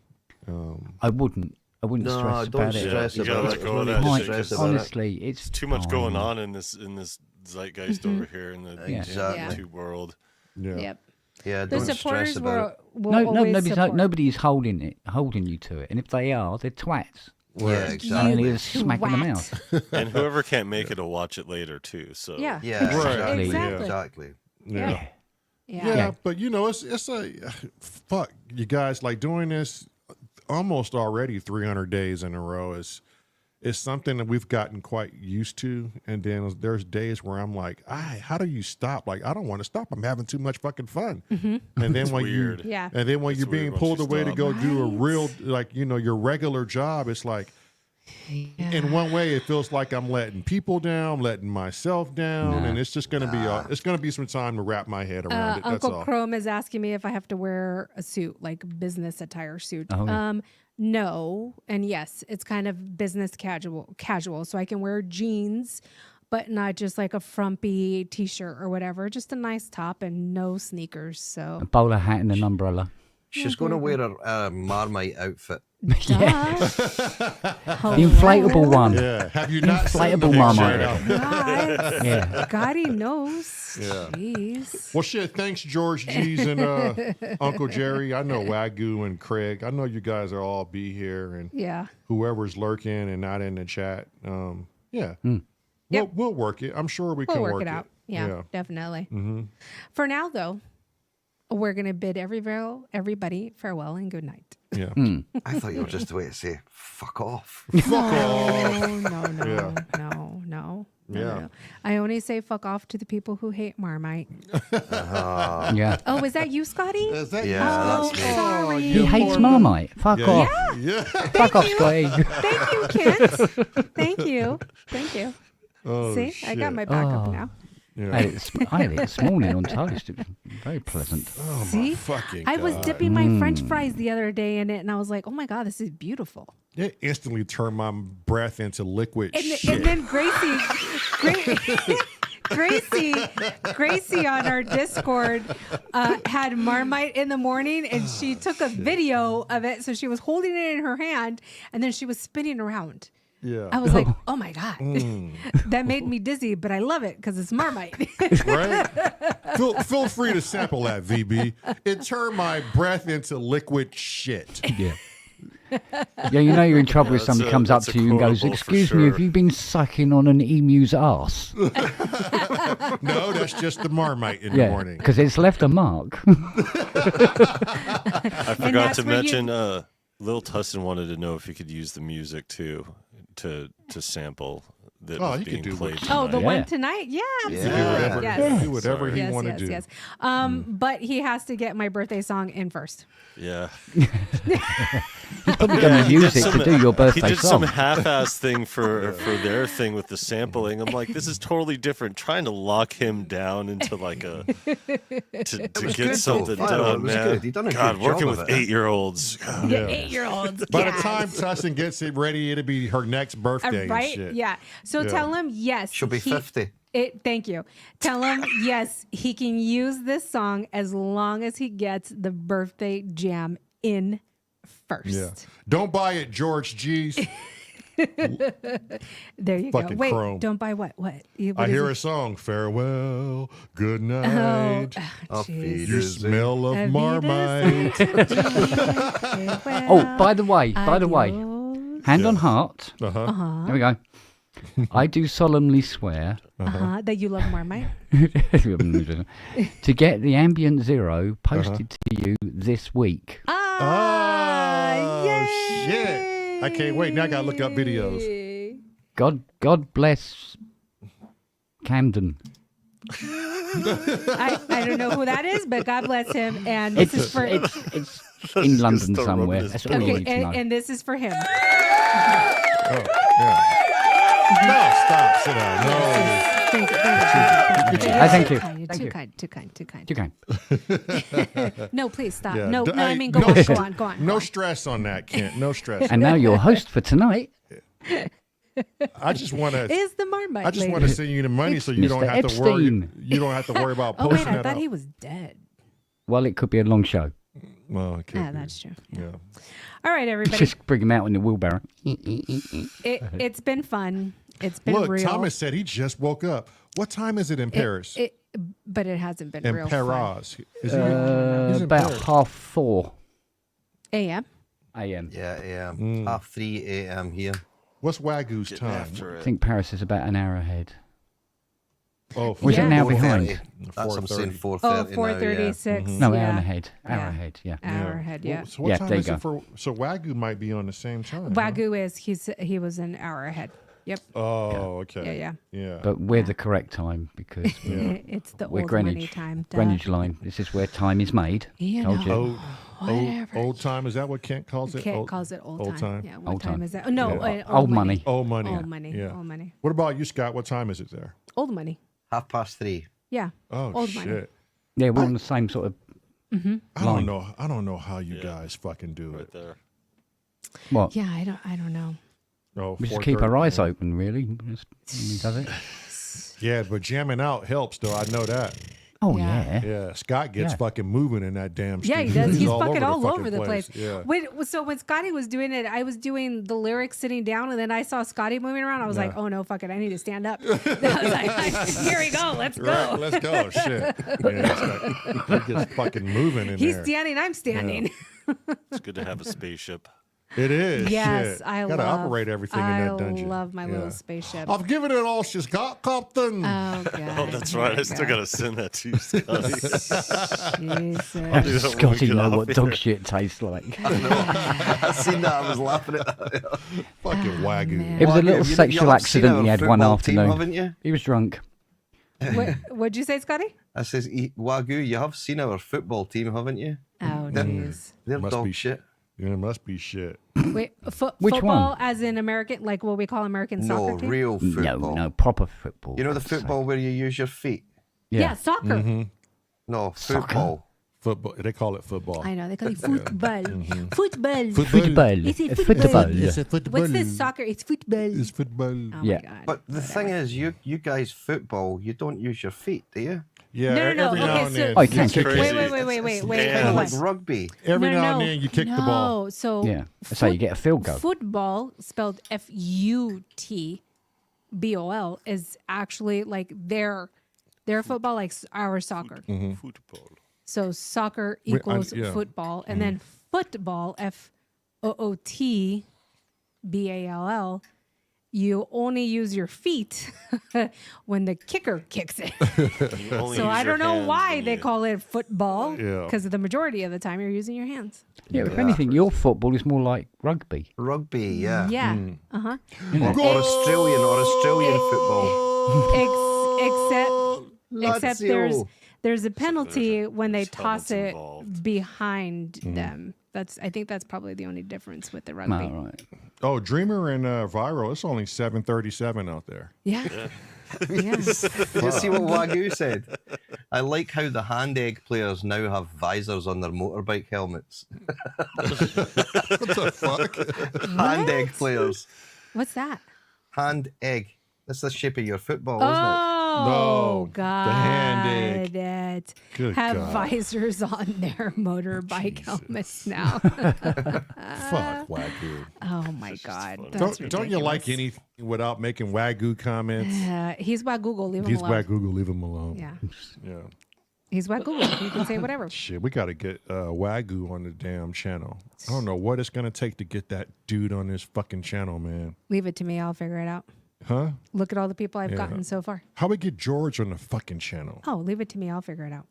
I wouldn't No, stress don't about it. stress You gotta about let it. go of There's no that need to shit, stress 'cause about it. Honestly, it's Too much going fine. on in this zeitgeist over here in the Exactly. YouTube world. Yeah. Yep. Yeah, The don't stress supporters about it. will always support. Nobody's holding you to it, and if they are, they're twats. Yeah, And exactly. they're smack in the Twat. mouth. And whoever can't make it will watch it later too. So Yeah. Yeah, Right. exactly. Exactly. Yeah. Yeah. Yeah, but you know, it's a fuck. You guys like doing this almost already 300 days in a row is something that we've gotten quite used to. And then there's days where I'm like, how do you stop? Like, I don't want to stop. I'm having too much fucking fun. And then when weird. you, Yeah. and then when It's you're being weird once pulled you away to stop. go do a Right. real, like, you know, your regular job, it's like, in one way, it feels like I'm letting people down, letting myself down, and it's just gonna be it's gonna be some time to wrap my head around it. That's Uncle all. Chrome is asking me if I have to wear a suit, like business attire suit. Oh, yeah. No, and yes, it's kind of business casual. So I can wear jeans, but not just like a frumpy t-shirt or whatever. Just a nice top and no sneakers. So A bowler hat and an umbrella. She's going to wear a Marmite outfit. Yeah. The inflatable one. Yeah. Have you not seen Inflatable the Marmite. picture? God, Yeah. God, he knows. Yeah. Jeez. Well, shit. Thanks, George G's and Uncle Jerry. I know Wagyu and Craig. I know you guys will all be here, and Yeah. whoever's lurking and not in the chat. Yeah. Yep. We'll work it. I'm sure we We'll can work it out. Yeah, Yeah. definitely. For now, though, we're going to bid everybody farewell and good night. Yeah. I thought you were just the way to say, fuck off. Fuck off. No, Yeah. no. Yeah. I only say fuck off to the people who hate Marmite. Yeah. Oh, is that you, Scotty? Is that Yeah, Oh, that's me. sorry. He hates Marmite. Fuck Yeah. off. Yeah. Fuck off, Scotty. Thank you, Kent. Thank you. Oh, See, I got shit. my backup Oh. now. Yeah. I had it this morning on toast. It was very pleasant. Oh, See? my fucking I was God. dipping my French fries the other day in it, and I was like, "Oh my god, this is beautiful." It instantly turned my breath into liquid shit. And then Gracie on our Discord had Marmite in the morning, and she took a video of it. So she was holding it in her hand, and then she was spinning around. Yeah. I was like, "Oh my god, that made me dizzy," but I love it because it's Marmite. Right? Feel free to sample that, VB. It turned my breath into liquid shit. Yeah. Yeah, you know you're in trouble if that's somebody a- comes up that's a to you and goes, quotable for "Excuse me, sure. have you been sucking on an emu's ass?" No, that's just the Marmite in the Yeah, morning. because it's left a mark. I forgot that's to where you- mention Lil Tussin wanted to know if he could use the music too to sample that Oh, was he could being do played what- tonight. Oh, the Yeah. one tonight? Yeah, absolutely. Yeah. Yes. Do whatever he Yes, want to yes, do. yes. But he has to get my birthday song in first. Yeah. Probably going to use it to do your He birthday did song. some half-ass thing for their thing with the sampling. I'm like, this is totally different. Trying to lock him down into like a to was get good, something though. Final, done, it was man. good. He done a God, good working job with of it. 8-year-olds. Yeah, 8-year-olds. By yes. the time Tussin gets it ready, it'll be her next birthday and Right? shit. Yeah. So Yeah. tell him yes. She'll be 50. Thank you. Tell him yes, he can use this song as long as he gets the birthday jam in first. Yeah. Don't buy it, George G's. There you go. Fucking Wait, Chrome. don't buy what? What? I hear a song. Farewell, good night. Oh, feed jeez. You smell of Auf Marmite. Oh, by the way, hand on heart. Uh-huh. There we go. I do solemnly swear That you love Marmite. to get the Ambient Zero posted to you this week. Oh, yay! shit. I can't wait. Now I got to look up videos. God bless Camden. I don't know who that is, but God bless him. And this is for It's in London Just somewhere. rub That's all you okay, need to know. and this is for him. Oh, yeah. No, stop. Sit down. No. Thank you. Thank you. Too Thank you. kind. Too kind. You can. No, please stop. Yeah. No, Hey, I mean, no go on. No Go on. stress on that, Kent. No stress. And now your host for tonight, I just want to. Is the Marmite I just lady. want to send you the money so you Mr. don't have to worry. Epstein. You don't have to worry about Oh, posting wait, I that thought out. he was dead. well, it could be a long show. Well, it could Yeah, be. that's true. Yeah. Yeah. All right, everybody. Just bring him out in the wheelbarrow. It's been fun. It's been Look, real. Thomas said he just woke up. What time is it in Paris? But it hasn't been in real fun. Paris. Is he, he's in About Paris. 4:30 A.M. a.m. Yeah, Mm. 3:30 a.m. here. What's Wagyu's Getting time? after I it. think Paris is about an hour ahead. Oh, Was Yeah. it now 4:30. behind? That's I'm saying 4:30. 4:30 Oh, now, 4:36. No, yeah. hour ahead. Hour Yeah. ahead, yeah. Hour ahead, yeah. Well, so what Yeah, time there you is it go. for? So Wagyu might be on the same time. huh? Wagyu is he was an hour ahead. Yep. Oh, okay. Yeah. Yeah. But we're the correct time because It's the we're old money Greenwich. time. Duh. Greenwich line. This is where time is made. You Told know. you. Old time. Is that what Kent calls it? Kent calls it old time. Yeah. What Old time time. is that? Oh, no. Yeah. Old money. Old money. Old money. Yeah. Old money. What about you, Scott? What time is it there? Old money. 3:30. Yeah. Oh Old shit. money. Yeah, we're on the same sort of. I line. don't know. I don't know how you guys fucking do Right it. there. What? Yeah. I don't know. Oh, We just keep 4:30. our eyes open, really. Just, he does it. Yeah, but jamming out helps, though. I know that. Oh, Yeah. yeah. Yeah, Scott gets Yeah. fucking moving in that damn Yeah, he studio. does. He's fucking all fucking over the place. Yeah. So when Scotty was doing it, I was doing the lyrics sitting down, and then I saw Scotty moving around. I was like, oh no, fuck it, I need to stand up. I was like, here we go, let's go. Right, let's go. Shit. Yeah, he gets fucking moving in He's there. standing, I'm standing. It's good to have a spaceship. It is. Yes, shit. I Gotta love. opeate everything I in that dungeon. love my little Yeah. spaceship. I've given it all she's got, Captain. Oh god. Oh, that's right. I still got to send that to you, Scotty. Jesus. do that when we Scotty get know off what here. dog shit tastes like. I seen that. I was laughing at that. Fucking Wagyu. man. It was a Wagyu, little you sexual have seen accident our he had one football team, afternoon. haven't you? He was drunk. What'd you say, Scotty? I says, Wagyu, you have seen our football team, haven't you? Oh jeez. They're Must dog be shit. Yeah, it must be shit. Wait, Which football one? as in American, like what we call American soccer No, team? real football. No, proper football. You know the for God's football where you use your feet? sake. Yeah, soccer. No, Soccer? football. Football. They call it football. I know they call it football. Football. Football. Is it Football. football? What's this soccer? It's football. It's football. Oh Yeah. my god. But the thing is, you guys football, you don't use your feet, do you? Yeah, No. every Okay, now and so- then. Oh, you can't kick Crazy. it. Wait. Yeah. Kind of like Hold on. rugby. Every No, now and no, then you kick the ball. No, so Yeah. That's how you get a field goal. Football, spelled FUTBOL, is actually like their football, like our soccer. Football. So soccer equals yeah. football, and then football, FOOTBALL. You only use your feet when the kicker kicks it. You only So use I your don't know hands why when they you- call it football, Yeah. because the majority of the time you're using your hands. Yeah, if anything, your football is more like rugby. Rugby, yeah. Yeah. Or Australian football. Except Lazio. there's a penalty when they there's toss helmets it involved. behind them. I think that's probably the only difference with the rugby. Oh, right. Oh, Dreamer and Viral, it's only 7:37 out there. Yeah. You see what Wagyu said? I like how the hand egg players now have visors on their motorbike helmets. What the fuck? Hand egg players. What's that? Hand egg. That's the shape of your football, isn't it? Oh, Oh, No, God. the hand It. Good Have God. visors on their motorbike helmets now. Fuck Wagyu. Oh, my It's just God. funny. That's Don't you like ridiculous. anything without making Wagyu comments? He's Wagoogle. Leave him He's alone. Wagyu, leave him alone. Yeah. Yeah. He's Wagoogle. He can say whatever. Shit, we got to get Wagyu on the damn channel. I don't know what it's going to take to get that dude on this fucking channel, man. Leave it to me. I'll figure it out. Huh? Look at all the people I've Yeah. gotten so far. How we get George on the fucking channel? Oh, leave it to me. I'll figure it out.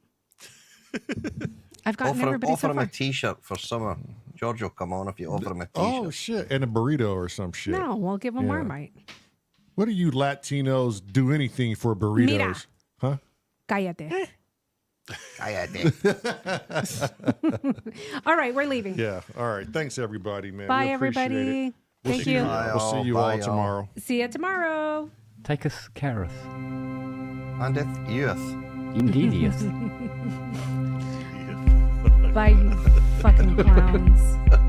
I've gotten Offer him, everybody offer so him a far. T-shirt for summer. George will come on if you offer him a T-shirt. Oh, shit. And a burrito or some shit. No, we'll give him Yeah. Marmite. What do you Latinos do anything for burritos? Mira. Huh? Cállate. Cállate. All right, we're leaving. Yeah. All right. Thanks, everybody, man. Bye, We appreciate everybody. it. We'll Thank see you. Bye, We'll see all. you Bye, all all. tomorrow. See you tomorrow. Take us, careth. And if youth. Indeed, yes. Bye, you fucking clowns.